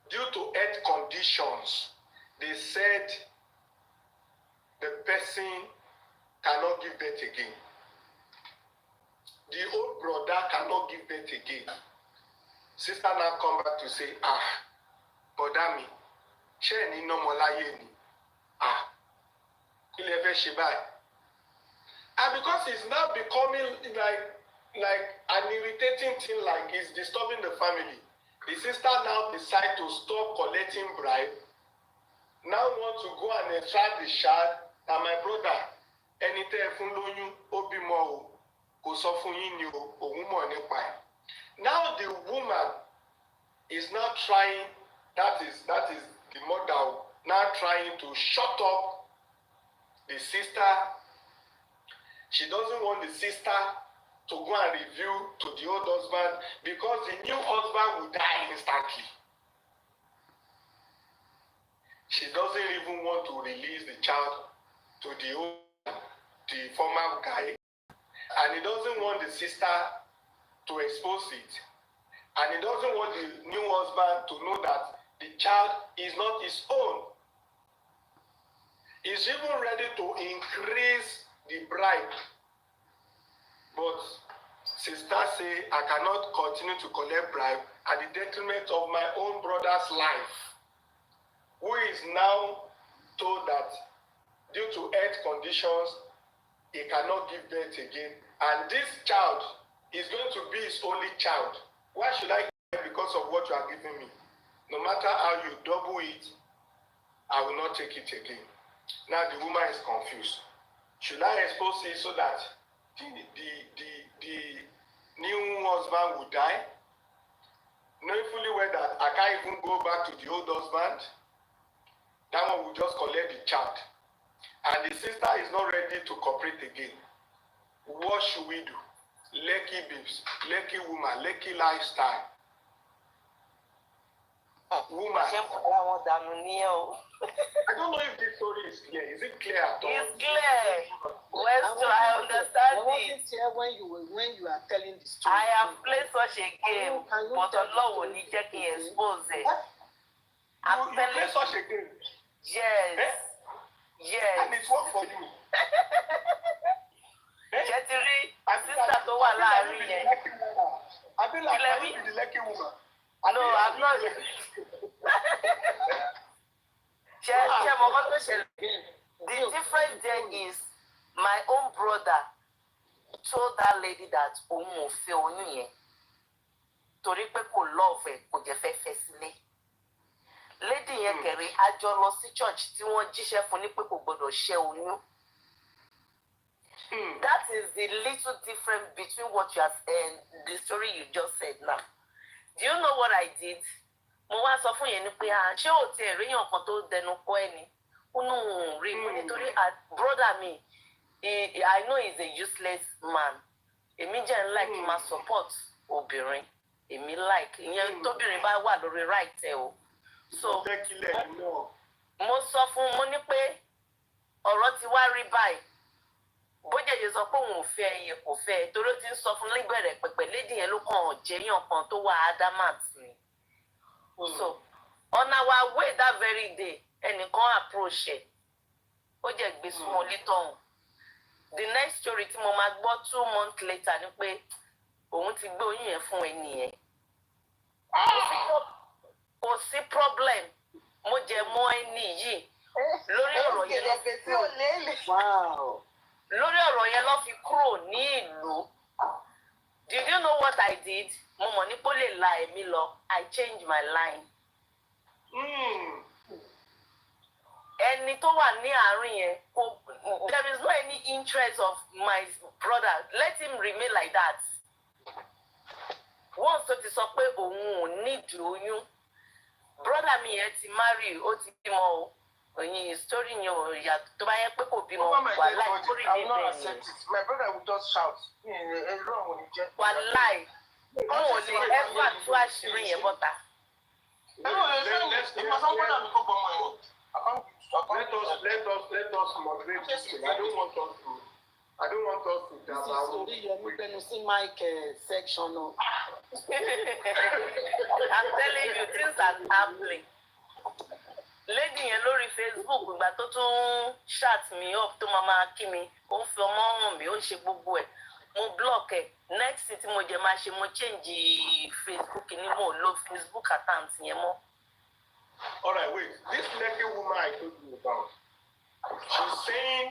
Due to health conditions, they said the person cannot give birth again. The old brother cannot give birth again. Sister now come back to say, brother me, she ni no more láyé ni. Il ever she buy. And because it's now becoming like an irritating thing, like it's disturbing the family, the sister now decide to stop collecting bribe. Now want to go and extract the child. And my brother, anything fún lóyún, ó bímọ o, kò sọ fún yín ni o, òun mọ̀ nípa ẹ̀. Now the woman is now trying, that is the mother, now trying to shut up the sister. She doesn't want the sister to go and reveal to the old husband because the new husband will die instantly. She doesn't even want to release the child to the former guy, and he doesn't want the sister to expose it, and he doesn't want the new husband to know that the child is not his own. He's even ready to increase the bribe, but sister say, I cannot continue to collect bribe at the detriment of my own brother's life, who is now told that due to health conditions, he cannot give birth again. And this child is going to be his only child. Why should I give because of what you are giving me? No matter how you double it, I will not take it again. Now the woman is confused. Should I expose it so that the new husband will die? Knowing fully well that I can't even go back to the old husband, that one will just collect the child. And the sister is not ready to cooperate again. What should we do? Lucky babes, lucky woman, lucky lifestyle. Woman. I don't know if this story is clear. Is it clear at all? It's clear. I understand it. When you are telling the story. I have played such a game, but Allah will need to expose it. You play such a game? Yes. Eh? Yes. And it's work for you. Chetiri, sister tó wà láàrin yẹn. I feel like I be the lucky woman. No, I'm not. The difference there is my own brother told that lady that òun ò fẹ́ oyún yẹn torí pé kò love ẹ̀ kò jẹ́ fẹ́ fẹ́ sílé. Lady yẹn kẹ̀rí àjọ lọ sí church tí wọ́n jíṣẹ́ fún ní pé kò gbọdọ̀ ṣẹ́ oyún. That is the little difference between what you have and the story you just said now. Do you know what I did? Mo wá sọ fún yẹn ni pé ṣé ò tiẹ̀ ríyàn kan tó dẹnu kọ́ ẹ ni? Ó nù rí mo nítorí brother mi, I know he's a useless man. Èmi jẹ́ ń like máa support obìnrin. Èmi like ìyẹn tóbìnrin bá wà lórí right ẹ o. So mo sọ fún mo ní pé ọ̀rọ̀ ti wá rí báyìí. Bójèjì sọ pé òun ò fẹ́ ẹyẹ kò fẹ́ torí ó ti ń sọ fún níbẹ̀rẹ̀ pẹ̀pẹ̀ lédi yẹn ló kàn jẹ́yàn kan tó wà adamant ni. So on our way that very day ẹnìkan approach ẹ̀ ó jẹ́ gbé súnmọ́ lítọ̀hún. The next story tí mo máa gbọ́ 2 months later ni pé òun ti gbé oyún yẹn fún ẹni yẹn. Kò sí problem mo jẹ mọ́ ẹni yìí lórí ọ̀rọ̀ yẹn lórí ọ̀rọ̀ yẹn ló fi kúrò ní ìlú. Did you know what I did? Mo mọ̀ ní pé ó lè la ẹ̀mí lọ. I changed my line. Ẹni tó wà ní àárín yẹn there is no any interest of my brother. Let him remain like that. Once tó ti sọ pé òun ò nídìí oyún. Brother mi yẹn ti marry ó ti bímọ o. Oyin story yẹn ò yàtọ̀ tó bá yẹ pé kò bímọ wà láì kórè ní bẹ́ẹ̀ ni. My brother will just shout. Wà láì mo ò lè ever tú àṣírí yẹn bọ́ta. Let us moderate this thing. I don't want us to This is story you're moving to see Mike section. No. I'm telling you, things are happening. Lady yẹn lórí Facebook ìgbà tó tún chat me up tó máa kí mi ó ń fi ọmọ hàn mí ó ń ṣe gbogbo ẹ̀ mo block ẹ̀ next tí mo jẹ máa ṣe mo change Facebook ní mo lo Facebook account yẹn mọ́. All right, wait. This naked woman I told you about, she's saying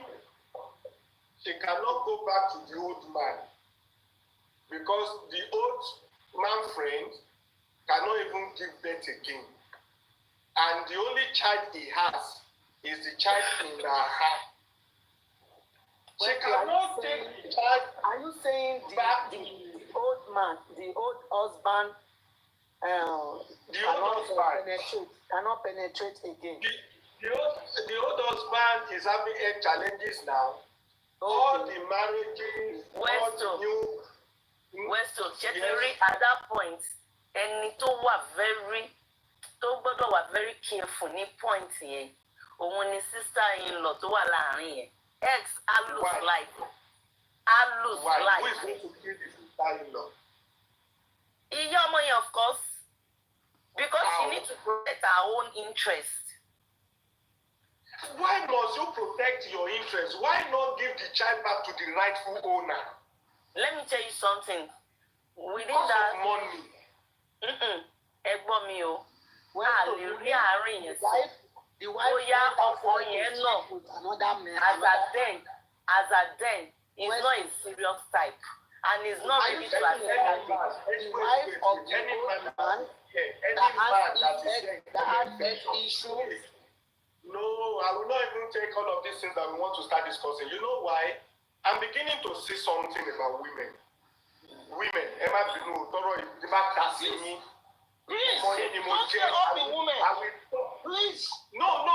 she cannot go back to the old man because the old man friend cannot even give birth again. And the only child he has is the child in her heart. She cannot take the child. Are you saying the old man, the old husband, cannot penetrate again? The old husband is having health challenges now. Okay. All the marriages, all the new. Weston, Chetiri, at that point, and it was very. Tó gbọ́dọ̀ wà very careful ní point yẹn òun ni sister-in-law tó wà láàrin yẹn ex á lose life Who is going to kill the sister-in-law? Ìyá ọmọ yẹn of course because she need to protect her own interest. Why must you protect your interest? Why not give the child back to the rightful owner? Let me tell you something. Within because that of money. Ẹ̀gbọ́n mi o. A lè rí àárín yẹn sọ. Bóyá ọkọ yẹn náà as at then he's not a serious type and he's not ready to accept that. The wife of the old man that has health issues. No, I will not even take all of these things that we want to start discussing. You know why? I'm beginning to see something about women. Women, Emma Binu, Toro, Dima Kasimi. Please, don't say all the women. Please. No.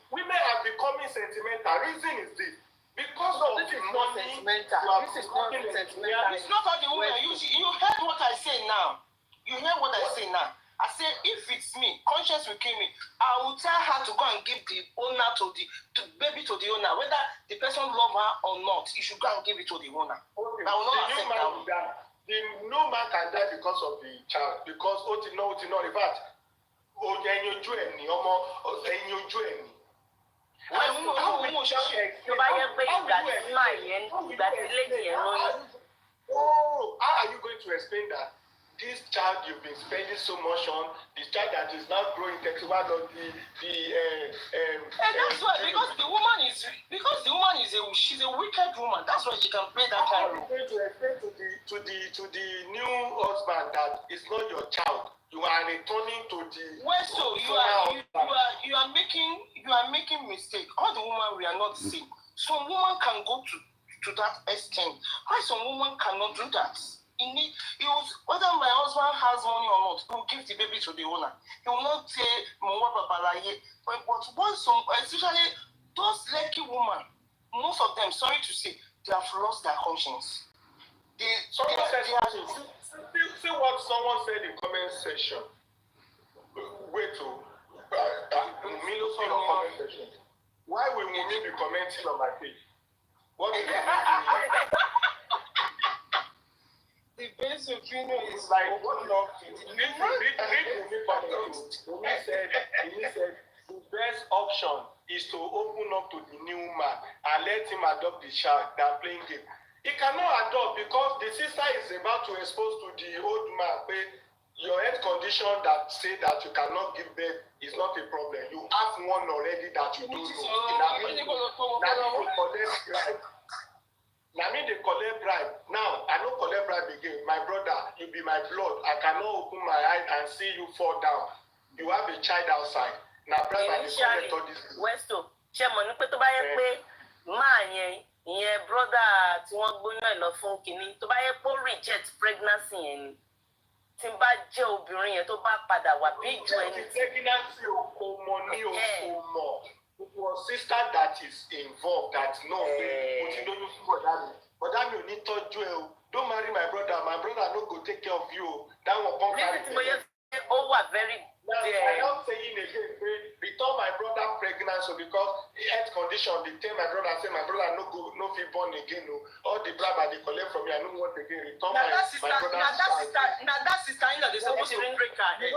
Women are becoming sentimental. Reason is this. Because of This the is money. not sentimental. This is not sentimental. It's not all the women. You heard what I say now. You heard what I say now. I say if it's me, conscience will kill me. I will tell her to go and give the owner to the baby to the owner. Whether the person love her or not, you should go and give it to the owner. Okay. I will not accept that. No man can die because of the child. Because in fact, how are you going to explain that? This child you've been spending so much on, this child that is now growing 31 of and that's why because the woman is she's a wicked woman. That's why she can play that kind of role. How are you going to explain to the new husband that it's not your child? You are returning to the. Well, so you are making mistake. All the women we are not the same. Some woman can go to that extent. Why some woman cannot do that? Whether my husband has money or not, he will give the baby to the owner. He will not say but once especially those lucky women, most of them, sorry to say, they have lost their conscience. See what someone said in comment section. Wait to comment section. Why will Mumi be commenting on my page? What is that? The best opinion is like what love Mumi said the best option is to open up to the new man and let him adopt the child than playing game. He cannot adopt because the sister is about to expose to the old man. Your health condition that say that you cannot give birth is not a problem. You have one already that you don't know. Now me they collect bribe. Now I don't collect bribe again. My brother, you be my blood. I cannot open my eye and see you fall down. You have a child outside. Now bribe and collect all this. Westo, Chairman, you put to buy a pay. My ìyẹn brother tí wọ́n gbóyún ẹ̀ lọ fún kínní tó bá yẹ kó reject pregnancy yẹn ni tí n bá jẹ́ obìnrin yẹn tó bá padà wà bí ìjọ ẹni. Pregnancy kò mọ̀ ní kò mọ̀. Your sister that is involved that no pé o ti lóyún fún bọ̀dá mi ò ní tọ́jú ẹ o. Don't marry my brother no go take care of you o. That one come carry. Reason tí mo yẹ ó wà very. Now I don saying again pé return my brother pregnant so because health condition dey tell my brother say my brother no fit born again o all the blabber dey collect from me I no want again return my brother. Na that sister in law dey suppose to break her head.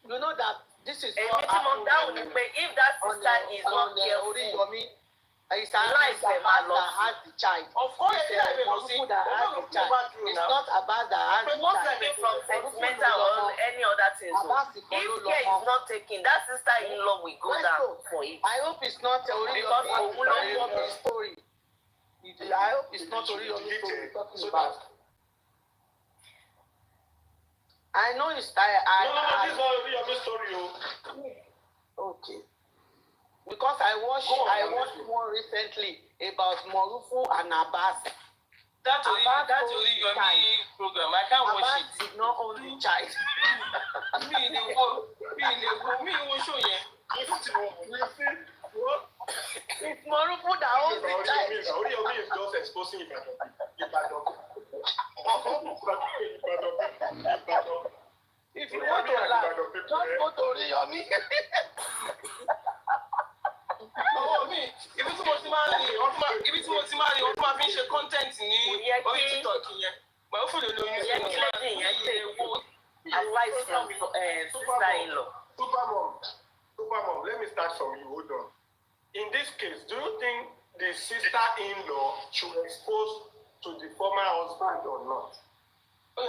You know that this is Èmi tí mo dáhùn ni pé if that sister is not careful, it's her life that has the child. Of course, It's that has the child. It's not about that has the most child. likely from sentimental or any other thing. So if care is not taken, that sister-in-law will go down for it. I hope it's not Because Oriyomi story. I hope it's not Oriyomi story talking about. I know it's No, this is not Oriyomi story. Okay. Because I watched one recently about Morufu and Abbas. That's Oriyomi program. I can't watch Abbas it. did not own the child. Me will show you. It's Morufu that owns the child. Oriyomi is just exposing Ibadan. If you want to laugh, just go to Oriyomi. Ibi tí mo ti máa ń rí ọdún máa fi ń ṣe content ní orí TikTok yẹn. But hopefully lóyún Yẹn kí lẹ́yìn yẹn ṣe wo advice from sister-in-law. Supermom, let me start from you. Hold on. In this case, do you think the sister-in-law should expose to the former husband or not? I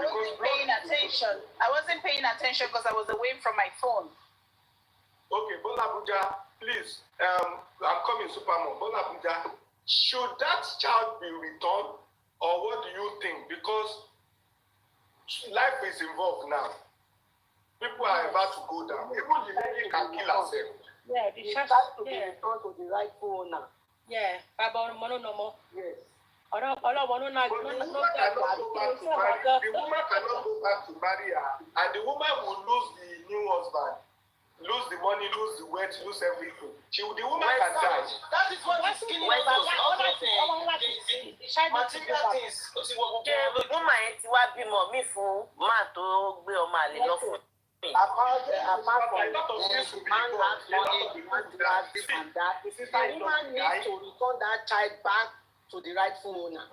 wasn't paying attention. I wasn't paying attention because I was away from my phone. Okay, Bola Abuja, please. I'm coming, Supermom. Bola Abuja, should that child be returned, or what do you think? Because life is involved now. People are about to go down. Even the lady can kill herself. Yeah, the It church. has to be returned to the rightful owner. Yeah, Baba Mono no more. Yes. But the woman cannot go back to marry. The woman cannot go back to marry her, and the woman will lose the new husband, lose the money, lose the wealth, lose everything. The woman can die. That is what is killing us. Material things. Ṣé woman yẹn ti wá bímọ mí fún máà tó gbé ọmọ àlè lọ fún mi? Apart from this, man has money, man has this and that. The woman needs to return that child back to the rightful owner.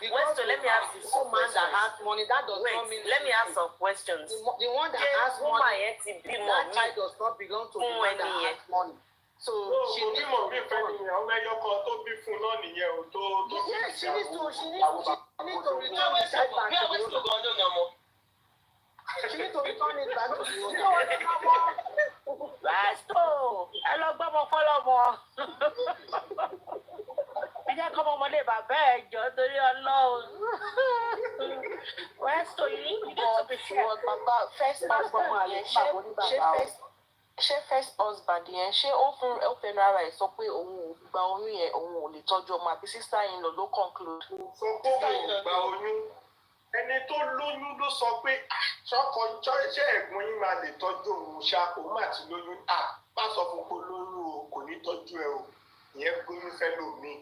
Wait, so let me ask you some man that questions. has money, that does not mean. Wait, let me ask some questions. The one that Ṣé has woman money, yẹn ti bímọ that mí? child does not belong to the one that has money. So she needs to return. Yes, she needs to return the child back to the owner. She needs to return it back to the owner. Pastor, ẹ lọ gbọ́mọ fọlọ́mọ. Ẹ jẹ́ kọ́mọ ọmọdé bàbá ẹ̀ jọ torí Ọlọ́run. Pastor, you need to be sure. Bàbá first husband yẹn ṣé first husband yẹn ṣé ó fẹnu ara ẹ̀ sọ pé òun ò gba oyún yẹn òun ò lè tọ́jú ọmọ àbí sister-in-law ló conclude. Sọ pé òun ò gba oyún. Ẹni tó lóyún ló sọ pé ṣọkọ ṣe ẹ̀gbọ́n yín máa lè tọ́jú òun ṣá òun àti lóyún má sọ fún pé lóyún o kò ní tọ́jú ẹ o ìyẹn gbóyún fẹ́ lómi.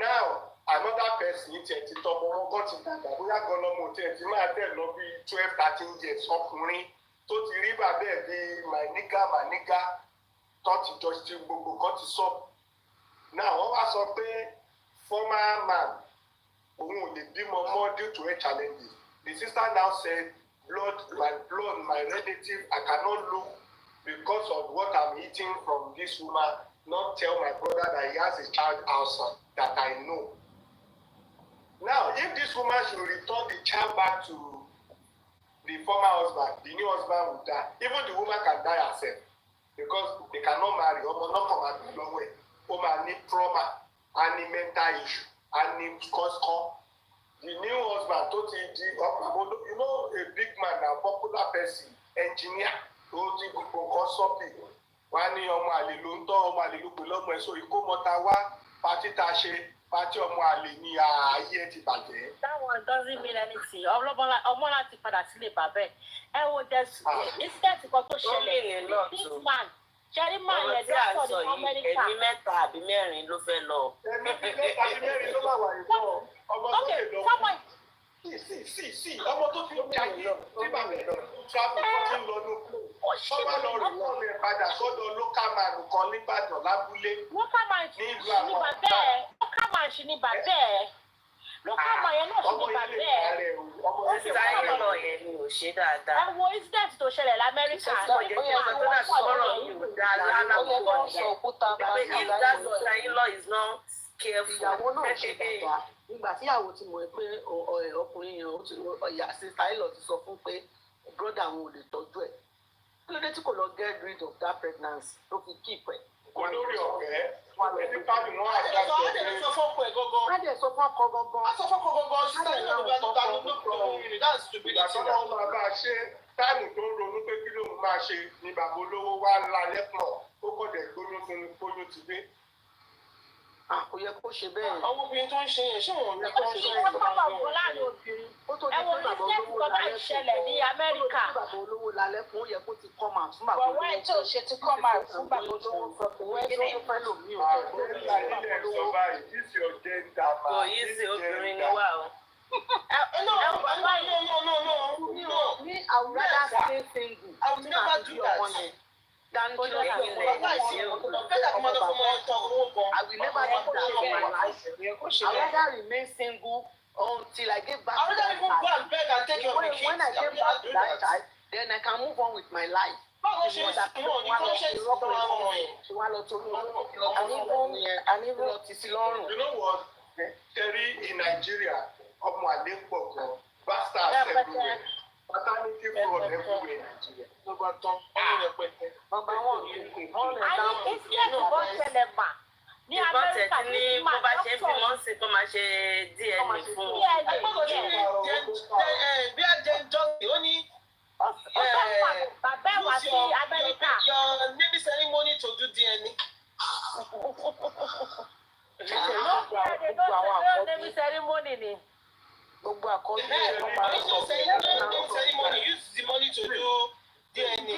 Now another person tiẹ̀ ti tọ́ ọmọ wọn ti dàgbà bóyá gan lọ́mọ tiẹ̀ ti máa tẹ̀ lọ bí 12-13 years ọkùnrin tó ti rí bàbá ẹ̀ bí mànígà tó ti jọ ti gbogbo kan ti sọ. Now wọ́n wá sọ pé former man òun ò lè bímọ mọ́ due to her challenges. The sister now said my relative I cannot look because of what I'm eating from this woman not tell my brother that he has a child outside that I know. Now if this woman should return the child back to the former husband, the new husband will die. Even the woman can die herself because they cannot marry. Ọmọ náà kàn máa bí lọ́wọ́ ẹ̀. Ó máa ní trauma and ní mental issue and ní kọ́síkọ́. The new husband tó ti di you know a big man na popular person engineer tó ti gbogbo nǹkan sọ́ọ̀bì wá ní ọmọ àlè ló ń tọ́ ọmọ àlè ló pè lọ́mọ ẹ̀ so ìkómọta wá pátí tá a ṣe pátí ọmọ àlè ní ayé ẹ̀ ti bàjẹ́. That one doesn't mean anything. Ọmọ láti padà sílé bàbá ẹ̀. Ẹ wo incident kan tó ṣẹlẹ̀ this man. Ṣẹ́rí máa yẹ dọ́kítọ̀ ní Amẹ́ríkà. Ẹni mẹ́ta àbí mẹ́rin ló fẹ́ lọ. Ẹni mẹ́ta àbí mẹ́rin ló máa wà ìfọ̀ ọmọ tó lè lọ. Sí ọmọ tó fi ń jayé tí bàbá ẹ̀ travel tó ti ń lọ ní. ṣe Wọ́n wá lọ rí wọn lè padà sọ́dọ̀ local man kan nígbàdàn lábúlé. local man ṣì ní bàbá ẹ̀ local man ṣì ní bàbá ẹ̀ local man yẹn náà ṣì ní bàbá ẹ̀ Ọmọ ìsáyé lọ yẹn ni ò ṣe dáadáa. ẹ wo incident tó ṣẹlẹ̀ l'Amẹ́ríkà If that daughter-in-law is not careful. Ìyàwó náà ṣe dáadáa. Nígbà tí ìyàwó ti mọ̀ pé ọkùnrin yẹn ó ti ọ̀yà sísá ìlọ ti sọ fún pé brother àwọn ò lè tọ́jú ẹ̀. Kí ló dé tí kò lọ get rid of that pregnancy tó fi keep ẹ̀? Olórí ọ̀fẹ́, ẹni pàdé wọn àti àjọ Sọ fún ọkọ ẹ̀ gangan. Má dẹ̀ sọ fún ọkọ gangan. Sọ fún ọkọ gangan. Sísá yìí ló bá tó ta ló ló lóyún. That's stupidity. ìgbà tó wọn máa bá a ṣe táìmù tó ń ronú pé kí lóun máa ṣe ni bàbá olówó wá ńlá lẹ́pọ̀ ó kọ̀ dẹ̀ gbóyún fún un kóyún ti dé. Kò yẹ kó ṣe bẹ́ẹ̀. Àwọn obìnrin tó ń ṣe yẹn ṣé wọn ò ní kó ń ṣe ṣé wọ́n bá wà láàrin obìnrin ẹ wo incident tó bá ìṣẹ̀lẹ̀ ní Amẹ́ríkà Bàbá olówó lálẹ́ fún ó yẹ kó ti come out fún bàbá But olówó. why tó ṣe ti come out fún bàbá olówó from the Wẹ́ẹ́ tó beginning? fẹ́ lò mí ò Àgbẹ̀lá ilé sọ báyìí, this your gender man. Kò yí sí obìnrin ni wà o. No. Me, I would rather stay single. I would never do that. Than to Kó lọ have sí a ilé man. ìṣe o. I will never do that in my life. I rather remain single until I get back I to rather that even go child. and beg and take care of the kids. When I get back to that child, then I can move on with my life. Báwo ṣe ń sìn wọn ní kí wọ́n ṣe ń sìn wọn yẹn? Ṣé wàá lọ torí lọ ti sí lọ́rùn? You know what? Terry in Nigeria, ọmọ àlè pọ̀ gan, bastards everywhere, paternity fraud everywhere in Nigeria. Ló bá tán, ọmọ rẹ̀ pẹ̀tẹ́. Number one, all the àní incident tó ṣẹlẹ̀ mà ní Amẹ́ríkà Ìbọn tẹ̀sí ní bó bá ṣe ń fi wọ́n sí kó máa ṣe DNA fún un. Ẹgbẹ́ bí a jẹ́ jọ́sìn, ó ní bàbá ẹ̀ wá sí Amẹ́ríkà. your naming ceremony to do DNA. Naming ceremony ni. gbogbo àkọsílẹ̀ Naming ceremony use the money to do DNA.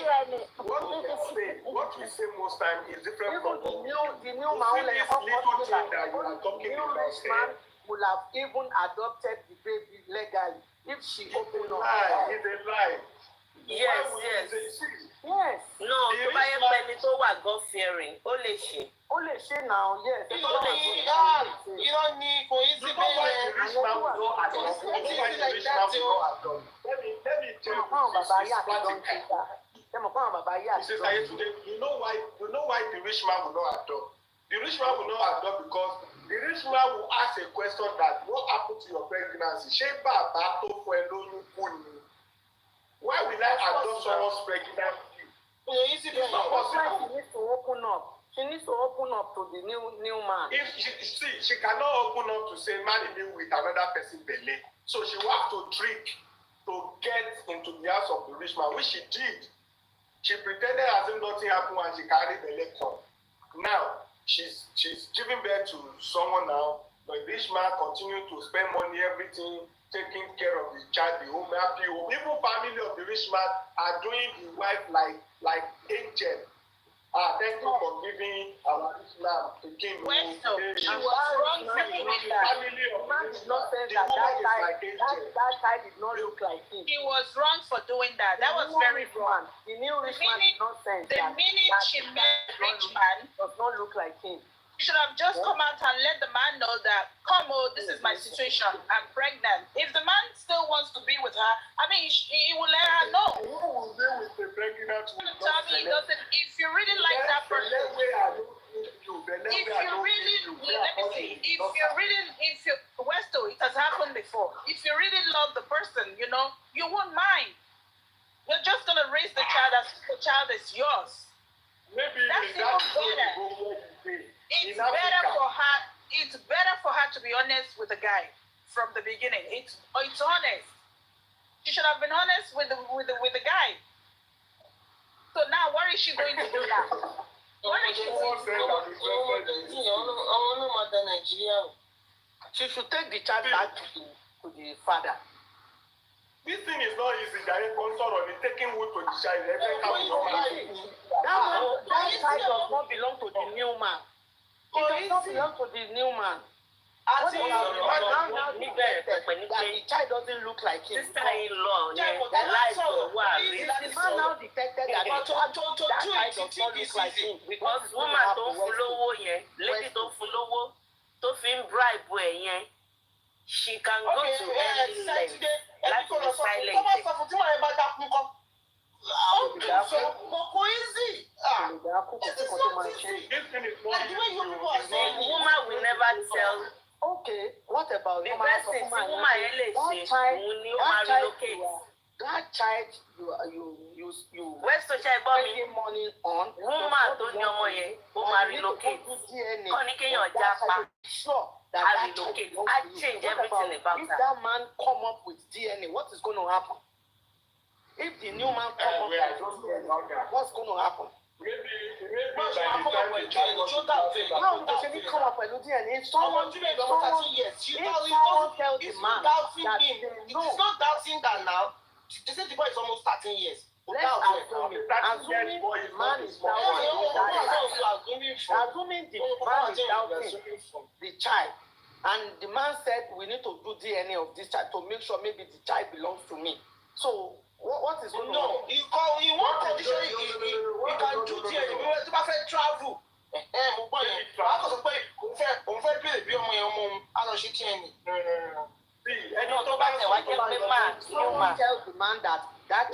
What we say most time is different Even from the new man this little thing that you are talking new about. rich man would have even adopted the baby legally if she opened up. It's a lie. Yes. Yes. No, tó bá yẹ pé ẹni tó wà God fearing, ó lè ṣe. Ó lè ṣe now, yes. Irọ́ ni kò yí sí You know why the bẹ́ẹ̀. rich man will not adopt? You know why the rich man will not adopt? Let me tell you this is practical. Mrs. Ayetunde, you know why the rich man will not adopt? The rich man will not adopt because the rich man will ask a question that what happened to your pregnancy? Ṣé bàbá tó fún ẹ lóyún kú ni? Why will I adopt someone's pregnancy? It's not possible. She needs to open up. She needs to open up to the new man. If she cannot open up to say marry me with another person belle, so she will have to trick to get into the house of the rich man, which she did. She pretended as if nothing happened and she carried the come. Now she's giving birth to someone now. The rich man continue to spend money, everything, taking care of the child, the home, happy home. Even family of the rich man are doing the wife like angel. Thank you for giving our rich man the king. She was wrong for doing that. The man did not say that child did not look like him. He was wrong for doing that. That was very wrong. The new rich man did not sense The that minute she met rich man, does not look like him. she should have just come out and let the man know that, come on, this is my situation. I'm pregnant. If the man still wants to be with her, I mean, he will let her know. Who will be with the pregnant woman? Tell me, if you really like that person, Westo, it has happened before. If you really love the person, you won't mind. You're just gonna raise the child as the child is yours. Maybe That's even better. It's better for her to be honest with the guy from the beginning. It's honest. She should have been honest with the guy. So now, what is she going to do now? What is she going to do? She should take the child back to the father. This thing is not easy. Direct consult on it, taking wood to the child. That child does not belong to the new man. It does not belong to the new man. What the child doesn't look like him. Sister-in-law, The man now detected that that child does not look like him. because woman don't follow yẹn, lady don't follow, to fin bribe yẹn, she can go to any length. Like the silent. Woman will never tell. Okay, what about the best thing woman that child you West Social spending money on woman tó ní ọmọ yẹn ó máa relocate kọ́ ní kéèyàn jápa that relocate I change everything about if her. that man come up with DNA, what is going to happen? If the new man come up with DNA, what's going to happen? Maybe How does he come up with DNA? If someone tells the man that it's not doubting that now. They say the boy is almost 13 years. Assuming the man is doubting the child, and the man said we need to do DNA of this child to make sure maybe the child belongs to me. So what is going on? No, you want condition, you can do DNA. You want to travel. Someone tells the man that child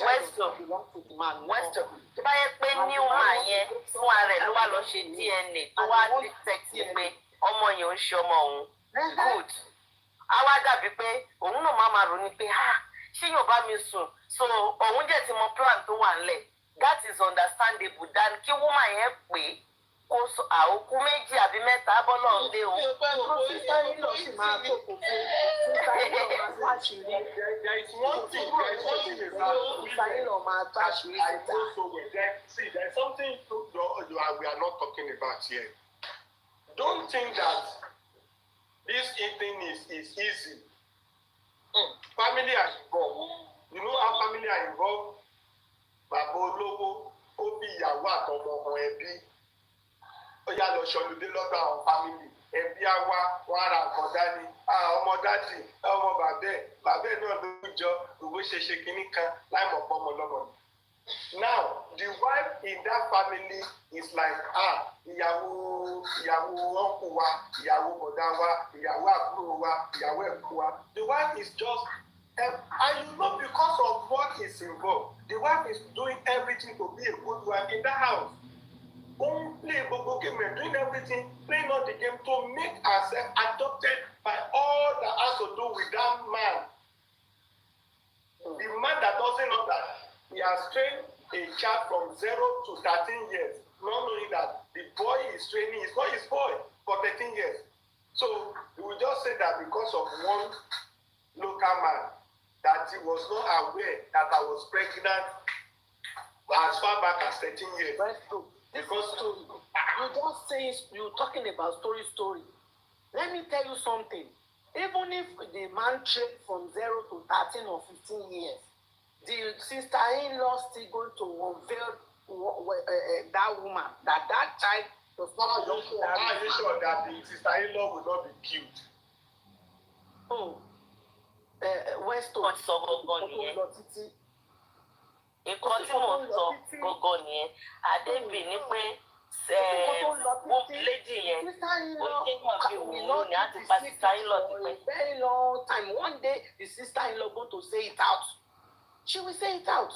belongs to the man. Tó bá yẹ pé new man yẹn fún ara ẹ̀ ló wá lọ ṣe DNA tó wá detect pé ọmọ yẹn ò ń ṣe ọmọ òun good. Á wá dàbí pé òun náà máa ronú pé ṣé yóò bá mi sùn so òun jẹ́ ti mọ plan tó wà nílẹ̀. That is understandable than kí woman yẹn pè kó àókù méjì àbí mẹ́ta bọ́lọ̀ ń lé o. See, there's something we are not talking about here. Don't think that this thing is easy. Family are involved. You know how family are involved? Bàbá olówó ó bí ìyàwó àtọmọ ọmọ ẹbí. Ó yá lọ ṣọlùdé lọ́dọ̀ àwọn family. Ẹbí á wá wọ́n á ra nǹkan dání. Ọmọ dádì, ọmọ bàbá ẹ̀ náà ló jọ òwe ṣe kinní kan láì mọ̀ pọ́ ọmọ lọ́mọ. Now, the wife in that family is like, ìyàwó uncle wa, ìyàwó bọ̀dá wa, ìyàwó àbúrò wa, ìyàwó ẹ̀gbọ́n wa. The wife is just, and you know because of what is involved, the wife is doing everything to be a good wife in that house. Play gbogbo game and doing everything, playing all the game to make herself adopted by all that has to do with that man. The man that doesn't know that he has trained a child from 0 to 13 years, not knowing that the boy is training is not his boy for 13 years. So we will just say that because of one local man, that he was not aware that I was pregnant as far back as 13 years. That's true. Because you just say you're talking about story. Let me tell you something. Even if the man trained from 0 to 13 or 15 years, the sister-in-law still going to unveil that woman, that child does not belong to that. Are you sure that the sister-in-law will not be killed? Westo. Nǹkan tí mò ń sọ gógó nìyẹn Adébí ní pé lady yẹn ó jẹ́ bí òun ní àti pa sister-in-law ti pẹ́. Very long time. One day the sister-in-law going to say it out. She will say it out.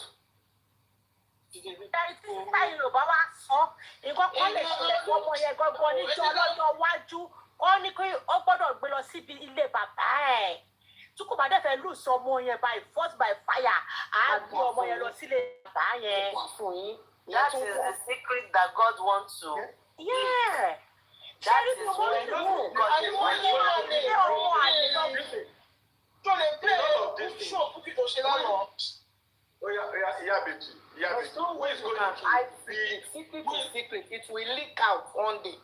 Sister-in-law bá wá sọ nǹkan kan lè ṣẹlẹ̀ fún ọmọ yẹn gbọ́gbọ́ níjọ́ lọ́jọ́ iwájú ó ní pé ó gbọ́dọ̀ gbé lọ síbi ilé bàbá ẹ̀. Tí kò bá dẹ̀ fẹ́ lù sọ ọmọ yẹn by force by fire, á gbé ọmọ yẹn lọ sílé bàbá yẹn. That is the secret that God wants to. Yeah. That is what God wants There's no way you can hide secret is secret. It will leak out one day.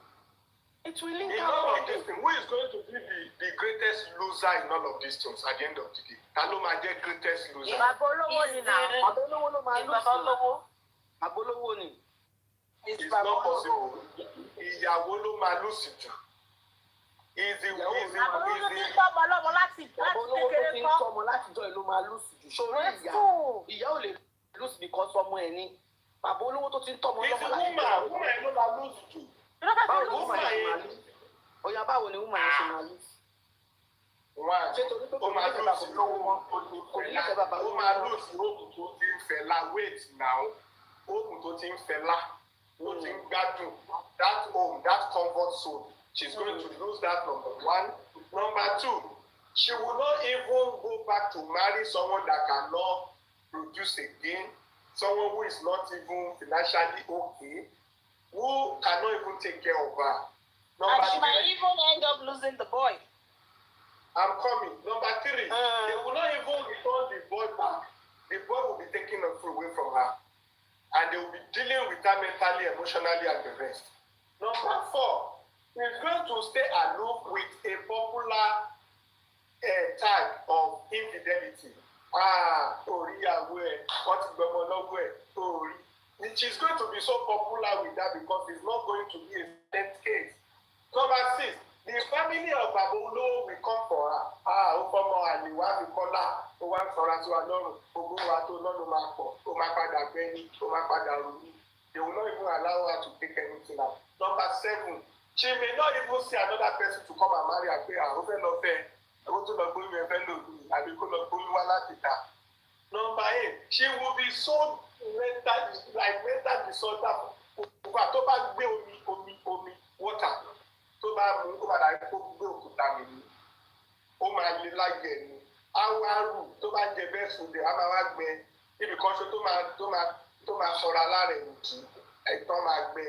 It will leak in out all one of day. this thing, who is going to be the greatest loser in all of these things at the end of the day? Hello, my dear greatest loser. Bàbá olówó ni náà. Bàbá olówó ló máa lù sí. Bàbá olówó. Bàbá olówó ni. It's not possible. Ìyàwó ló máa lù sí jù. Easy. Àbúrò ló ti ń tọ́mọ lọ́mọ láti kékeré kọ́. Ọmọ láti jọ ìlú máa lùsì jù. Ṣòro ìyá ò lè lùsì because ọmọ ẹ̀ ni. Bàbá olówó tó ti ń tọ́mọ lọ́mọ láti jọ ìlú. Woman ló máa lùsì jù. Báwo ni woman yẹn máa lùsì? Ọ̀yà báwo ni woman yẹn ṣe máa lùsì? Ṣé torí pé kò ní ìfẹ́ bàbá olówó mọ́? Kò ní ìfẹ́ bàbá olówó mọ́. Ó máa lùsì oògùn tó ti ń fẹ́ la wait now. Oògùn tó ti ń fẹ́ la. Ó ti ń gbádùn. That home, that comfort zone. She's going to lose that number one. Number two, she will not even go back to marry someone that cannot produce again, someone who is not even financially okay, who cannot even take care of her. And she might even end up losing the boy. I'm coming. Number three, they will not even return the boy back. The boy will be taken away from her. And they will be dealing with her mentally, emotionally, and the rest. Number four, she's going to stay aloof with a popular type of infidelity. She's going to be so popular with that because it's not going to be a death case. Number six, the family of Babolo will come for her. Ofomo Aliwa Bikola, Owa Sorasu Alorun, Ogunwa to Lonu Mako, Omapada Benny, Omapada Rumi. They will not even allow her to take anything out. Number seven, she may not even see another person to come and marry her. Number eight, she will be so mental disorder. Water. Tó bá mú kó padà kó gbé òkúta mi ni ó máa lé lágbẹ ni awárù tó bá jẹ bẹ́ẹ̀ sóde á máa wá gbẹ níbi kan ṣe tó máa ṣọ́ra lára ẹ̀ nìkí ẹ̀tàn máa gbẹ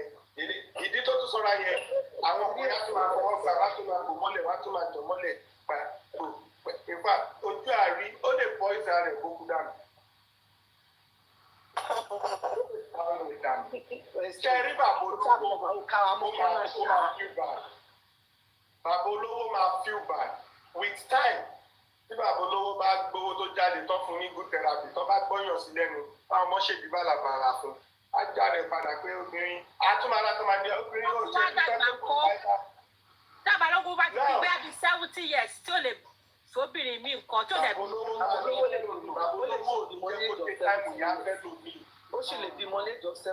ìdí tó tún ṣọ́ra yẹn àwọn ọkùnrin á tún máa fọwọ́ gbà wá tún máa bò mọ́lẹ̀ wá tún máa jọ mọ́lẹ̀ pa ìfà ojú àrí ó lè bọ́ ìta rẹ̀ kókú dànù. Ṣẹ́rí bàbá olówó máa feel bad with time tí bàbá olówó bá gbowó tó jáde tó fún ní good therapy tó bá gbọ́yàn sí lẹ́nu báwọn ọmọ ṣèbí bàlàbàrà fún á jáde padà pé obìnrin àtúmọ̀lá tó máa di obìnrin yóò ṣe ìfẹ́ tó kọ́ dábàá lógún bá ti fi bẹ́ẹ̀ bí 70 years tí ó lè fóbìnrin mi nǹkan tó lè bí. Bàbá olówó lè kó tẹ́ táìmù yá fẹ́ lómi. Ó sì lè bímọ lẹ́jọ́ 70.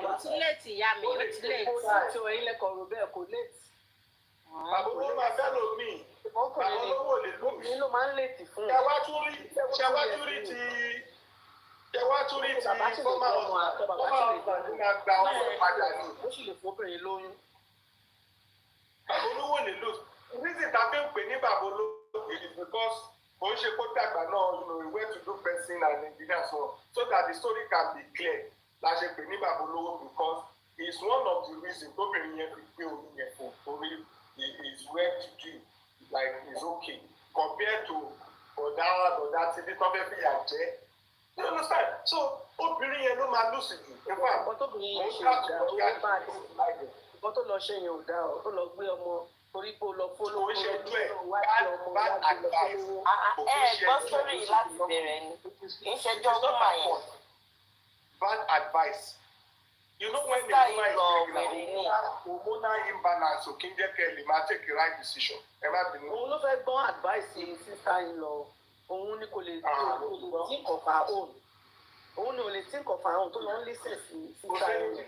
Ó ti léètì ìyá mi, ó ti léètì. Tí wọ́n ilé kan rò bẹ́ẹ̀ kò léètì. Bàbá olówó máa fẹ́ lómi. Bàbá olówó lè lómi. Ní ló máa ń léètì fún un. Ṣẹ̀wá tún rí ti fọ́mà ọ̀sán ní máa gba ọmọ padà ní. Ó sì lè fóbìnrin lóyún. Bàbá olówó lè lò. Reason ta fi ń pè ní bàbá olówó is because kò ń ṣe kó dàgbà náà well-to-do person and engineer so that the story can be clear. La ṣe pè ní bàbá olówó because it's one of the reasons tóbìnrin yẹn fi gbé orí yẹn fún orí is well-to-do like it's okay compared to ọ̀dà tí bí tọ́ fẹ́ fìyà jẹ́. You understand? So obìnrin yẹn ló máa lùsì jù. Nǹkan tóbìnrin yẹn ṣe tó lọ ṣe yẹn ò dáa ó lọ gbé ọmọ torí pé ó lọ fólówó ṣe ojú ẹ̀ gbọ́ sórí láti bẹ̀rẹ̀ ni kì í ṣẹjọ́ ọgbọ́n yẹn. Bad advice. You know when the woman is hormonal imbalance so kí n jẹ́ kẹ́ ẹ lè máa take the right decision. Ẹ má bínú. Òun ló fẹ́ gbọ́ advice sister in law. Òun ni kò lè think of her own. Òun ni ò lè think of her own tó lọ ń listen sí sister in law.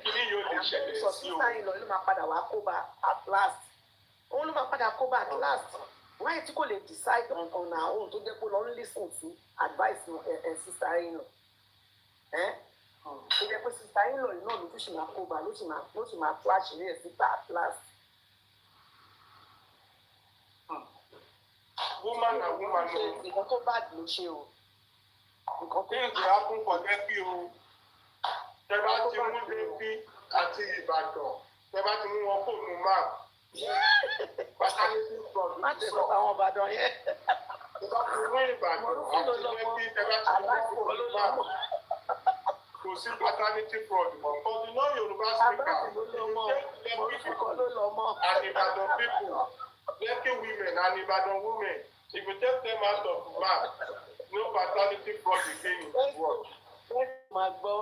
Sister in law ló máa padà wá kó bá at last. Òun ló máa padà kó bá at last. Why tí kò lè decide on her own tó jẹ́ pé lọ ń listen sí advice sister in law. Tó jẹ́ pé sister in law náà ló tún ṣì máa kó bá ló sì máa flash ní ẹ̀ síta at last. Woman na woman no. Nǹkan tó bad ló ṣe o. Things dey happen for Lekki o. Tẹ bá ti mú Lekki àti Ìbàdàn, tẹ bá ti mú wọn fóònù map. Paternity fraud. Má ti sọ àwọn Ìbàdàn yẹn. Tẹ bá ti mú Ìbàdàn àti Lekki, tẹ bá ti mú fóònù map. Kò sí paternity fraud mọ́. For the non-Yoruba speaker, and Ìbàdàn people, Lekki women and Ìbàdàn women, if you take them out of map, no paternity fraud again in the world. Máa gbọ́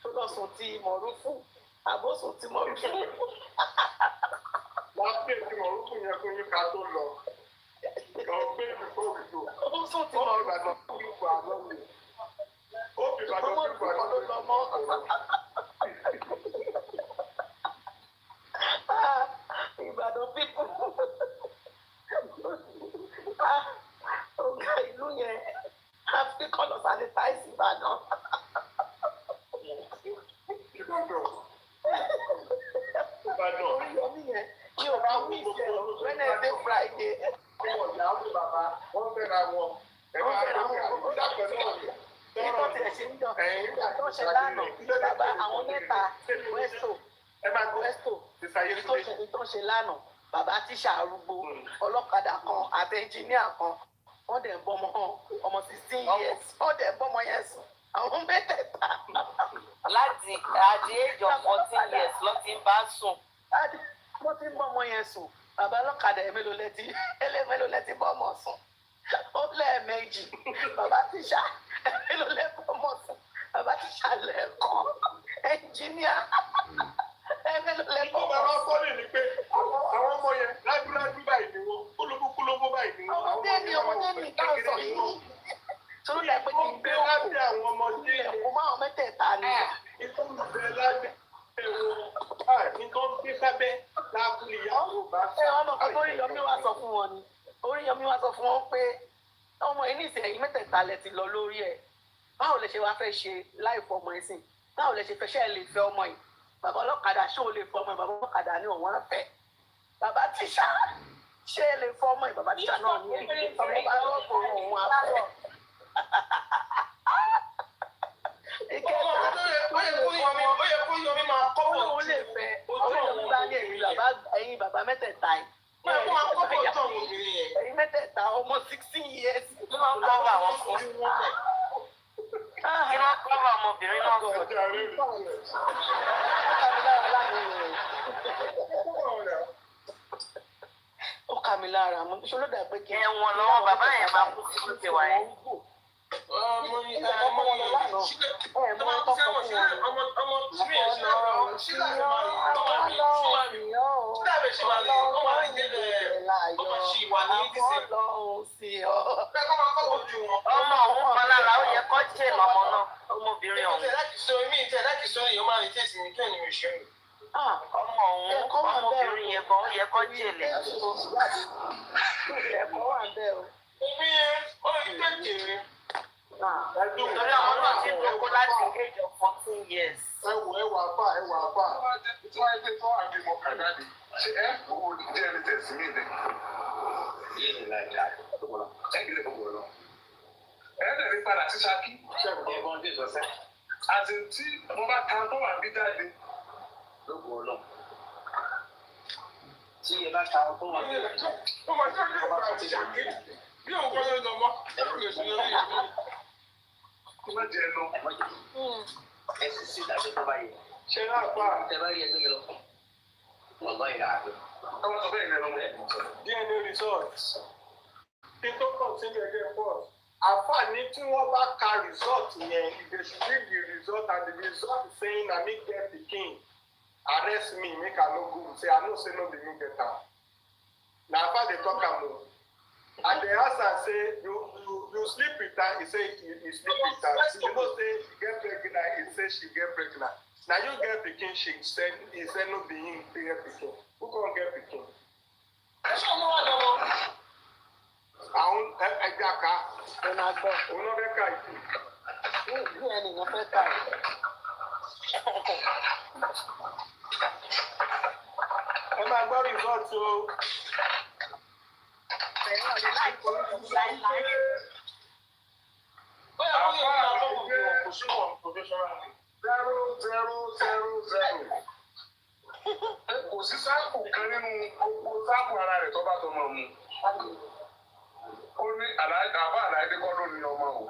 tó lọ sùn tí Mọ̀rúfù, àbó sùn tí Mọ̀rúfù. Wọ́n pè tí mo rúkú yẹn fún yín ká tó lọ. Lọ pé ìfọ̀ òdò. Ó fi Ìbàdàn fún ipò àná mi. Ó fi Ìbàdàn fún ipò àná mi. Ìbàdàn pípọ̀. Ọ̀gá ìlú yẹn á fi kọ́lọ̀ sanitize Ìbàdàn. Ìbàdàn. Oríyọmí yẹn kí o bá wí ìṣẹ̀ Wednesday Friday. Wọ́n yà á fún bàbá, wọ́n fẹ́ra wọn. Wọ́n fẹ́ra wọn. Ìtọ́ tiẹ̀ ṣe ń jọ. Ìtọ́ ṣe lánàá. Bàbá àwọn mẹ́ta Westo. Ìtọ́ ṣe lánàá. Bàbá tíṣà arúgbó, ọlọ́kadà kan àti ẹnjìníà kan. Wọ́n dẹ̀ ń bọ́ ọmọ 16 years. Wọ́n dẹ̀ ń bọ́ ọmọ yẹn sùn. Àwọn mẹ́tẹ̀ẹ̀ta. Láti àdé age of 14 years ló ti ń bá sùn. Wọ́n ti ń bọ́ ọmọ yẹn sùn. Bàbá ọlọ́kadà mélòó lẹ́tí bọ́ ọmọ sùn. Ó lẹ́ẹ̀mejì. Bàbá tíṣà mélòó lẹ́bọ̀ ọmọ sùn. Bàbá tíṣà lẹ́ẹ̀kan. Ẹnjìníà mélòó lẹ́bọ̀ ọmọ sùn. Bàbá fọ́lì ni pé àwọn ọmọ yẹn lágbúlágbú báyìí ni wọ́n, kólóbókólóbó báyìí ni wọ́n. Ọmọdé ni káwọn sọ yìí. Tó lẹ́ pé kí n gbé wọn lábẹ́ àwọn ọmọdé yẹn. Kò máa mẹ́tẹ̀ẹ̀ta ni. Ìtọ́jú lábẹ́ nǹkan gbé sábẹ́ láàbùlì yàgò bá ṣe. Ọmọ kan tó Oríyọmí wá sọ fún wọn ni. Oríyọmí wá sọ fún wọn pé ọmọ yìí nísìnyí ẹ̀yin mẹ́tẹ̀ẹ̀ta lẹ ti lọ lórí ẹ̀. Báwo lẹ ṣe wá fẹ́ ṣe láìfọ ọmọ yìí sìn? Báwo lẹ ṣe fẹ́ ṣe ẹ lè fẹ́ ọmọ yìí? Bàbá ọlọ́kadà ṣé o lè fọ ọmọ yìí? Bàbá ọlọ́kadà ní òun á fẹ́. Bàbá tíṣà ṣé ẹ lè fọ ọmọ yìí? Bàbá tíṣà náà ní ọmọ bá lọ́kọ̀ òun á fẹ́. Olóhùn lè fẹ́ Olóhùn bá ní ẹ̀yin bàbá mẹ́tẹ̀ẹ̀ta yìí. Ẹ̀yin mẹ́tẹ̀ẹ̀ta ọmọ 16 years. Kí wọ́n kọ́wọ́ àwọn kan? Kí wọ́n kọ́wọ́ ọmọbìnrin náà sọ? Ó kà mí lára mo ṣe ló dà pé kí. Ẹ̀wọ̀n lọ́wọ́ bàbá yẹn máa kú sí ló ti wà yẹn. Ọmọ òun kan lára ó yẹ kó jẹ́ lọ́mọ náà ọmọbìnrin ọ̀hún. Ọmọ òun ọmọbìnrin yẹn gan ó yẹ kó jẹ́ lẹ̀. Nítorí àwọn náà ti dókó láti age of 14 years. Ẹwà bá. Tí wọ́n gbé tó wà bí mo kà jáde, ṣé ẹ kò jẹ́ ẹni tẹ̀sí mi dẹ̀? Yéé ní Nàìjíríà tó wọ̀ lọ. Ẹ kìí lè gbogbo lọ. Ẹ lè rí padà sí Ṣakí. Ṣẹ́gun ẹ̀gbọ́n dé sọ́sẹ́. Àti tí mo bá ta tó wà bí jáde. Lógo lọ. Tí ẹ bá ta tó wà bí jáde. Ó máa jẹ́ bí ọba àti Ṣakí. Bí òun kọ́ ló lọ mọ́, ẹ̀rọ lè ṣe lórí ìlú. Kó má jẹ lọ. Ẹ sì sí ìdájọ́ tó bá yẹ. Ṣé náà pa? Ẹ bá rí ẹgbẹ́ mi lọ. Ọ̀gbọ́n ìlà àgbẹ̀. Ọmọ sọ bẹ́ẹ̀ lẹ́nu rẹ̀. DNA results. Kí n tó kàn sí ẹgbẹ́ pọ̀. Àǹfààní tí wọ́n bá ka result yẹn, they should read the result and the result saying na me get pikin. Arrest me, make I no go. Say I know say no be me get am. Na after they talk am o. And the answer say you sleep with her, he say you sleep with her. You know say she get pregnant, he say she get pregnant. Now you get pikin, he said no be him get pikin. Who come get pikin? Àwọn ẹgbẹ́ àká Ẹ̀nà àgbọ̀. òun náà fẹ́ ká ìtì. Bí ẹnìyàn fẹ́ ká ẹ̀. Ẹ máa gbọ́ rìsọ́ọ̀tì o. Kò sí sáàpù kan nínú gbogbo sáàpù ara rẹ̀ tó bá tó mọ̀ mu. Ó ní àbá àlàyé kọ́ ló ní ọmọ o.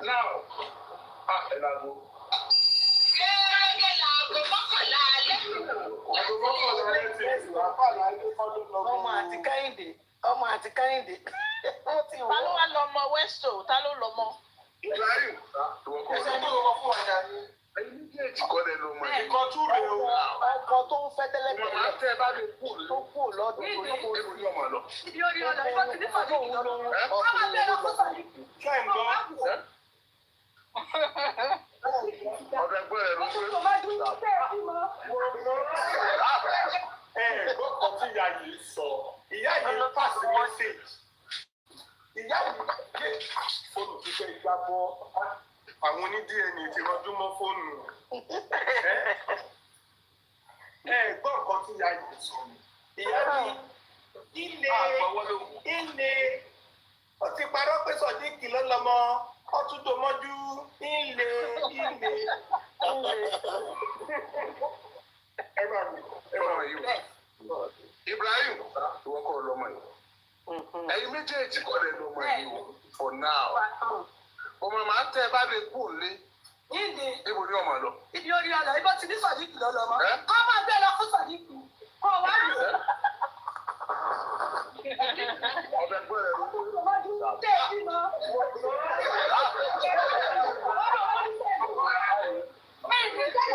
Now, ẹ̀ lágbo. Ọmọ àti Kẹ́hìndé. Ta ló wá lọ mọ Westo? Ta ló lọ mọ? Ibrahim, Ẹsẹ̀ ní ọmọ fún ọjà ni. méjèèjì kọ́ lẹ́nu ọmọ yìí. Nǹkan tún rèé o. Ọkọ tó ń fẹ́ tẹ́lẹ̀ Màmá tẹ́ ẹ bá lè kú tó kú lọ́dún tó ní kó lórí ọmọ lọ. Ibi orí ọ̀dọ̀ ìgbà tí nípa ní ìlú lọ. Wọ́n máa bẹ̀rẹ̀ lọ fún sọ̀rọ̀. Ṣé ń gbọ́? Ọ̀dọ̀ ẹgbẹ́ rẹ̀ ló ṣe. Tó máa dún ní bẹ́ẹ̀ bí mọ́. Gbọ́kàn tí ìyá yìí sọ, ìyá yìí pàṣẹ mẹ́sẹ̀jì. Ìyá yìí gbé fóònù fífẹ́ ìjábọ̀ àwọn oní-DNA ti rọjú mọ́ fóònù. Gbọ́kàn tí ìyá yìí sọ. Ìyá yìí ilé ọtí parọ́ pé Sọ̀díkì ló lọ́mọ ọtún tó mọ́jú ilé. Ẹ máa yí o. Ibrahim, ìwọ kọ́ lọ́mọ yìí. Ẹ̀yin méjèèjì kọ́ lẹ́ lọ́mọ yìí o for now. Ọmọ màá tẹ́ ẹ bá lè kú òlé. Ibo ni ọmọ lọ? Ibi orí ọ̀dọ̀ ìbọn ti ní Sọ̀díkì lọ lọ́mọ. Kọ́ máa bẹ̀rẹ̀ lọ fún Sọ̀díkì. Kọ́ wá lù. Ọ̀dọ̀ ẹgbẹ́ rẹ̀ ló Tó máa dún ní bẹ́ẹ̀ bí mọ́.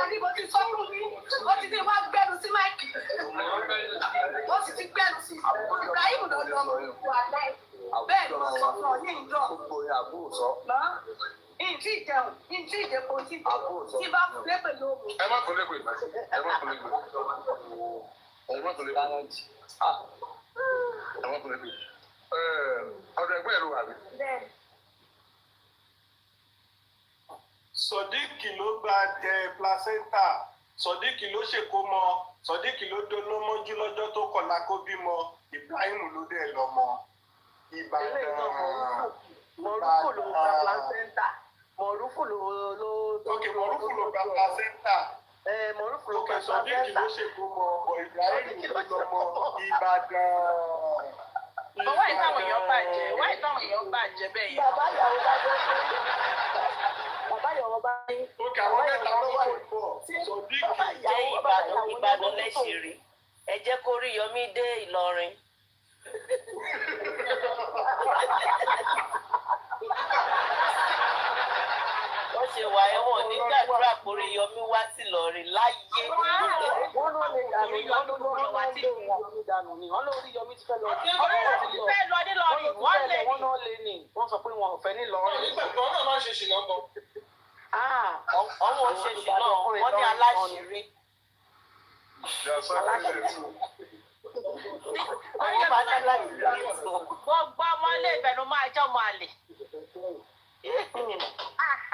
Ní mo ti sọ fún mi, ó ti ní wá gbẹ́nu sí máìkì. Ó sì ti gbẹ́nu sí. Ibrahim ló lọ mọ̀ wà láì. Bẹ́ẹ̀ ni mo sọ fún ọ ní ìjọ. gbogbo yẹn àbúrò sọ. Ìtì ìjẹun, ìtì ìjẹpo tí bá fún lépè lóògùn. Ẹ má fún lépè. Ẹ má fún lépè. Ẹ má fún lépè. Ẹ má fún lépè. Ọ̀dọ̀ ẹgbẹ́ ìlú wà mí. Bẹ́ẹ̀ni. Sọ̀díkì ló gba jẹ placenta, Sọ̀díkì ló ṣèkómọ, Sọ̀díkì ló dolómọ́jú lọ́jọ́ tó kọ̀la kó bímọ, Ibrahim ló dẹ̀ lọ́mọ. Ìbàdàn. Mọ̀rúfù ló gba placenta. Mọ̀rúfù ló Ok, Mọ̀rúfù ló gba placenta. Mọ̀rúfù ló gba placenta. Sọ̀díkì ló ṣèkómọ, Ibrahim ló lọ́mọ. Ìbàdàn. Wá ìtàwọn èèyàn bàjẹ́ bẹ́ẹ̀ yẹn. Bàbá Yorùbá bá ní. Ok, àwọn mẹ́ta ló wà ìbọ̀. Sọ̀díkì. Jẹ́ Ìbàdàn lẹ́sìn rí. Ẹ jẹ́ kó rí Yọmí dé Ìlọrin. Wọ́n ṣe wà ẹ̀wọ̀n nígbàdúrà kórí Yọmí wá sí Ìlọrin láyé. Wọ́n ló lè dànù ní ọdún tó wọ́n lé Yọmí dànù ní. Wọ́n ló rí Yọmí ti fẹ́ lọ. Wọ́n lọ nílọrin, wọ́n lè ní. Wọ́n náà lè ní. Wọ́n sọ pé wọn ò fẹ́ nílọrin. Nígbà tí wọ́n náà máa ń ṣe ṣìnà bọ̀. Ọmọ òṣèṣì náà wọ́n ní aláṣìírí. Àwọn bá dá láṣìírí tó. Gbogbo ọmọ ilé ìbẹ̀rù máa jẹ́ ọmọ àlè.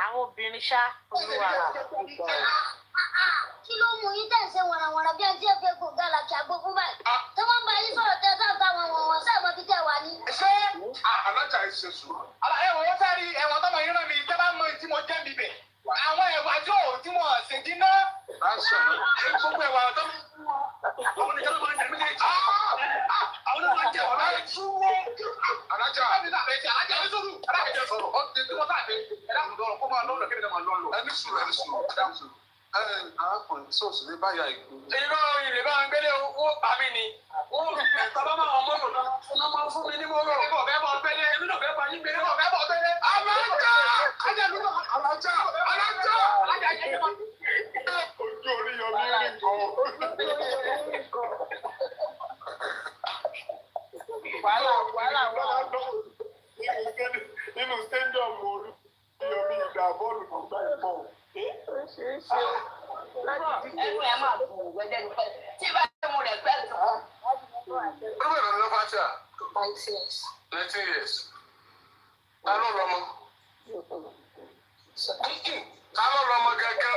Àwọn obìnrin ṣá olúwa. Kí ló mú yín tẹ̀sẹ̀ wọ̀nàwọ̀nà bí ẹni tí ẹ fẹ́ gùn gàlà kí agbókú báyìí? Tí wọ́n bá yín sọ̀rọ̀ tẹ́ sáà táwọn wọ̀n sáà mọ́ fi tẹ̀ wá ní. Ṣé alájà ẹ ṣe sùn? Ẹ̀wọ̀n sáré ẹ̀wọ̀n tọ́mọ yín náà mi tẹ́ bá mọ tí mo jẹ́ bíbẹ̀. Àwọn ẹ̀wà tí ò tí mo sì díná. Gbogbo ẹ̀wà tó àwọn oníkẹ́ ló máa ń jẹ méjèèjì. Àwọn ló máa ń jẹ ọ̀rá ìtúwó. Alájà ẹ sọ̀rọ̀. Alájà sọ̀rọ̀. Ó ti tí wọ́n sáàbẹ̀ ẹ̀dá kò dọ̀rọ̀ kó máa lọ́lọ́ kébì náà máa lọ́lọ́. Ẹni sùn. Arákùnrin sọ̀sì ní báyà ìlú. Irọ́ ilé bá ń gbélé owó pa mí ni. Bàbá máa wọ́n mọ́tò náà. Wọ́n máa fún mi ní mọ́rọ̀. Ẹ̀kọ́ ọ̀fẹ́ bọ̀ gbélé. Èmi náà fẹ́ bá yín gbélé. Ọ̀fẹ́ bọ̀ gbélé. Alájà! Alájà! Ojú orí Yọmí rí gan. Wàhálà wọn. Nínú stadium orí Yọmí ìgbà bọ́ọ̀lù kan gbá ìpọ̀. Ẹnu ẹ̀ máa bù wẹ́dẹ́ nípa tí bá yẹ mo rẹ̀ pẹ́ tó. Ó bẹ̀rẹ̀ lọ Fátíà. 19 years. Ta ló lọ́mọ? Ta ló lọ́mọ gẹ́gẹ́?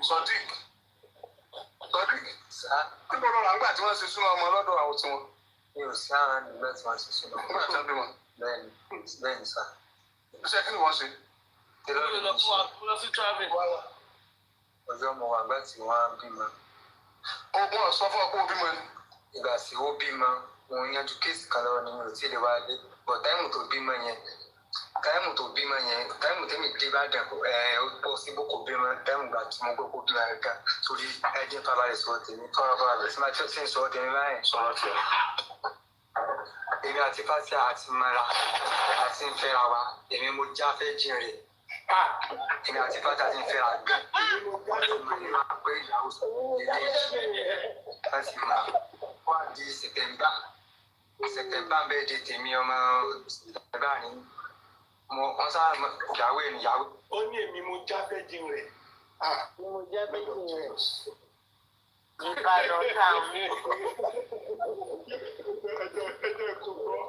Sodiq. Níbo lọ làǹgbà tí wọ́n ṣe súná ọmọ lọ́dọ̀ àwọn tí wọ́n? Mi ò sí ara nígbà tí wọ́n ṣe súná. Nígbà tí wọ́n bímọ. Bẹ́ẹ̀ni sá. Iṣẹ́ kí ni wọ́n ṣe? Lọ sí travel. Ọjọ́ mo wà gbà tí wọ́n bímọ. Ogun ọ̀sán fún ọkọ̀ bímọ ni. Ìgbà tí ó bímọ, òun yanjú kéèsì kan lọ́wọ́ ni mi ò tí ì lè wá dé. Bọ̀ táìmù tó bímọ yẹn, táìmù tẹ́mi dé bá dẹ̀ ó bọ́ sí bókò bímọ, táìmù gbà tí mo gbọ́ kó bímọ rẹ̀ gan. Torí ẹ̀jẹ̀ fábàlẹ̀ sọ̀rọ̀ tèmi, fábàlẹ̀ sí máa tí ó ti ń sọ̀rọ̀ tèmi báyìí. Sọ̀rọ̀ tiẹ̀. Èmi àti Fátíà àti Mara àti ń fẹ́ra wa, èmi mo já fẹ́ jìn rẹ̀. èmi àti bàtà ti ń fẹ́ àgbẹ̀ pé ìyàwó sọ ilé láti máa wá di sẹ̀tẹ̀mbà bẹ́ẹ̀ di tèmi ọmọ sẹ̀tẹ̀mbà ni wọ́n sáà ìyàwó ènìyàwó. ó ní èmi mo jáfẹ́ jìn rẹ̀. mo jẹ́ pé kí n rẹ̀. Ìbàdàn táwọn. ẹjọ́ kò gbọ́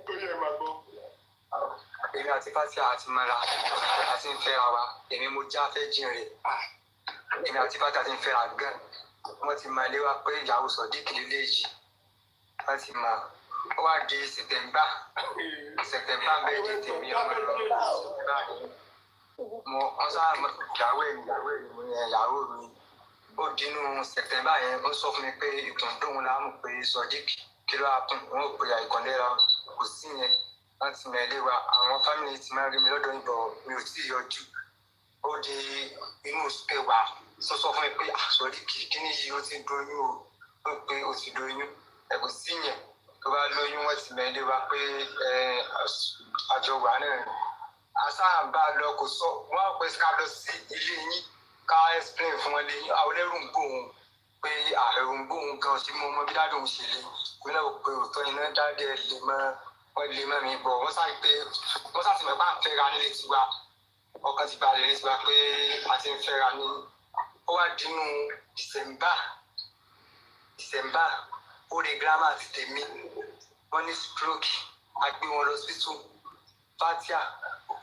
tó yẹ máa gbọ́. èmi àti pátí àti mara àti ń fẹ́ra wa èmi mo jáfẹ́ jìn rẹ̀ èmi àti pátí àti ń fẹ́ra gan wọ́n ti máa lé wa pé ìyàwó sọ̀díkì lélẹ́yìí wọ́n ti máa ó wá di sẹ̀tẹ̀mbà bẹ́ẹ̀ di tèmi ọmọ wọ́n sáà ìyàwó mi ó dínú sẹ̀tẹ̀mbà yẹn ó sọ fún mi pé ìtàn dóhun láàmú pé sọ̀díkì kí ló hapun wọn ò pè àìkọ́ndẹ́ra kò sí yẹn láti mẹ́lẹ́ wa àwọn fámìlì ti máa rí mi lọ́dọ̀ ìbọ̀ mi ò tí ì yọjú ó di inú ẹwà sọ fún mi pé sọ̀díkì kíní yìí ó ti dóyún ó pé ó ti dóyún kò sí yẹn tó bá lóyún wọn ti mẹ́lẹ́ wa pé àjọ wà náà àṣà bá lọ kò sọ wọn ò pẹ́ ká lọ sí ilé yín ká explain fún wọn lẹ́yìn àwọn ẹlẹ́rù ń bò wọn pé ààrùn ń bò wọn gan ṣe mọ ọmọ bí dáadọ́ ń ṣe lé wọn náà pé òótọ́ iná dáadé lè mọ wọn lè mọ mi bọ̀ wọ́n sáré pé wọ́n sáré mọ̀ pé à ń fẹ́ra nílé tiwa ọkàn ti balẹ̀ nílé tiwa pé a ti ń fẹ́ra ní ó wá dínú December ó lè gírámà ti tèmi wọ́n ní stroke a gbé wọn lọ hospital fatia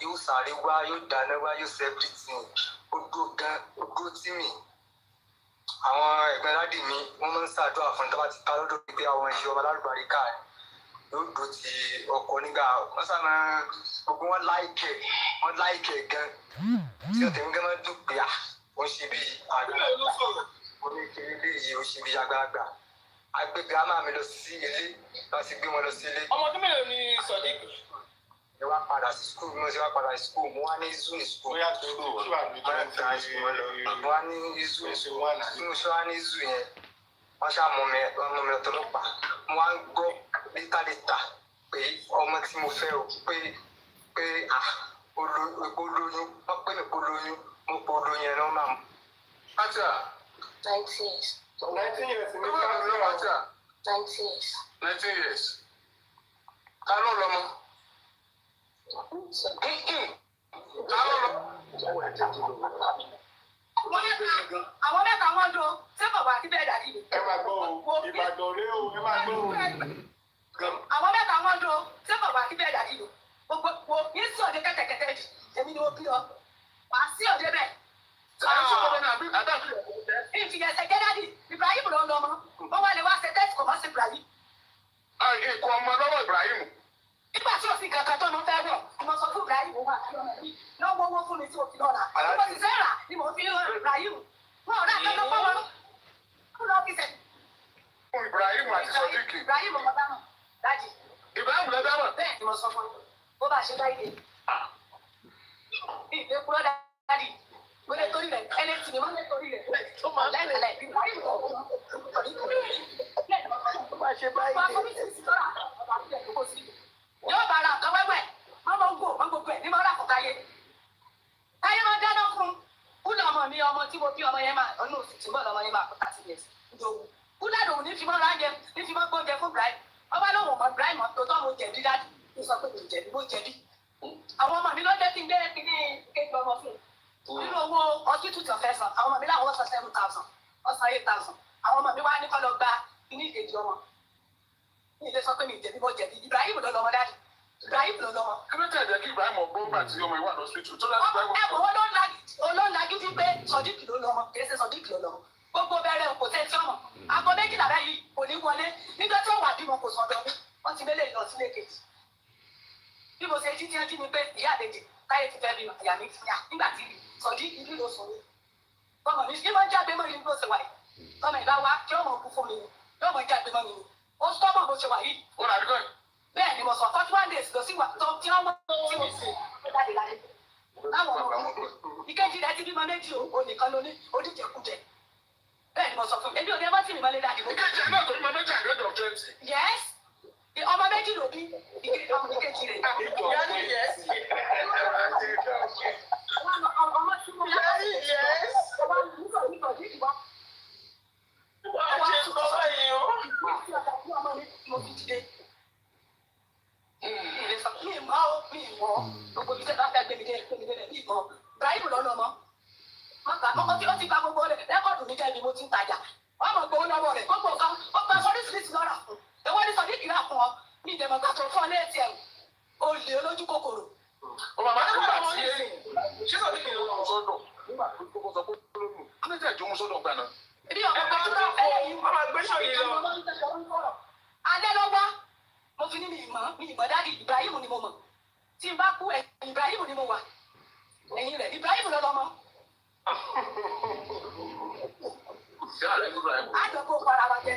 yóò sáré wá yóò dáná wá yóò ṣe everything ó dúró tì mí àwọn ẹgbẹ́ dádì mi wọ́n máa ń ṣàdúrà fún tábà ti ká lọ́dọ̀ pé àwọn iṣẹ́ ọba lálùbáríkà yóò dúró ti ọkọ nígbà wọ́n sábà gbogbo wọn láìkẹ̀ gan tí ó tẹ̀wé gan máa dùn pé wọ́n ṣe bí àgbàlagbà wọ́n ní kiri léyìí ó ṣe bí àgbàlagbà a gbé gírámà mi lọ sí ilé láti gbé wọn lọ sí ilé. ọmọ ọdún mélòó ni Sodiq? ẹ wá padà sí skul mo ṣe wá padà sí skul mo wá ní izu ní skul. bóyá tó lò ó wà ní mo wá ní izu ní skul mo ṣe wá ní izu yẹn wọ́n ṣáà mọ mi ọ̀tọ̀lọ́pàá mo wá ń gbọ́ létà pé ọmọ tí mo fẹ́ o pé olóyún wọ́n pè mí kó lóyún mo pò olóyún yẹn náà máa mú. Acha. 19 years. 19 years ní káàkiri Acha. 19 years. 19 years. Ta ló lọ́mọ? Àwọn mẹ́ta wọ́n do ṣé bàbá àti bẹ́ẹ̀ dàdí ni. Ẹ máa gbọ́ o, Ìbàdàn rẹ o, ẹ máa gbọ́ o. Àwọn mẹ́ta wọ́n do ṣé bàbá àti bẹ́ẹ̀ dàdí ni. Gbogbo ní sí òde kẹ́tẹ̀kẹ́tẹ́ jù, èmi ni mo bí ọ. Wàá sí òde bẹ́ẹ̀. Ìfìyẹ̀sẹ̀ jẹ́ dádì, Ibrahim ló ń lọ ọmọ. Wọ́n wá lè wá ṣe tẹ́sì kò mọ́ sí Ibrahim. Ikọ̀ ọmọ lọ́wọ́ Ibrahim. Nígbà tí òfin kankan tó ń fẹ́ wọ̀, mo sọ fún Ibrahim wà náà wọ́wọ́ fún mi tí òfin lọ́la. Mo sì fẹ́ rà ni mo fi ń rán Ibrahim. Wọ́n ọ̀rẹ́ àtọ́jọ́ fọwọ́ kó lọ fi sẹ̀. Fún Ibrahim àti Sodiq. Ibrahim ọmọ dáhùn dájì. Ibrahim lọ dáhùn. Bẹ́ẹ̀ ni mo sọ fún yín. Bó bá ṣe láì dé. Ìgbé kúrọ́ dájì. Mo lè torí rẹ̀ ẹni tí mi máa ń lè torí rẹ̀. Ó máa ń lẹ́kẹ̀lẹ̀ Ibrahim ọmọ yóò bá ra nǹkan wẹ́wẹ́ wọ́n mọ̀ ń gò wọ́n gbogbo ẹ̀ ní mọ́ rà fún táyé. Táyé máa dáná fún kúlọ̀ ọmọ mi ọmọ tí mo bí ọmọ yẹn máa ọ̀nà òsì tí bọ́ọ̀lù ọmọ yẹn máa kó 30 years ìdòwú. Kúlẹ̀ lòun ní fi mọ́ ránjẹ ní fi mọ́ gbóúnjẹ fún Ibrahim. Ọba lóun mọ̀ Ibrahim tó tọ́ mo jẹ̀bi dájú ní sọ pé mo jẹ̀bi. Àwọn ọmọ mi ló jẹ́ kí n gbé kíní kéjì ọmọ fún un. Nínú owó hospital tí ọ̀fẹ́ san, àwọn ọmọ mi láwọn san 7,000, ọ̀sán 8,000. Àwọn ọmọ mi wá ní kọ́ lọ gba kíní ìkejì ọmọ. Ní ilé sọ pé mi jẹ̀bi mo jẹ̀bi. Ibrahim ló lọ́mọ dájú. Ibrahim ló lọ́mọ. Kí ló tẹ̀ jẹ́ kí Ibrahim ọgbọ́n gbà tí ọmọ ìwà lọ́sítù tó láti gbà wọ́n. Ẹ̀bùn olóńlá gidi pé Sodiq ló lọ́mọ, kì í ṣe Sodiq ló lọ́mọ. Gbogbo bẹ̀rẹ̀ kò tẹ́ tí ọmọ. Aago méjìlá báyìí kò ní wọlé. Nígbà tí ó wà bímọ kò sọ̀dọ̀ mi, wọ́n ti mélé lọ sílé kejì. Bí mo ṣe jíjí ẹjú mi pé ìyá àdèjì táyé ti fẹ́ bímọ, ìyá mi ti yá nígbà tí Sodiq ìlú ló sọ mí. Ọmọ mi ní máa ń jágbe mọ́ mi bó ṣe wà yìí. Ọmọ ìbá wa kí ọmọ òkú fún mi ni, yóò mọ jágbe mọ́ mi ni. Ó sọ́mọ̀ bó ṣe wà yìí. Ó rà dígbọ́n. Bẹ́ẹ̀ ni mo sọ 41 days lọ sí wà tó tí wọ́n mọ̀ tí mo sì jáde láyé. Láwọn ọmọ mi, ìkejì rẹ̀ ti bímọ méjì o nìkan ló ní oníjẹkújẹ. Bẹ́ẹ̀ ni mo sọ fún mi, ebi ò ní ẹ bá tì mí mọ́lé dáadé. Ìkejì náà tó bímọ méjì àgbẹ̀dọ̀ of 20. Yes, ọmọ méjì ló bí ọmọ ìkejì rẹ̀. Ìyá ni yes. gbà náà. Ibi ọ̀pọ̀ tó tọ́ ẹ̀yẹ yìí. Ọmọ àgbẹ̀ ṣòyìn lọ. Alẹ́ lọ́wọ́, mo fi ní mi ìmọ̀ dáàdi Ibrahim ni mo mọ̀. Tí n bá kú ẹ̀ Ibrahim ni mo wà. Ẹ̀yin rẹ̀ Ibrahim lọ lọ́mọ. Àjọ kó para wa jẹ.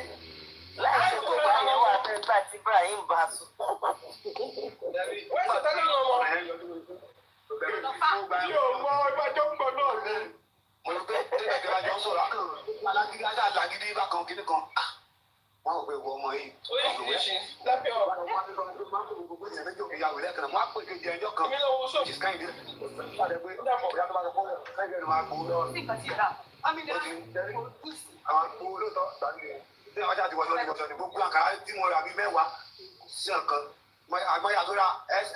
Láìsí kó bá yẹn wà fẹ́ gbà tí Ibrahim bá sùn. Wọ́n ṣe tẹ́lẹ̀ lọ́mọ. Yóò mọ ìbájọ́ ń bọ̀ náà ni. Mo rò pé tẹ́lẹ̀ tí wàá jọ sọ̀rọ̀ alágídí alágídí bákan kíní kan. Wọ́n ò pé wọ ọmọ yìí. Oríṣiríṣi lábẹ́ ọ̀rọ̀. Ìyàwó lẹ́kàn wọ́n á pè kejì ẹjọ́ kan. Èmi lọ́wọ́ sọ́ọ̀bù. Jìsìkà ìdí. Ìyá tó bá sọ fún ẹ̀ ẹ̀ máa gbowó lọ́wọ́. Sí nǹkan tí ì rà. Àmì Ó ti ń tẹ́lẹ̀. Àwọn gbowó lóòótọ́ tàbí ẹ̀. Bí wọ́n ṣáà ti wọ́n lọ́dún ìwọ̀sán ni gbogbo àkàrà tí mo rà bíi mẹ́wàá sí ọ̀kan. Àgbáyà tó rà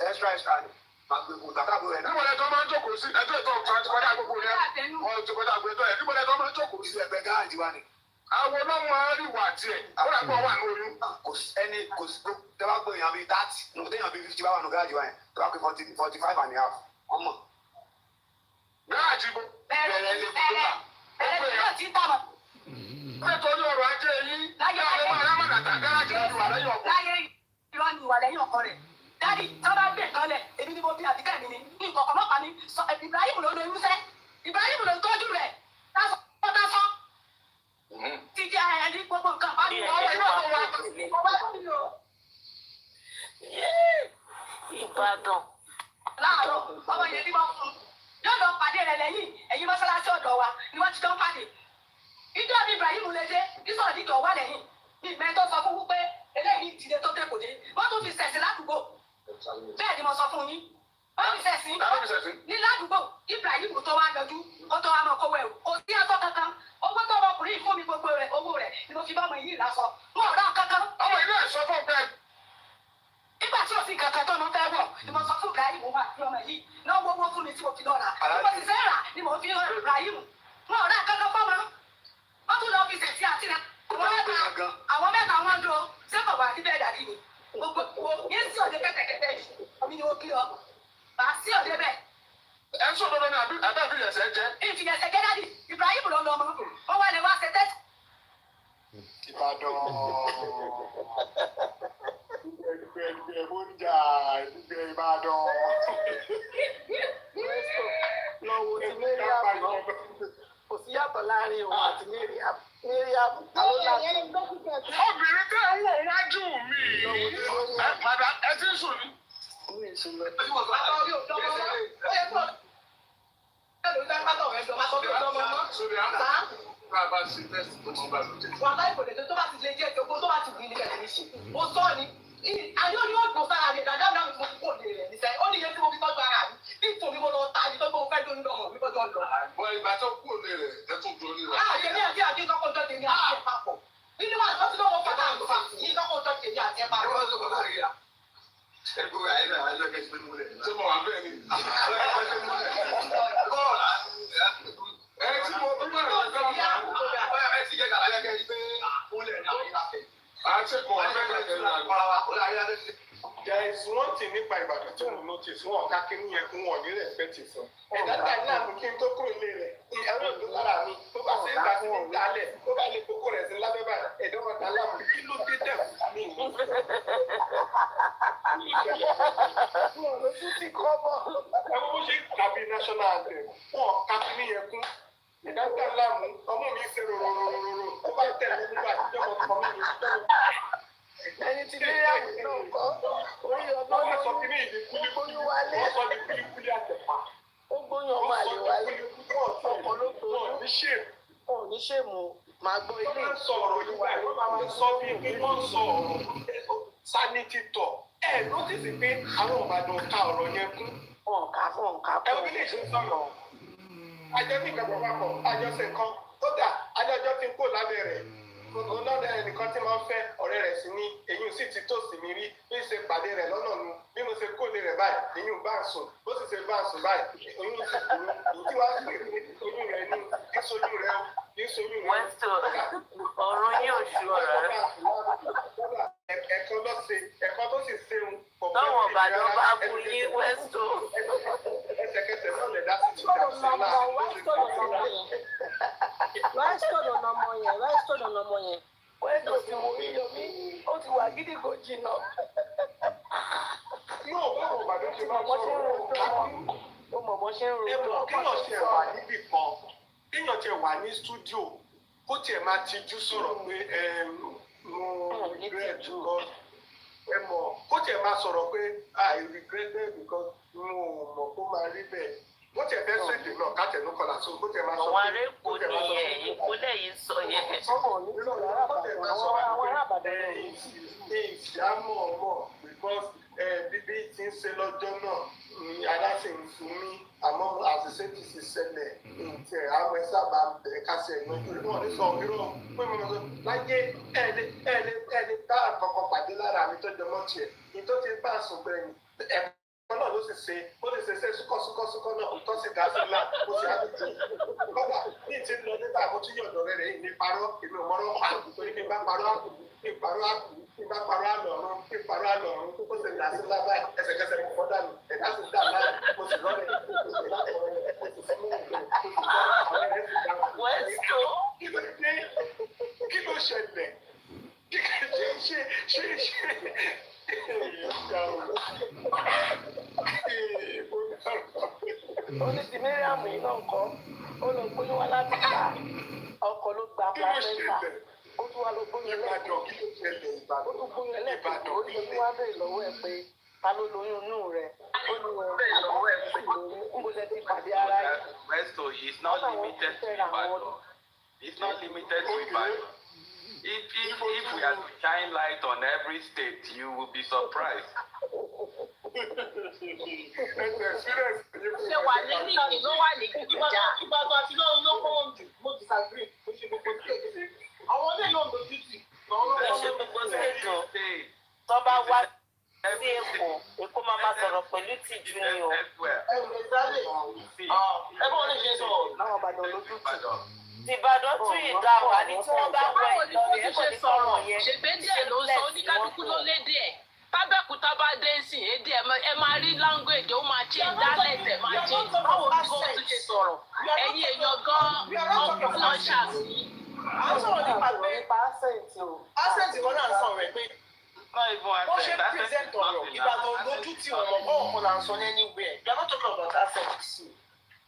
extra ni. Màá gbé kó tàkà bó rẹ̀ náà. Níbo lẹ́tọ́ máa ń jókòó sí ẹjọ́ ìtọ́ ọ̀kan ti kọjá gbogbo yẹn? Wọ́n ti kọjá gbogbo yẹn. Níbo lẹ́tọ́ máa ń jókòó sí? Ẹgbẹ́ gáàjì wa ni. Àwọn náà máa ń rí ìwà tiẹ̀. Ó rà pọ̀ wà ní oyún. Kò sí tẹ́wá pé èèyàn bíi 30 nínú téèyàn bíi 50 bá wà nù gáàjì wa yẹn tẹ́wá pé 45 and a half ọmọ. Gáàjì bó bẹ̀rẹ̀ ilé ìgbà. ẹ̀rẹ̀ náà ti ń tàmọ̀. Nítorí ọrọ̀ ajé yín, láyé máa rámọ̀dàtà gáàjì ìwà lẹ́yìn ọkọ̀. Láyé irọ́ ni ìwà lẹ́yìn ọkọ rẹ̀. Dádì tó bá gbé nǹkan lẹ̀, èmi ni mo bí àbíkẹ́ mi ni. Nǹkan ọlọ́pàá ni sọ Ibrahim ló lóyún sẹ́. Ibrahim ló ń tọ́jú rẹ̀. Tásán. Ti di ẹni gbogbo nǹkan bá mi wọ́n wọ́n wọ́n wọ́n. Ọba tó mi o. Ìbàdàn. Láàárọ̀, ọmọ yẹn ní wọ́n fún un. Yóò lọ pàdé rẹ̀ lẹ́yìn ẹ̀yìn mọ́sálásí ọ̀dọ̀ wa ni wọ́n ti tán pàdé. Ìjọ mi Ibrahim lè dé, ìsọ̀rọ̀ dídọ̀ wà lẹ́yìn. Ní ìmẹ́ tó sọ fún wípé eléyìí ti dé tó dé kò dé. Wọ́n tún fi sẹ̀sìn ládùúgbò. Bẹ́ẹ̀ ni mo sọ fún yín. Wọ́n fi sẹ̀sìn ní ládùúgbò. Ibrahim tó wá yọjú, ó tó wá mọ kówó ẹ̀rù. Kò sí aṣọ kankan. Owó tó ọmọkùnrin fún mi gbogbo rẹ̀, owó rẹ̀ ni mo fi bá ọmọ yìí lásọ. Mo ò rà kankan. Ọmọ ilé ẹ̀ṣọ́ fún bẹ́ẹ̀. Nígbà tí o sì kankan tó lọ fẹ́ wọ̀ ni mo sọ fún Ibrahim wà ní ọmọ yìí. Náà wọ́wọ́ fún mi tí mo fi lọ rà. Mo sì fẹ́ rà ni mo fi hàn Ibrahim. Mo ò rà kankan fọ́mọ. Wọ́n tún lọ fi sẹ̀sì àti rẹ̀. Àwọn mẹ́ta wọn dúró. Ṣé kò wá síbẹ̀ dàbí mi? Gbogbo yẹn sí òde kẹ́kẹ́kẹ́kẹ́ yìí. Omi ni mo kí ọ. Màá sí òde bẹ́ẹ̀. Ẹ ń sọ̀rọ̀ lọ́nà àbí ìfìyẹ̀sẹ̀ jẹ́. Ìfìyẹ̀sẹ̀ gẹ́gẹ́ bí Ibrahim ló lọ mọ́. Ó wà lè wá ṣe tẹ́sí. Ìbàdàn. Ẹgbẹ́ bóńjà ẹgbẹ́ Ìbàdàn. Lọ́wọ́ ti Mariam náà. Kò sí yàtọ̀ láàrin òun àti Mariam. Mariam alólàjú. Obìnrin tẹ́ ń wò wájú mi. Padà ẹ ti ń sùn ní. Mi sùn lọ. Bàbá ṣe tẹ́sí tó ti bá lóde. Wà láì kò lè tó bá ti lè jẹ́ ìjọba tó bá ti gbìn ní kẹ̀kẹ́ ní ṣe. Mo sọ ni, ayé ni ó gbọ́ sára rẹ̀ dáadáa náà mo kò lè rẹ̀ níṣẹ́. Ó ní iye tí mo fi tọ́jú ara mi. Bí ìtòmí mo lọ ta àti tó mo fẹ́ lórí ọmọ mi bọ́jọ́ lọ. Wọ́n ìgbà tó kú òde rẹ̀ ẹ tún dorí rẹ̀. Àyè ní àti àti ìtọ́kọ̀ tó tèmi àti ẹ̀ papọ̀. Nínú wa ìtọ́sí lọ́wọ́ padà àlùfà ìtọ́kọ̀ tó tèmi àti ẹ̀ papọ̀. Ẹgbẹ́ ayé náà ayé lọ́kẹ́ ti fi múlẹ̀. Ṣé mo wà bẹ́ẹ̀ ni? Ẹ tí mo bí wọ́n rẹ̀ fẹ́ ẹ ti jẹ́ kàlá gẹ́gẹ́ bí pé múlẹ̀ ní àwọn ìlàkẹ́. Àti mo wà bẹ́ẹ̀ gẹ́gẹ́ bí àwọn There is one thing nípa Ìbàdàn tí mo notice wọn ká kí ní yẹn fún wọn ní respect fún. Ẹ̀dá tàbí náà mú kí n tó kúrò lé rẹ̀. Ẹ̀rọ ìlú lára mi tó bá ṣe ń gbà sí ní ìdálẹ̀ tó bá lè kókó rẹ̀ sí lábẹ́ báyìí. Ẹ̀dọ́ kan dá láàmú kí ló dé dẹ̀ fún mi. Wọ́n ló tún ti kọ́ bọ̀. Ẹ bó ṣe tàbí national anthem wọn ká kí ní yẹn fún. Ẹ̀dá tàbí láàmú ọmọ mi ṣe rororororo ó bá tẹ̀lé nígbà tí ọmọ kan mi ní Ẹni tí Mariam náà kọ́ orí ọdún ló ń gbóyún wálé. Ó gbóyún ọmọ àlè wálé. Ọkọ̀ ló tó ní ṣèmù máa gbọ́ ilé. Wọ́n sọ̀rọ̀ ìwà ìwọ́n máa ń sọ bí kí wọ́n sọ ọ̀rọ̀ sanity tọ̀. Ẹ lótìsí pé àwọn Ìbàdàn ka ọ̀rọ̀ yẹn kún. Ọ̀nkà fún ọ̀nkà Ẹ bí lè ṣe sọ̀rọ̀. Ajẹ́ ní ìgbàgbọ́ papọ̀, àjọṣe kan. Kódà adájọ́ ti ń kó lábẹ́ rẹ̀. Olóòdà ẹnìkan tí máa ń fẹ́ ọ̀rẹ́ rẹ̀ sí ní èyí sì ti tó sí mi rí bí ṣe pàdé rẹ̀ lọ́nà nu bí mo ṣe kóde rẹ̀ báyìí èyí bá ń sùn bó sì ṣe bá ń sùn báyìí oyún sì kúrú èyí tí wàá pè ní oyún rẹ̀ ní kí sojú rẹ̀ kí sojú rẹ̀. Wẹ́stò ọ̀run yóò ṣú ọ̀rọ̀ rẹ̀. Ẹ̀kan ló ṣe ẹ̀kan tó sì ṣeun. Tọ́wọ̀n Ìbàdàn bá bu yí Wẹ́stò. Ẹsẹ̀kẹsẹ̀ náà lè dá sí ti dà sí náà. Wẹ́stò lọ yẹn láì sọ̀dọ̀ ọmọ yẹn. Wẹ́n tó ti wo Iyọ̀mí, ó ti wà gídígbò jìnnà. Yóò bá wọn bàbá ṣe máa sọ̀rọ̀. Ó mọ̀ bọ́ ṣe ń ro. Ẹ̀bùn kéèyàn tiẹ̀ wà níbì kan, kéèyàn tiẹ̀ wà ní stúdíò, kó tiẹ̀ máa tijú sọ̀rọ̀ pé mo regret because kó tiẹ̀ máa sọ̀rọ̀ pé I regretted because mo mọ̀ kó máa rí bẹ́ẹ̀. Bó tiẹ̀ fẹ́ sọ èdè náà káàtẹ̀ ló kọlà so bó tiẹ̀ máa sọ pé. Àwọn ará Èkó nìyẹn, Èkó lẹ́yìn sọ yẹn. Ìyámọ̀ ọmọ because bíbí ti ń ṣe lọ́jọ́ náà aláṣẹ ń fún mi àmọ́ àṣìṣe ti ṣe ṣẹlẹ̀ ǹtẹ̀ àwọn ẹ̀ṣá bá bẹ̀rẹ̀ kásẹ̀ ìnáwó náà ní sọ irọ́ pé mo lọ láyé ẹ̀ẹ́dẹ́ bá àkọ́kọ́ pàdé lára mi tó jọmọ́ tiẹ̀ ní tó ti bá àsùn bẹ̀rẹ̀ ẹ̀kọ́ náà ló sì ṣe ó lè ṣe súkọ́súkọ́ náà tó sì dá sí ńlá ó sì á ti tù kọ́dà ní ìtì lọ nígbà mo tún yọ̀dọ̀ rẹ̀ rẹ̀ ní parọ́ èmi ò mọ́rọ́ pa torí kí n bá parọ́ àkù àlọ́run ó sì dá sí ńlá báyìí ẹsẹ̀kẹsẹ̀ mo fọ́ dànù ẹ̀dá sì dà náà mo sì lọ́rẹ̀ kí ló ṣẹlẹ̀ ṣe Oníṣìí Mẹ́ríàmù yìí náà kọ́, ó lọ gbóyún wá láti ta ọkọ̀ ló gba pàṣẹ́ńtà, ó tún wá lọ gbóyún ẹlẹ́ẹ̀kejì, ó tún gbóyún ẹlẹ́ẹ̀kejì, ó tún wá bèèrè lọ́wọ́ ẹ̀ pé ta ló lóyún inú rẹ̀, ó ní wọn bèèrè lọ́wọ́ ẹ̀ pé níbo lẹ ti pàdé ara yìí. Westo is not limited to Ibadan. It's not limited to Ibadan. If we are to shine light on every state, you will be surprised. Ṣé wà ní ìlú ló wà ní ìjà? Ìbàdàn àti lọ́run ló kọ́ wọn jù, mo disagree, mo ṣe gbogbo kéèké. Àwọn ilé náà ló títì. Ṣé gbogbo ṣètò tó bá wá sí Èkó máa máa sọ̀rọ̀ pẹ̀lú tìjú ni o. Ẹgbẹ́ wọn lè ṣe sọ̀rọ̀. Láwọn Ìbàdàn lójú tì. Ìbàdàn tún ìdá wà ní tí wọ́n bá wọ Ìlọrin ẹ̀kọ́ ní sọ̀rọ̀ yẹn. Ṣègbè díẹ̀ ló sọ, oníkálukú ló lé díẹ̀. Tábẹ́kútà bá dé sí èdè ẹ máa rí language ó máa ṣe dialect ẹ̀ máa ṣe báwo ni kò tún ṣe sọ̀rọ̀. Ẹ̀yin èèyàn gan-an ọkùnrin náà ṣàṣì. À ń sọ̀rọ̀ nípa pé accent o. accent wọn náà ń sọ̀rọ̀ rẹ̀ pé Not even wọ́n ṣe accent. present ọ̀rọ̀ Ìbàdàn lójú tí wọn mọ̀ bọ́ọ̀ kan là ń sọ anywhere. You are not talking about accent.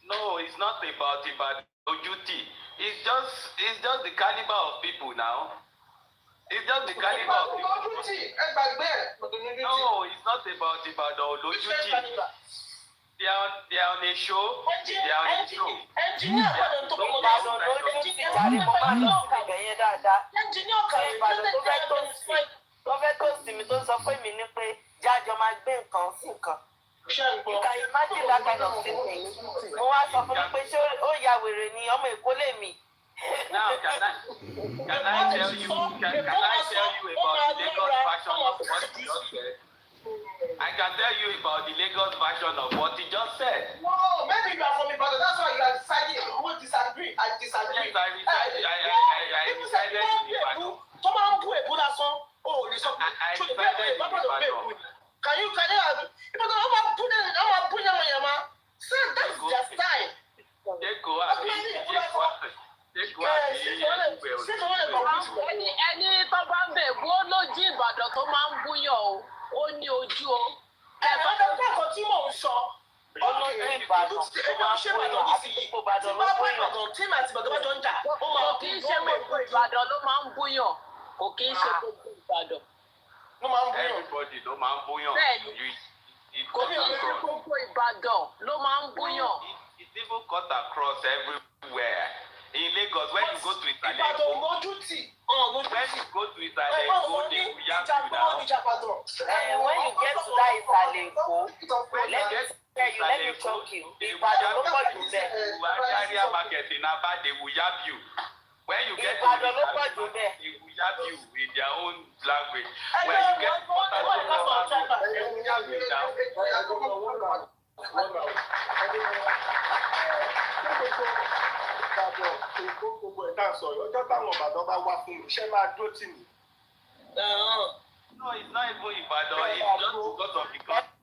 No, it's not about Ibadan Ojuti. It's just the caliber of people now. It's just the caliber of people. Ẹ gbàgbé ẹ̀. No, it's not about Ibadan Ojuti. They are on a show. They are on a show. Ẹnjìníà gbọ́dọ̀ tó kọ́ Ìbàdàn lójú ti jáde mọ́ bá náà kàgbẹ́ yẹn dáadáa. ẹnjìníà kan Ìbàdàn tó fẹ́ tó sí mi tó sọ pé mi ní pé jájọ máa gbé nǹkan sí nǹkan. Ìkà imagine that kind of thing. Mo wá sọ fún mi pé ṣé ó ya wèrè ni ọmọ Èkó lèmi. Now, can I tell you about the Lagos version of what he just said? I can tell you about the Lagos version of what he just said. No, maybe you are from Ibadan. That's why you are deciding who disagree. I disagree. Yes, I decided in Ibadan. Tó máa ń bú èbú lásán, o ò lè sọ pé ṣó lè bẹ́ẹ̀ bẹ́ẹ̀ bá bọ̀dọ̀ bẹ́ẹ̀ bú. Can you Ìbàdàn wọn máa bú yàmàyàmà. Say that's their style. Ẹni tó bá ń bẹ̀ bú ó lójú Ìbàdàn tó máa ń búyàn o, ó ní ojú o. Ìbàdàn bẹ́ẹ̀ kan tí mò ń sọ. Olójú Ìbàdàn tó máa ń búyàn àti ipò Ìbàdàn ló búyàn. Tí màá ti Ìbàdàn bá jọ ń jà, ó máa Kò kí ń ṣe gbogbo Ìbàdàn ló máa ń búyàn. Kò kí ń ṣe gbogbo Ìbàdàn. ló máa ń búyàn. Everybody ló máa ń búyàn. Bẹ́ẹ̀ni, kò kí ń ṣe gbogbo Ìbàdàn ló máa ń búyàn. It's even cut across everywhere. In Lagos, when you go to Ìsàlẹ̀ Ìbàdàn Èkó, lójú tì. when you go to Ìsàlẹ̀ Èkó, they will yab you now. When you get to that Ìsàlẹ̀ Èkó, let me talk you. Ìbàdàn ló pọ̀ jù bẹ́ẹ̀. Area market in Aba, they will yab you. When you get to Ìbàdàn ló pọ̀ jù bẹ́ẹ̀. they will yab you in their own language. When you get to they will yab you now. Gbogbo ẹ̀dá sọ̀rọ̀ ọjọ́ táwọn Ìbàdàn bá wá fún mi, iṣẹ́ máa dó tì mí. No, it's not even Ibadan. It's just because of the country.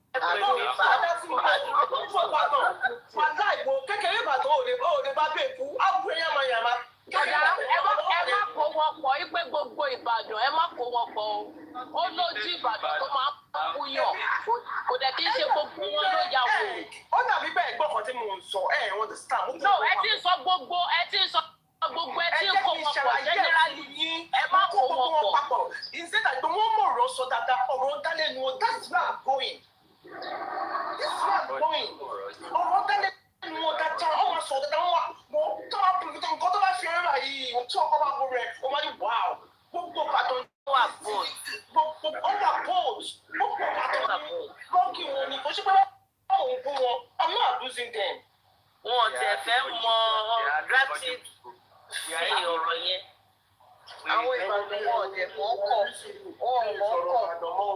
Kékeré Ìbàdàn ò lè bá bẹ́ẹ̀ kú, á bú ẹyàmàyàmà. Ọ̀dà ẹ má ó lójú Ìbàdàn tó máa ń kúyàn kò dẹ̀ kí n ṣe gbogbo wọn ló yà wò. Ó dàbí bẹ́ẹ̀ gbọ́ kan tí mo ń sọ understand. No, ẹ ti sọ gbogbo ẹ ti kó wọn pọ̀ generally ẹ má kó wọn pọ̀. Instead that the one more ọ̀rọ̀ sọ dáadáa ọ̀rọ̀ dálẹ́nu o that's where I'm going. This is where I'm going. Ọ̀rọ̀ dálẹ́nu o dáadáa ọ̀rọ̀ sọ dáadáa wọ́n tó bá bùrù nǹkan tó bá fi rẹ́rà yìí tí ọkọ̀ bá bọ̀ rẹ̀ ó máa ní wow gbogbo Ìbàdàn wà bold. Gbogbo ọ̀gá bold gbogbo Ìbàdàn ni lọ́ọ̀kì wọn ni kò ṣe pé wọ́n bú wọn I'm not abusing them. Wọn tẹ fẹ́ mọ gratitude sí ọ̀rọ̀ yẹn. Àwọn Ìbàdàn wọn ọ̀dẹ̀ mọ́ kọ̀ wọ́n mọ́ kọ̀.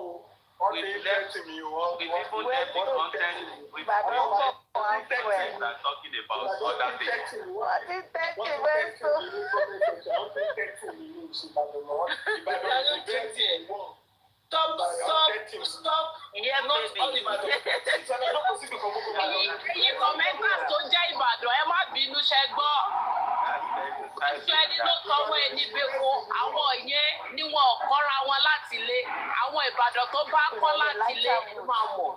We left the people left the content with content and talking about other things. Stop. Yeah, baby. Ẹ̀yin kọ̀mẹ́ntà tó jẹ́ Ìbàdàn ẹ má bínú ṣe gbọ́. Ìfẹ́ ẹni ló tọwọ́ ẹni bẹ́kọ̀ àwọn yẹn ni wọn ò kọ́ra wọn láti lé. Àwọn Ìbàdàn tó bá kọ́ láti lé máa mọ̀.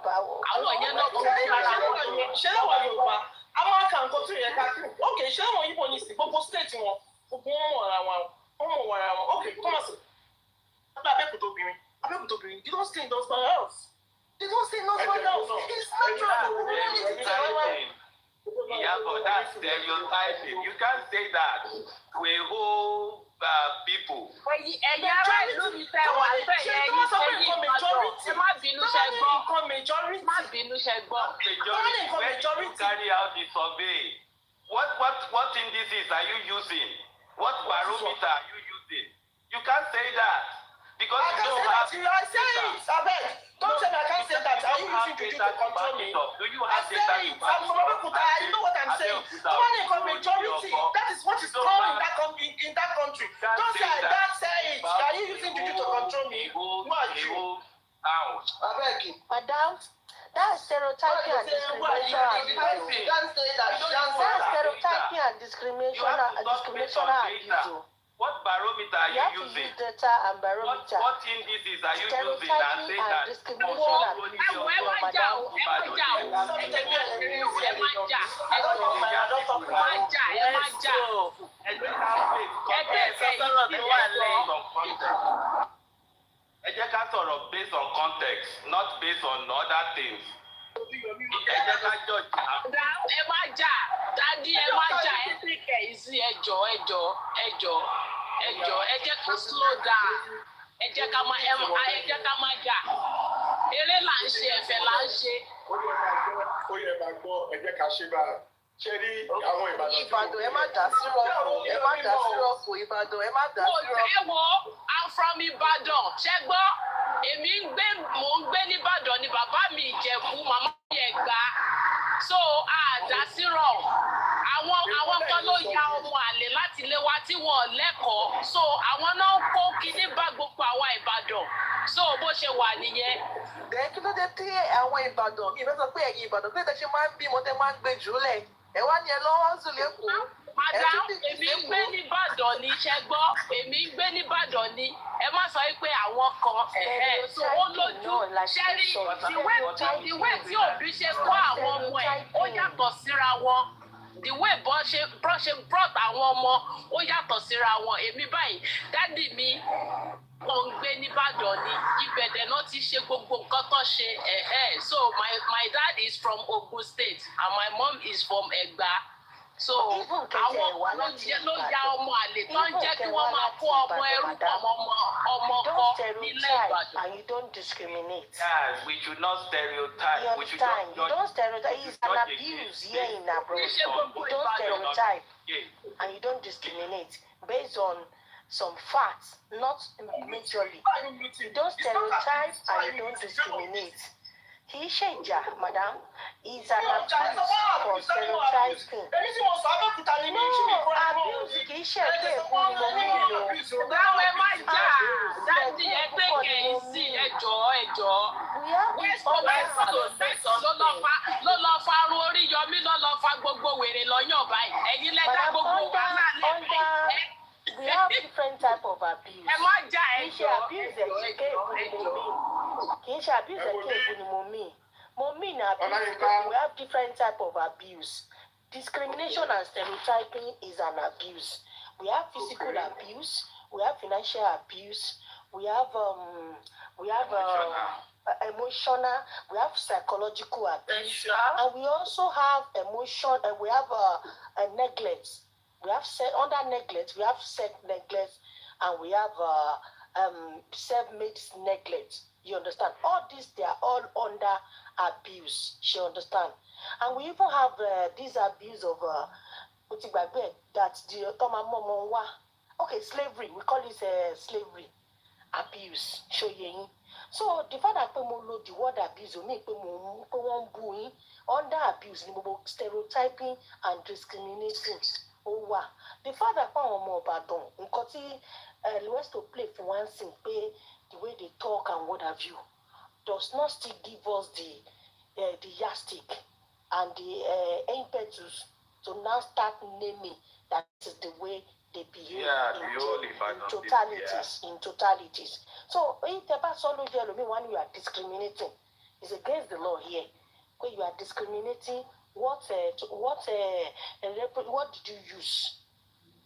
Àwọn yẹn náà kọ́ sára wọn. Ṣé láwọn Yorùbá àwọn akàǹkọ tó yẹ ká ok ṣé láwọn Yíbò ní sí gbogbo state wọn gbogbo wọn mọ̀ ara wọn ok kọ́mọ̀sì. Abẹ́òkúta obìnrin you don't stay in those house. You don't stay in those house. It's natural. Yeah, but that's stereotyping. You can't say that to a whole people. Ẹ̀yin ará ìlú mi fẹ́ wà bẹ́ẹ̀ yẹn yín ṣe yí Ìbàdàn. Ẹ má bínú ṣe gbọ́. Má bínú ṣe gbọ́. Majority when you carry out the survey, what indices are you using? What barometer are you using? You can't say that. Because you don't have data. I say it, abeg. Don't tell me I can't say that. Are you using juju to control me? Do you have data to back I'm from Abeokuta. I know what I'm saying. Someone in majority. That is what is called in that country. Don't say I can't say it. Are you using juju to control me? Who are you? Abeg. Madam, that's stereotyping and discrimination. That's stereotyping and discrimination abuse. What barometer are you using? Use data and barometer. What indices are you using and say that? Ẹ jẹ́ ká sọ̀rọ̀ based on context, not based on other things. Ẹ jẹ́ ká judge. Ẹ má jà, dádì ẹ má jà, ẹ sì kẹ̀ ẹ́ sí ẹjọ́, ẹ jẹ́ ká slow down, ẹ jẹ́ ká má jà. Eré là ń ṣe, ẹ̀fẹ̀ là ń ṣe. Ó yẹ máa gbọ́, ẹ jẹ́ ká ṣe báyìí. Ṣé rí àwọn Ìbàdàn ẹ má dá sí rọ́ọ̀fù, Ìbàdàn ẹ má dá sí rọ́ọ̀fù. Ẹ wo, I'm from Ìbàdàn, ṣé gbọ́? Mò ń gbé n'Ìbàdàn ni bàbá mi Ìjẹ̀bú, màmá mi Ẹ̀gbá. So àdásírọ̀ àwọn kan ló ya ọmọ àlè láti lé wa tí wọn lẹ́kọ̀ọ́ so àwọn náà ń kó kíní bá gbogbo àwa Ìbàdàn so bó ṣe wà nìyẹn. Bẹ́ẹ̀ kí ló dé tí àwọn Ìbàdàn mi ìfẹ́ sọ pé ẹ̀yin Ìbàdàn pé tẹ́ ṣe máa ń bímọ tẹ́ máa ń gbé jùlẹ̀ ẹ wá ní ẹ lọ́wọ́ sùn lẹ́kọ̀ọ́. Madam, èmi ń gbé n'Ìbàdàn ni ṣẹ́ gbọ́ èmi ń gbé n'Ìbàdàn ni ẹ má sọ pé àwọn kan so ó lójú ṣẹ́rí ìwé tí òbí ṣe kọ́ àwọn ọmọ ẹ̀ ó yàtọ̀ síra wọn the way bọ́ ṣe brought àwọn ọmọ ó yàtọ̀ síra wọn èmi báyìí dádì mi wọ́n ń gbé n'Ìbàdàn ni Ìbẹ̀dẹ̀ náà ti ṣe gbogbo nǹkan tó ṣe so my dad is from Ogun State and my mom is from Ẹ̀gbá. So àwọn ló ya ọmọ àlè tó ń jẹ́ kí wọ́n máa kó ọmọ ẹrú ọmọ kọ nílẹ̀ Ìbàdàn. And you don't discriminate. Yes, we should not stereotype. We should not you don't stereotype. It's an abuse here in abroad. You don't stereotype and you don't discriminate based on some facts, not majorly. You don't stereotype and you don't discriminate. Kì í ṣe ìjà, madam, is an abuse for stereotyping. No, abuse kì í ṣe pé èkó ni mo ní ìlò. Báwo ẹ má jà, dájú ẹ pé kẹ̀yìn sí ẹjọ́. Ló lọ fa arun orí yọmí ló lọ fa gbogbo wèrè lọ́yàn báyìí. Ẹ̀yin lẹ́dá gbogbo wàhálà lẹ́yìn. we have different type of abuse. Kì í ṣe abuse ẹ̀kẹ́ ìbò ni mo mean. Mo mean abuse because we have different type of abuse. Discrimination and stereotyping is an abuse. We have physical abuse, we have financial abuse, we have emotional, we have psychological abuse, and we also have emotion, and we have neglect. We have under neglect, we have self-neglect, and we have self-made neglect. You understand? All these, they are all under abuse. You understand? And we even have this abuse of that the okay, slavery. We call it slavery abuse. So the fact that the word abuse under abuse, stereotyping and discriminating. The fact that wants to play for one thing, pay the way they talk and what have you, does not still give us the yardstick and the impetus to now start naming that is the way they behave in totalities. So if when you are discriminating, it's against the law here. When you are discriminating, what did you use?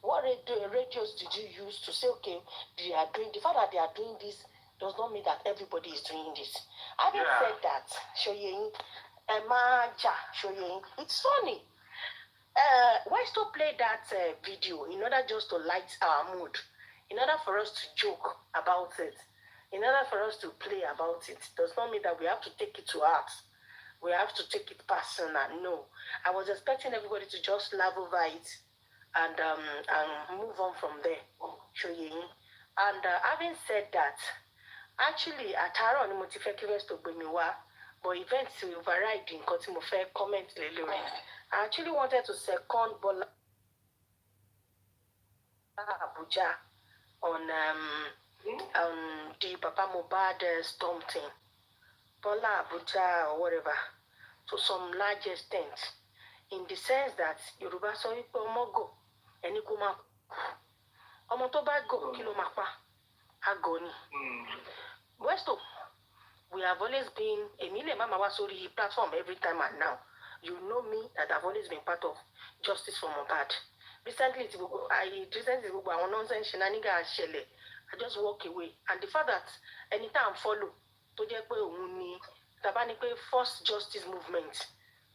What radios did you use to say, okay, they are doing the fact that they are doing this does not mean that everybody is doing this. Having said that, it's funny. Why still play that video in order just to light our mood, in order for us to joke about it, in order for us to play about it, does not mean that we have to take it to heart. We have to take it personal. No, I was expecting everybody to just laugh over it and move on from there. And having said that, actually, at Taro, I'm to bring me but events will override in comment later. I actually wanted to second Bola Abuja on the Papa Mohbad storm thing. Bola Abuja or whatever, to some large extent, in the sense that Yoruba so go any kuma go kilo mapa agoni. Westo, we have always been Emile Mama Wasori platform every time and now. You know me that I've always been part of justice for Mohbad. Recently, I nonsense shenanigans shele. I just walk away. And the fact that anytime I follow, to Tabanipe first justice movement,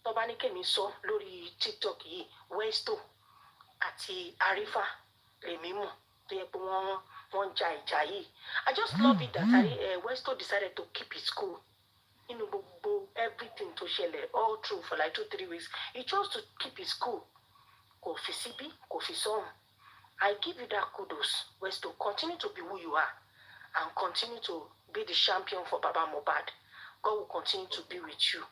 Tabanike Miso, Lori TikTok, Westo, Ati Arifa, Lemimo, I just love it that Westo decided to keep his cool. Everything to share all through for like 2-3 weeks. He chose to keep his cool. Kofi Sibi, Kofi Som. I give you that kudos. Westo, continue to be who you are and continue to be the champion for Baba Mohbad. God will continue to be with you.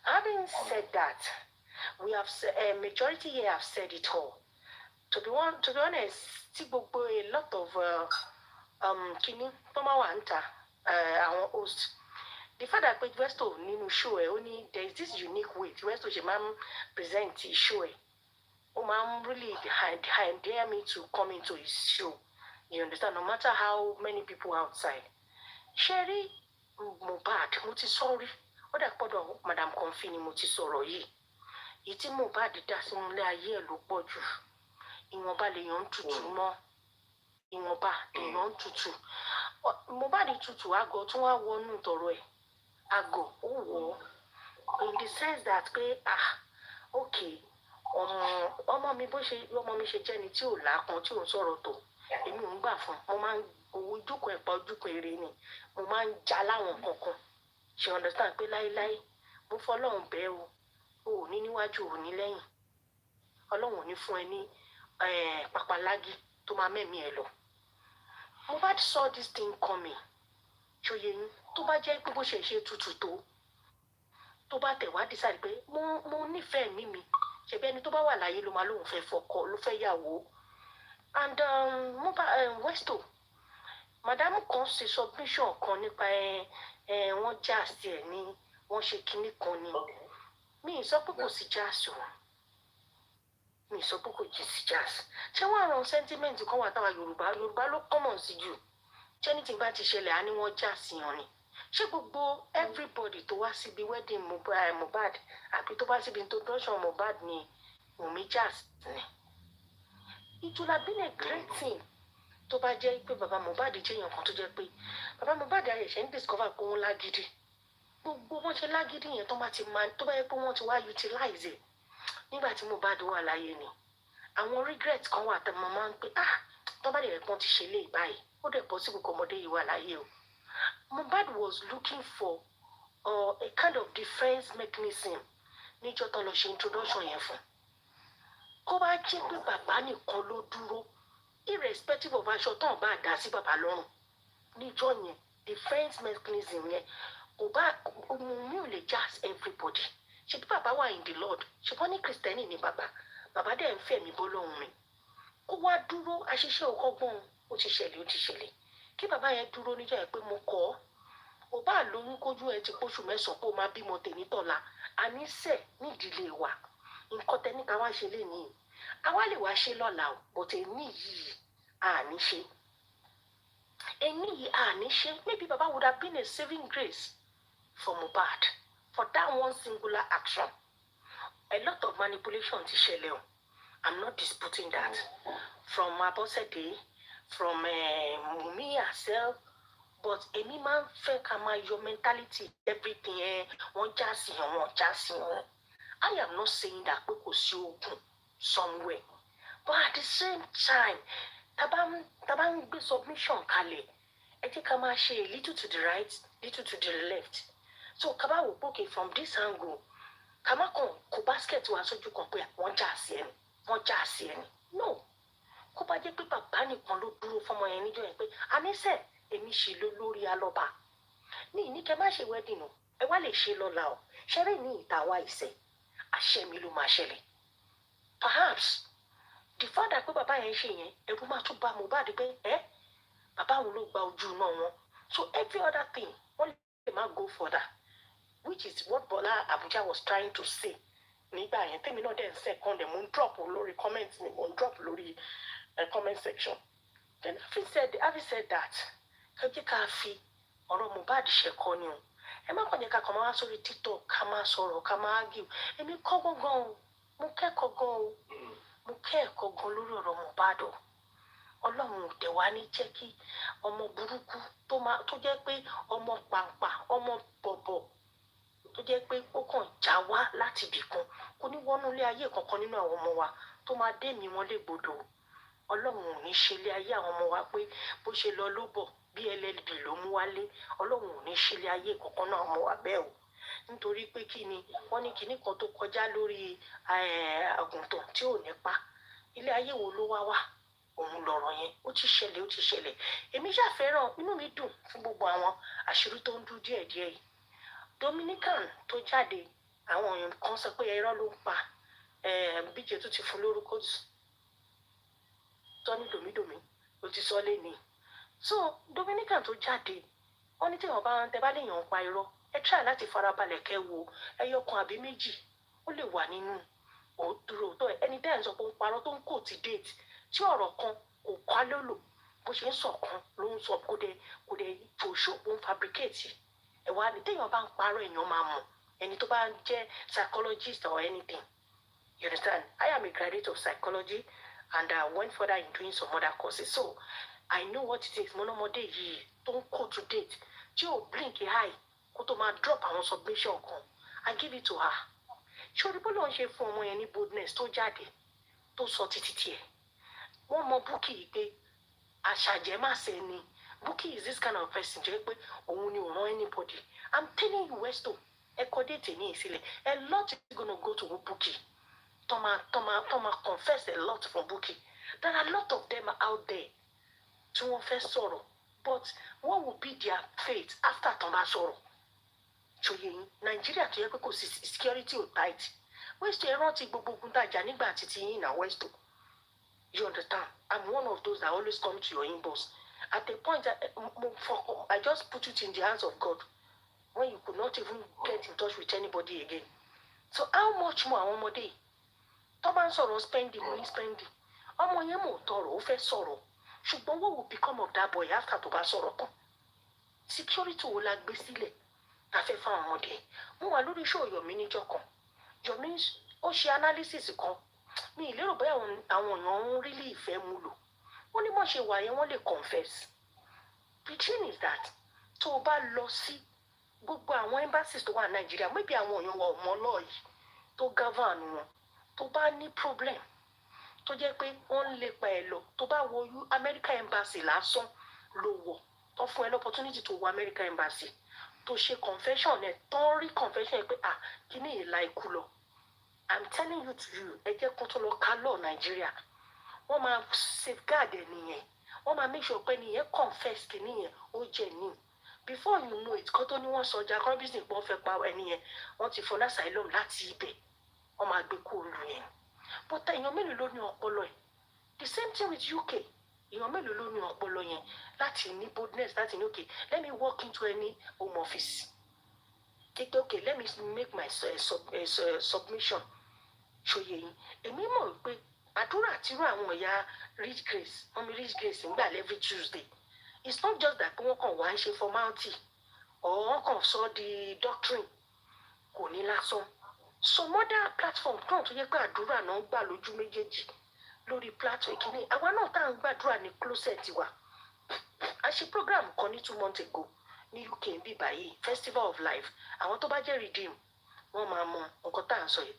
Having said that, we have majority here have said it all. To be honest, a lot of Kini Tomawanta, our host. The fact that Westo Ninu show only there is this unique way. Westo Jemam present his show. Really dare me to come into his show. You understand? No matter how many people outside. Sherry Mohbad, Muti sorry. What I called Madam Confini Muti Soroyi. Iti Mohbad does not lay look boju. Ingoba leon tutu mo. Ingoba leon tutu. Mohbad tutu ago to a one toroe. Ago, in the sense that okay. Ọmọ mi ṣe jẹ́ ni tí ò lákan tí ò ń sọ̀rọ̀ tó èmi ò ń gbà fún mo máa ń owó ìjókòó ẹ̀pọ̀ ojúkòó eré ni mo máa ń já láwọn kankan ṣe understand pé láéláé mo fọlọ́run bẹ́ẹ̀ o ò ní níwájú ò ní lẹ́yìn ọlọ́run ò ní fún ẹ ní papalági tó máa mẹ́mí ẹ lọ. Mohbad saw this thing coming ṣòye yín tó bá jẹ́ pé bó ṣe tutù tó bá tẹ̀ wá decide pé mo nífẹ̀ẹ́ mi. Ṣebí ẹni tó bá wà láyé ló máa lóun fẹ́ fọkọ ló fẹ́ yàwó. And Westo, madam kan ṣe submission kan nípa wọ́n jáàsì ẹ̀ ní wọ́n ṣe kinní kan ni. Mi ì sọ pé kò sí jáàsì o. mi sọ pé kò jí sí jazz ṣé wọn àrùn sentiment kan wà táwa yorùbá ló common sí jù ṣé ní tí bá ti ṣẹlẹ̀ á ní wọ́n já sí yan ni ṣé gbogbo everybody tó wá síbi wedding Mohbad àbí tó bá síbi introduction Mohbad ni Wunmi jazz ni it would have been a great thing tó bá jẹ́ pé bàbá Mohbad jẹ́ èèyàn kan tó jẹ́ pé bàbá Mohbad ayẹ̀ṣẹ̀ ń discover pé wọ́n lágídí gbogbo wọn ṣe lágídí yẹn tó bá yẹ pé wọ́n ti wá utilize ẹ̀ nígbà tí Mohbad wà láyé ni àwọn regret kan wà tẹ́ mo máa ń pé tó bá dẹ̀ pọ́n ti ṣe lé báyìí ó dẹ̀ possible kó ọmọdé yìí wà láyé o Mohbad was looking for a kind of defense mechanism níjọ́ tó lọ ṣe introduction yẹn fún kó bá jẹ́ pé bàbá nìkan ló dúró irrespective of aṣọ tán bá dá sí bàbá lọ́rùn níjọ́ yẹn defense mechanism yẹn kò bá mi ò lè jazz everybody ṣe bí bàbá wà in the Lord ṣùgbọ́n ní Kristẹni ni bàbá dẹ̀ ń fẹ̀mí bọ́ lọ́hùn rìn kó wá dúró àṣìṣe ọkọ̀gbọ́n ó ti ṣẹlẹ̀ kí bàbá yẹn dúró níjọ́ yẹn pé mo kọ́ ọ́ bá lóyún kójú ẹ ti pósù mẹ́sàn-án kó máa bímọ tèmi tọ̀la àníṣe nídìílé wa nǹkan tẹ́ ní ká wá ṣe lé nìyí àwa lè wá ṣe lọ́la o but èmi yìí àní ṣe maybe baba would have been a saving grace for Mohbad for that one singular action a lot of manipulation ti ṣẹlẹ̀ o I'm not disputing that from Abosede from Wunmi herself but èmi máa ń fẹ́ ká máa yọ mentality everything wọ́n já sí wọn I am not saying that pé kò sí ogun somewhere but at the same time tá bá ń gbé submission kalẹ̀ ẹ jẹ́ ká máa ṣe a little to the right little to the left so ká bá wò pé okay from this angle ká má kàn kó basket wa sójú kan pé wọ́n já sí ẹni no kó bá jẹ́ pé bàbá nìkan ló dúró fọmọ yẹn níjọ́ yẹn pé àníṣe èmi ṣì ló lórí alọ́ba ní ìníkẹ́ má ṣe wedding o ẹ wá lè ṣe lọ́la o ṣẹ́rẹ́ ní ìta wa ìṣe àṣẹ mi ló máa ṣẹlẹ̀ perhaps the father pé bàbá yẹn ṣe yẹn ẹ̀rù máa tún bá Mohbad pé bàbá òun ló gba ojú náà wọn so every other thing wọ́n lè má go further which is what Bola Abuja was trying to say nígbà yẹn tèmi náà dẹ̀ ń second ẹ̀ mo ń drop lórí comment mi mo ń drop lórí comment section then having said that ẹ jẹ́ ká fi ọ̀rọ̀ Mohbad ṣẹ̀kọ́ ni o ẹ má kàn jẹ́ ká kàn máa wá sórí TikTok ká máa sọ̀rọ̀ ká máa argue èmi kọ́ gbọ́ngàn o mo kẹ́kọ̀ọ́ gan lórí ọ̀rọ̀ Mohbad o Ọlọ́run ò dẹ̀ wá ní jẹ́ kí ọmọ burúkú tó jẹ́ pé ọmọ pàǹpà ọmọ bọ̀bọ̀ tó jẹ́ pé ó kàn já wá láti ibì kan kò ní wọnú ilé ayé kankan nínú àwọn ọmọ wa tó máa dé mi wọn légbodò Ọlọ́run ò ní ṣe ilé ayé àwọn ọmọ wa pé bó ṣe lọ ló bọ̀ bí LLB ló mú wálé Ọlọ́run ò ní ṣe ilé ayé kankan náà ọmọ wa bẹ́ẹ̀ o nítorí pé kí ni wọ́n ní kinní kan tó kọjá lórí àgùntàn tí ò ní pa ilé ayé wo ló wá òun lọ̀rọ̀ yẹn ó ti ṣẹlẹ̀ èmi ṣàfẹ́ràn inú mi dùn fún gbogbo àwọn àṣírí tó ń dún díẹ̀díẹ̀ yìí Dominican tó jáde àwọn èèyàn kan sọ pé irọ́ ló ń pa bíjẹ tó ti fún lórúkọ tó ní dòmídòmí ló ti sọ lẹ́ni so Dominican tó jáde wọ́n ní tí wọ́n bá ń tẹ bá lè yàn pa irọ́ ẹ try láti farabalẹ̀ kẹ́ wo ẹyọkan àbí méjì ó lè wà nínú òótọ́ ẹni tẹ́ ẹ̀ ń sọ pé ó ń parọ́ tó ń kò tí date tí ọ̀rọ̀ kan kò kọ́ lólò bó ṣe ń sọ̀kan ló ń sọ kó dé fòṣó ó ń fabricate ẹ̀wà ni téèyàn bá ń parọ́ èèyàn máa mọ̀ ẹni tó bá ń jẹ́ psychologist or anything you understand I am a graduate of psychology and I went further in doing some other courses so I know what it is mọ́nàmọ́dé yìí tó ń kó to date tí ò blink eye kó tó máa drop àwọn submission kan I give it to her ṣòrí bó lóun ṣe fún ọmọ yẹn ní boldness tó jáde tó sọ títí tiẹ̀ wọ́n mọ Bukky yìí pé àṣàjẹmàṣẹ ni Bukky is this kind of person jẹ́ pé òun ni ò rán anybody I'm telling you Westo ẹ̀kọ́ déètì ní ìsílẹ̀ a lot is gonna go to Bukky tọ́mà confess a lot from Bukky there are a lot of them out there tí wọ́n fẹ́ sọ̀rọ̀ but what will be their fate after tọ́mà sọ̀rọ̀ ṣòye yín Nàìjíríà tó yẹ pé kò sí security ò tight Westo ẹ rántí gbogbo ogun tàjà nígbà títí yín náà Westo you understand I'm one of those that always come to your inbox at a point I just put it in the hands of God when you could not even get in touch with anybody again so how much more àwọn ọmọdé tó bá ń sọ̀rọ̀ spending money spending ọmọ yẹn mò ń tọrọ ó fẹ́ sọ̀rọ̀ ṣùgbọ́n what will become of that boy after tó bá sọ̀rọ̀ tán security wo la gbé sílẹ̀ la fẹ́ fáwọn ọmọdé mo wà lórí show Yomi níjọ́ kan Yomi ó ṣe analysis kan mi ìlérò bẹ́ẹ̀ àwọn èèyàn ń rí ìfẹ́ mu lò ó ní mọ̀ ṣe wà yẹn wọ́n lè confess the thing is that tó o bá lọ sí gbogbo àwọn embassies tó wà Nàìjíríà maybe àwọn èèyàn wọ ọmọ lọ́ọ̀ yìí tó govern wọn tó bá ní problem tó jẹ́ pé wọ́n ń lépa ẹ̀ lọ tó bá wo America embassy lásán ló wọ̀ tó fún ẹ l'opportunity tó wọ America embassy tó ṣe confession ẹ̀ tó ń rí confession ẹ̀ pé kíní ìlà ikú lọ I'm telling you to you ẹ jẹ́ kó tó lọ ká lọ Nàìjíríà wọ́n máa safeguard ẹ̀ nìyẹn wọ́n máa make sure pé nìyẹn confess kíní yẹn ó jẹ́ ní before you know it kó tó ní wọ́n sọ ọjà kọ́bíìsì pé wọ́n fẹ́ pa ẹni yẹn wọ́n ti fún asylum láti ibẹ̀ wọ́n máa gbé kó lu yẹn but èèyàn mélòó ló ní ọpọlọ ẹ̀ the same thing with UK èèyàn mélòó ló ní ọpọlọ yẹn láti ní boldness láti ní okay let me walk into any home office okay let me make my submission ṣòye yín èmi mọ̀ pé àdúrà tírú àwọn ẹ̀yà rich grace wọ́n mi rich grace ń gbà every Tuesday it's not just that wọ́n kàn wá ń ṣe formality or wọ́n kàn sọ di doctrine kò ní lásán some other platform kan tó yẹ pé àdúrà náà gbà lójú méjèèjì lórí platform kìíní àwa náà tá à ń gbàdúrà ní closet wa a ṣe program kan ní 2 months ago ní UK ń bí báyìí Festival of Life àwọn tó bá jẹ́ redeem wọ́n máa mọ nǹkan tá à ń sọ yìí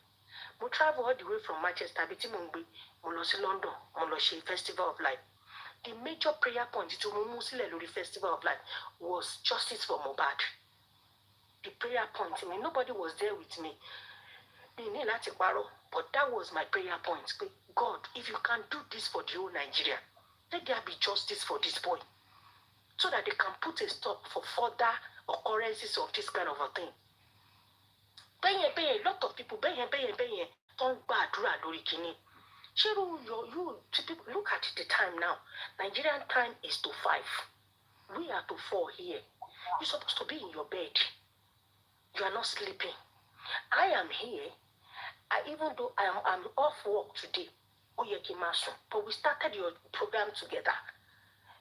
mo travel all the way from Manchester bí tí mo ń gbé mo lọ sí London mo lọ ṣe Festival of Life the major prayer point tí mo mú sílẹ̀ lórí Festival of Life was justice for Mohbad the prayer point me nobody was there with me mi ní láti parọ́ but that was my prayer point pé God if you can do this for the whole Nigeria let there be justice for this boy so that they can put a stop for further occurrences of this kind of a thing. bẹ́yẹn lot of people bẹ́yẹn tó ń gbàdúrà lórí kìíní ṣé you people look at the time now Nigerian time is to 5 we are to 4 here you supposed to be in your bed you are not sleeping I am here even though I'm off work today ó yẹ kí n máa sùn but we started your program together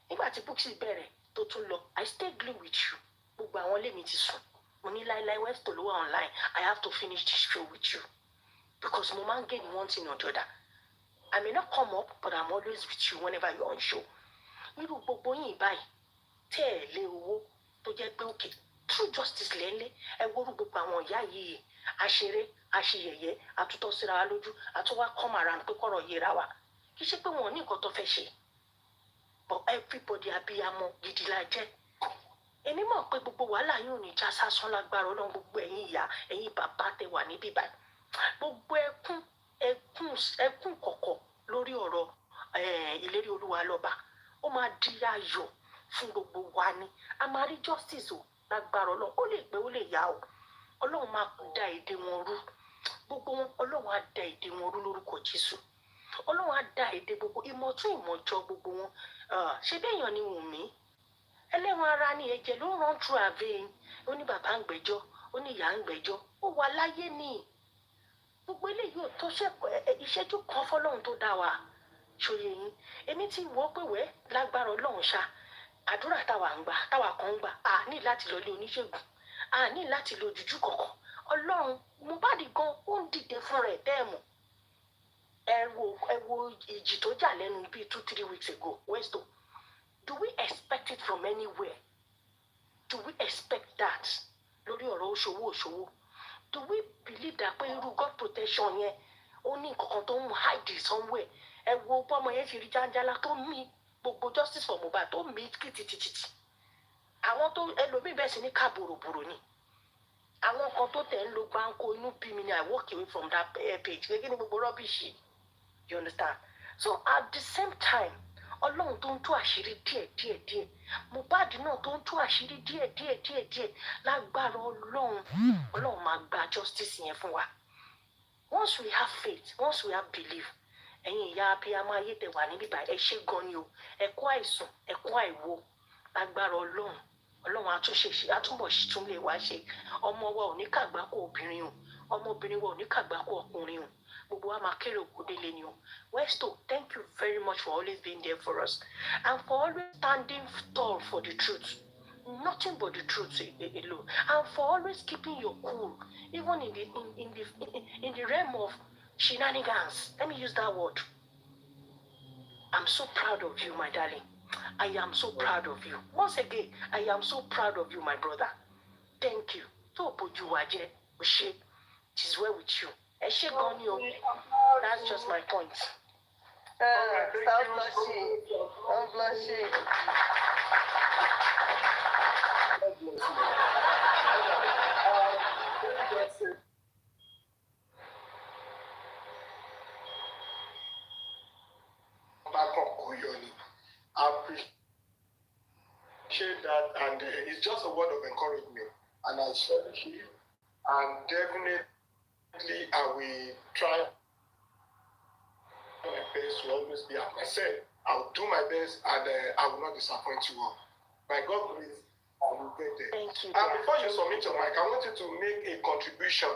nígbà tí books bẹ̀rẹ̀ tó tún lọ I stay glued with you gbogbo àwọn lèmi ti sùn mo ní láíláí west tó ló wà online I have to finish this show with you because mo máa ń gain one thing or the other I may not come up but I'm always with you whenever you're on show irú gbogbo yín báyìí tẹ́ ẹ̀ lé owó tó jẹ́ pé òkè true justice lẹ́lẹ́ ẹ wórú gbogbo àwọn ìyá yìí àṣeré àṣeyẹyẹ àtúntò síra wa lójú àtúwá come around pé kọ̀rọ̀ yẹra wa kì í ṣe pé wọn ò ní nǹkan tó fẹ́ ṣe but everybody abiyamọ gidi la jẹ́ èmi mọ̀ pé gbogbo wàhálà yín ò ní já sásán lágbára Ọlọ́run gbogbo ẹ̀yin ìyá ẹ̀yin bàbá tẹ́ wà níbí báyìí gbogbo ẹkún kọ̀kọ̀ lórí ọ̀rọ̀ ìlérí Olúwa lọ́ba ó máa di ayọ̀ fún gbogbo wa ni a máa rí justice o lágbára Ọlọ́run ó lè pé ó lè yá o Ọlọ́run máa da èdè wọn rú gbogbo wọn Ọlọ́run á da èdè wọn rú lórúkọ Jésù Ọlọ́run á da èdè gbogbo ìmọ̀tún ìmọ̀jọ gbogbo wọn ṣe bí èèyàn ni Wùnmí ẹlẹ́wọ̀n ara ni ẹ̀jẹ̀ ló rán through her vein ó ní bàbá ń gbẹ́jọ́ ó ní ìyá ń gbẹ́jọ́ ó wà láyé ní gbogbo eléyìí ò tó ìṣẹ́jú kan fọ́lọ́run tó dá wa ṣòye yín èmi ti wò ó pé wẹ́ lágbára Ọlọ́run ṣá àdúrà táwa kan ń gbà á ní láti lọ lé oníṣègùn á ní láti lo jùjú kọ̀ọ̀kan Ọlọ́run Mohbad gan ó ń dìde fún rẹ̀ tẹ́ẹ̀mù ẹ wo ìjì tó jà lẹ́nu bíi 2-3 weeks ago Westo do we expect it from anywhere do we expect that lórí ọ̀rọ̀ òṣòwò do we believe that pé irú God protection yẹn ó ní nǹkan tó ń hide somewhere ẹ wo bọ́mọ yẹn fi rí jáńjálá tó mí gbogbo justice for Mohbad tó mí kìtìtìtì àwọn tó ẹlòmíì bẹ́ẹ̀ sì ní ká bòròbòrò ni àwọn kan tó tẹ̀ ń lo gbáǹkó inú bí mi ni I walk away from that page gẹ́gẹ́ ní gbogbo rubbish you understand so at the same time Ọlọ́run tó ń tú àṣírí díẹ̀ Mohbad náà tó ń tú àṣírí díẹ̀ lágbára Ọlọ́run máa gba justice yẹn fún wa once we have faith once we have belief ẹ̀yin ìyá abiyamọ ayé tẹ́ wà níbí báyìí ẹ ṣé gan ni o ẹ̀kọ́ àìsàn ẹ̀kọ́ àìwo lágbára Ọlọ́run àtúbọ̀ tún lè wá ṣe ọmọ wa ò ní kàgbákò obìnrin o ọmọbìnrin wa ò ní kàgbákò ọkùnrin o gbogbo wa máa kéré òkú délé ni o. Westo, thank you very much for always being there for us and for always standing tall for the truth. Nothing but the truth alone, and for always keeping your cool, even in the realm of shenanigans. Let me use that word. I'm so proud of you, my darling. I am so proud of you. Once again, I am so proud of you, my brother. Thank you. It is well with you. That's just my point. Stop blushing. I'm blushing. I appreciate that, and it's just a word of encouragement, and I cherish it, and definitely I will try my best to always be at myself. I'll do my best, and I will not disappoint you all. By God's grace, I will get there. Thank you. And before you submit your mic, I want you to make a contribution.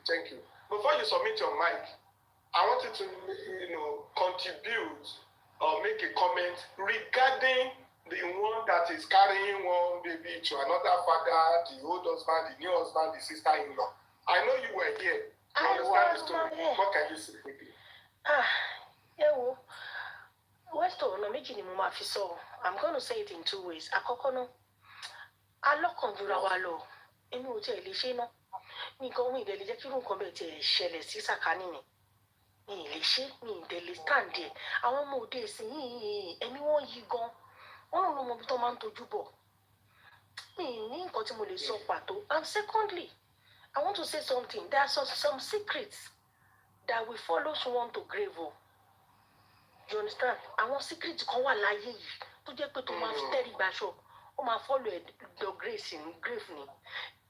Thank you. Before you submit your mic, I want you to, contribute or make a comment regarding the one that is carrying one baby to another father, the old husband, the new husband, the sister-in-law. I know you were here. You understand the story. What can you say quickly? I'm going to say it in two ways. Àkọ́kọ́ náà, alọ́kànjúra wa lọ, èmi ò tiẹ̀ lè ṣe náà. Mi gan mi ìdẹ̀lẹ̀ jẹ́ kí irú nǹkan bẹ́ẹ̀ tiẹ̀ ṣẹlẹ̀ sí sàkání mi. Mi ì lè ṣe, mi ìdẹ̀lẹ̀ stand there. Àwọn ọmọ òde ìsìn yìí, ẹ̀mí wọ́n yí gan. Wọ́n lò mọ ibi tó máa ń tojú bọ̀. Mi ì ní nǹkan tí mo lè sọ pàtó. And secondly, I want to say something. There are some secrets that will follow someone to grave. You understand? Àwọn secrets kan wà láyé yìí tó jẹ́ pé tó máa tẹ́rí gbaṣọ. Ó máa follow the grace in grave ni.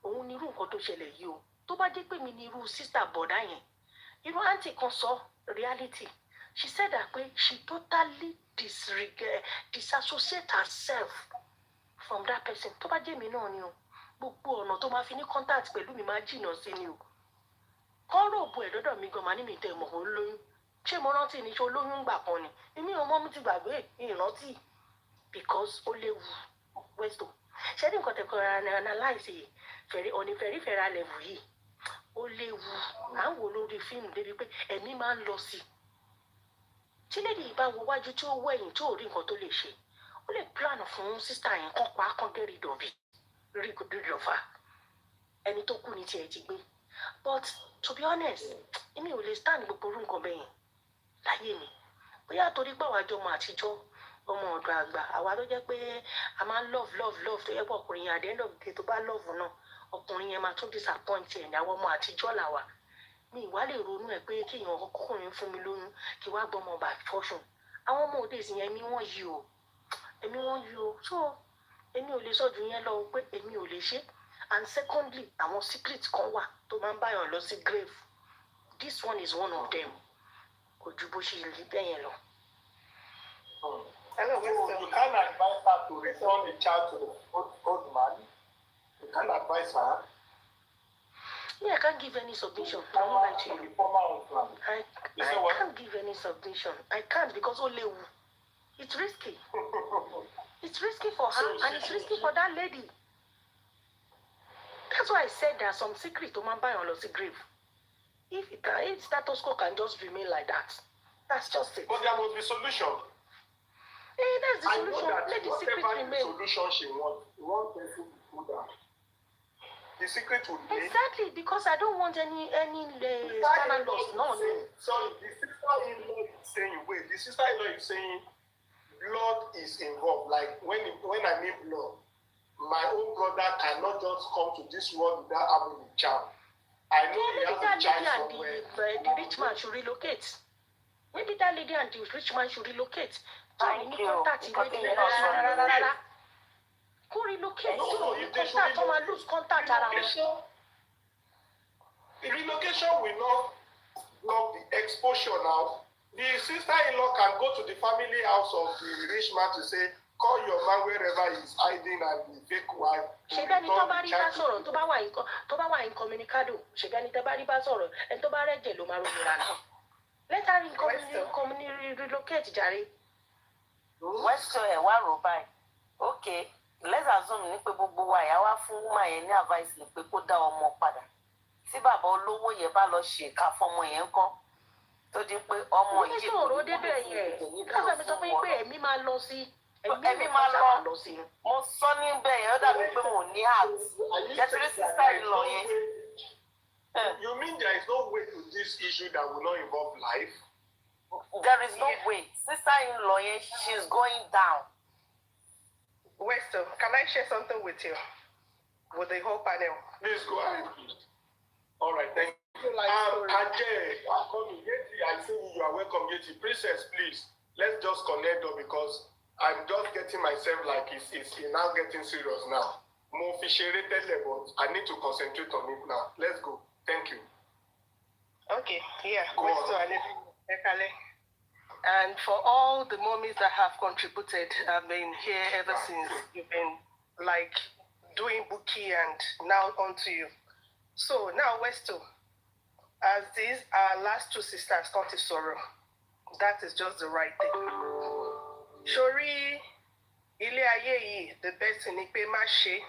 Òun ni irú nǹkan tó ṣẹlẹ̀ yìí o. Tó bá jẹ́ pé mi ni irú sister bọ̀dá yẹn. Irú auntie kan sọ reality. She said that she totally disassociate herself from that person. Tó bá jẹ́ mi náà ni o. Gbogbo ọ̀nà tó máa fi ní contact pẹ̀lú mi máa jìnnà sí ni o. Kọ́rọ̀ òbò ẹ̀ lọ́dọ̀ mi gan máa ní mi tẹ̀ mọ̀ ó lóyún. Ṣé mo rántí ni ṣé olóyún gbà kan ni? Èmi ò mọ̀ mi ti gbàgbé ìrántí because ó léwu Westo. Ṣé ní nǹkan tẹ̀kọ́ analyse on a very level yìí? Ó léwu. À ń wò lórí fíìmù débi pé ẹ̀mí máa ń lọ sí. Tí lèdí ìbá wo wájú tí ó wọ ẹ̀yìn tí ò rí nǹkan tó lè ṣe. Ó lè plan fún sísá yẹn kan pa kan get rid of it. Rí ìdọ̀fà. Ẹni tó kú ni tiẹ̀ ti gbé. But to be honest, èmi ò lè stand gbogbo orú nǹkan bẹ́yẹn láyé mi. Bóyá torí pé àwa jọ ọmọ àtijọ́, ọmọ ọ̀dọ̀ àgbà, àwa ló jẹ́ pé a máa ń love tó yẹ pé ọkùnrin yẹn at the end of the day tó bá love náà, ọkùnrin yẹn máa tún disappoint ẹ̀ ní àwọn ọmọ àtijọ́ làwà. Mi ìwà lè ronú ẹ̀ pé kéèyàn ọkùnrin fún mi lóyún kí wá gbọ́ ọmọ by fortune. Àwọn ọmọ òde ìsìn yẹn èmi wọ́n yí o. So èmi ò lè sọ ju yẹn lọ pé èmi ò lè ṣe. And secondly, àwọn secret kan wà tó máa ń báyàn lọ sí grave. This one is one of them. Kò ju bó ṣe rí bẹ́ẹ̀ yẹn lọ. Hello, so you can't advise her to return the child to the old man. You can't advise her. Yeah, I can't give any submission. I won't lie to you. I can't give any submission. I can't because it's risky. It's risky for her and it's risky for that lady. That's why I said there are some secrets to man buy on the grave. If status quo can just remain like that, that's just it. But there must be solution. That's the solution. Let the secret remain. Solution she wants, one person to put down. The secret will be exactly because I don't want any standard loss. No. Sorry, the sister-in-law is saying wait. The sister-in-law is saying blood is involved. Like when I mean blood, my own brother cannot just come to this world without having a child. I know he has a child somewhere. The rich man should relocate. Maybe that lady and the rich man should relocate. Thank you. Go relocate. No, if they should relocate, lose contact around. The relocation will not block the exposure now. The sister-in-law can go to the family house of the rich man to say, Call your man wherever he's hiding and the fake wife. Ṣebí ẹni tó bá rí bá sọ̀rọ̀ tó bá wà incommunicado ṣebí ẹni tó bá rí bá sọ̀rọ̀ ẹni tó bá rẹ́jẹ̀ ló máa ròyìn rà náà. Let her relocate jàre. Western ẹ̀ wá rò báyìí. Okay, let's assume ní pé gbogbo wa ìyá wá fún woman yẹn ní advice ní pé kó dá ọmọ padà. Tí bàbá olówó yẹn bá lọ ṣèkà fọmọ yẹn kọ́ tó di pé ọmọ yìí. Ní sọ̀rọ̀ débẹ̀ yẹn káfíńsì mi sọ fún yín pé ẹ̀mí máa lọ sí. Ẹ̀mí máa lọ mo sọ níbẹ̀ yẹn ó dàbí pé mo ní heart. Jẹ́tìrí sísá ìlọ yẹn. You mean there is no way to this issue that will not involve life? There is no way. Sister-in-law, she's going down. Weston, can I share something with you? With the whole panel? Please go ahead. All right, thank you. Ajay, I see you are welcome, Yeti. Princess, please, let's just connect up because I'm just getting myself like it's now getting serious now. More fishy levels. I need to concentrate on it now. Let's go. Thank you. Okay, yeah. And for all the mummies that have contributed, I've been here ever since. You've been like doing bookie and now on to you. So now, Westo, as these our last two sisters come to sorrow, that is just the right thing. Shori, ile aye the best in ipe mashe,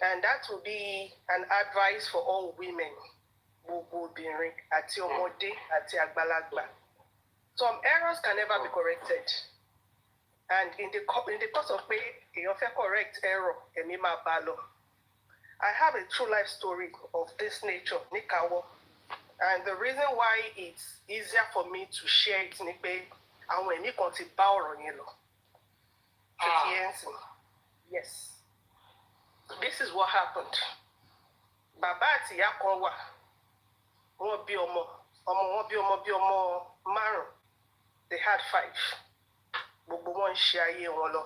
and that will be an advice for all women. Some errors can never be corrected. And in the course of pay, you have correct error, I have a true life story of this nature, Nikawo. And the reason why it's easier for me to share it, and when you continue yes. This is what happened. Baba àti ìyá kan wà. Wọ́n bí ọmọ márùn-ún. They had 5. Gbogbo wọn ń ṣe ayé wọn lọ.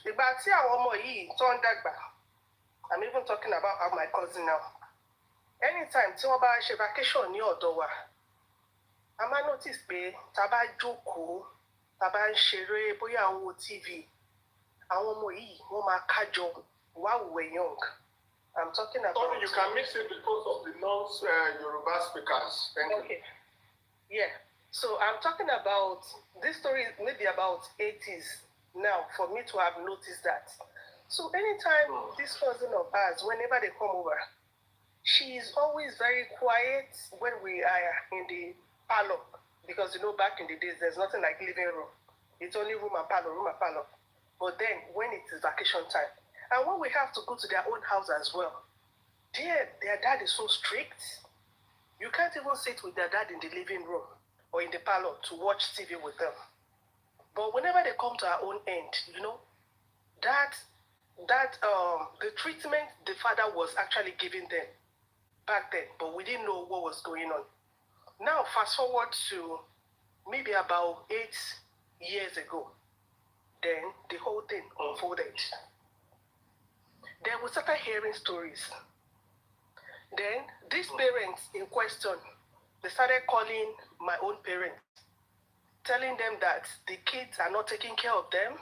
Ìgbà tí àwọn ọmọ yìí tó ń dàgbà, I'm even talking about my cousin now. Anytime tí wọ́n bá ṣe vacation ní ọ̀dọ̀ wa, a máa notice pé tá bá jókòó, tá bá ń ṣeré bóyá àwọn wo TV, àwọn ọmọ yìí wọ́n máa kájọ while we were young. I'm talking about. Sorry, you can mix it because of the non-Yoruba speakers. Thank you. Yeah. So I'm talking about this story, maybe about 80s now, for me to have noticed that. So anytime this cousin of ours, whenever they come over, she is always very quiet when we are in the parlor. Because, back in the days, there's nothing like living room. It's only room and parlor. But then, when it is vacation time, and when we have to go to their own house as well, their dad is so strict. You can't even sit with their dad in the living room or in the parlor to watch TV with them. But whenever they come to our own end, the treatment the father was actually giving them back then, but we didn't know what was going on. Now, fast forward to maybe about 8 years ago, then the whole thing unfolded. Then we started hearing stories. Then these parents in question, they started calling my own parents, telling them that the kids are not taking care of them,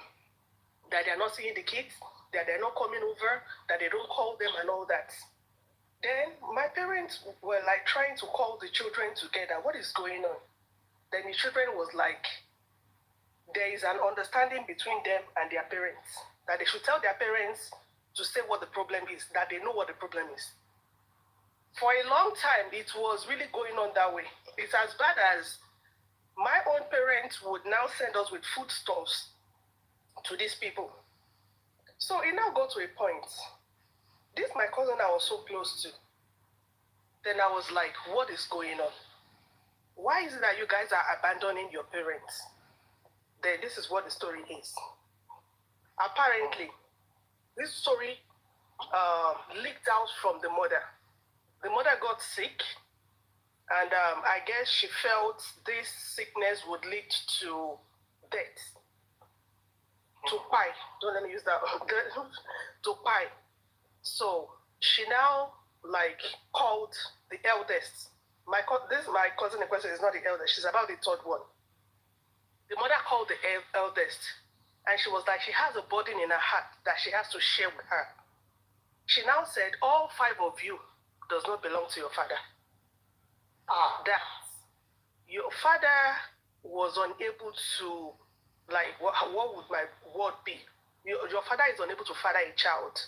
that they're not seeing the kids, that they're not coming over, that they don't call them and all that. Then my parents were like trying to call the children together. What is going on? Then the children was like, there is an understanding between them and their parents, that they should tell their parents to say what the problem is, that they know what the problem is. For a long time, it was really going on that way. It's as bad as my own parents would now send us with foodstuffs to these people. So it now got to a point. This my cousin I was so close to. Then I was like, what is going on? Why is it that you guys are abandoning your parents? Then this is what the story is. Apparently, this story leaked out from the mother. The mother got sick, and I guess she felt this sickness would lead to death. To pie. Don't let me use that. To pie. So she now called the eldest. My cousin in question is not the eldest. She's about the 3rd one. The mother called the eldest And she was like, she has a burden in her heart that she has to share with her. She now said, all 5 of you does not belong to your father. That your father was unable to, like, what would my word be? Your father is unable to father a child.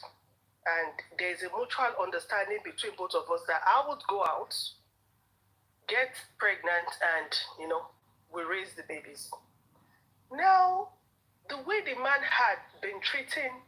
And there's a mutual understanding between both of us that I would go out, get pregnant, and, you know, we raise the babies. Now, the way the man had been treating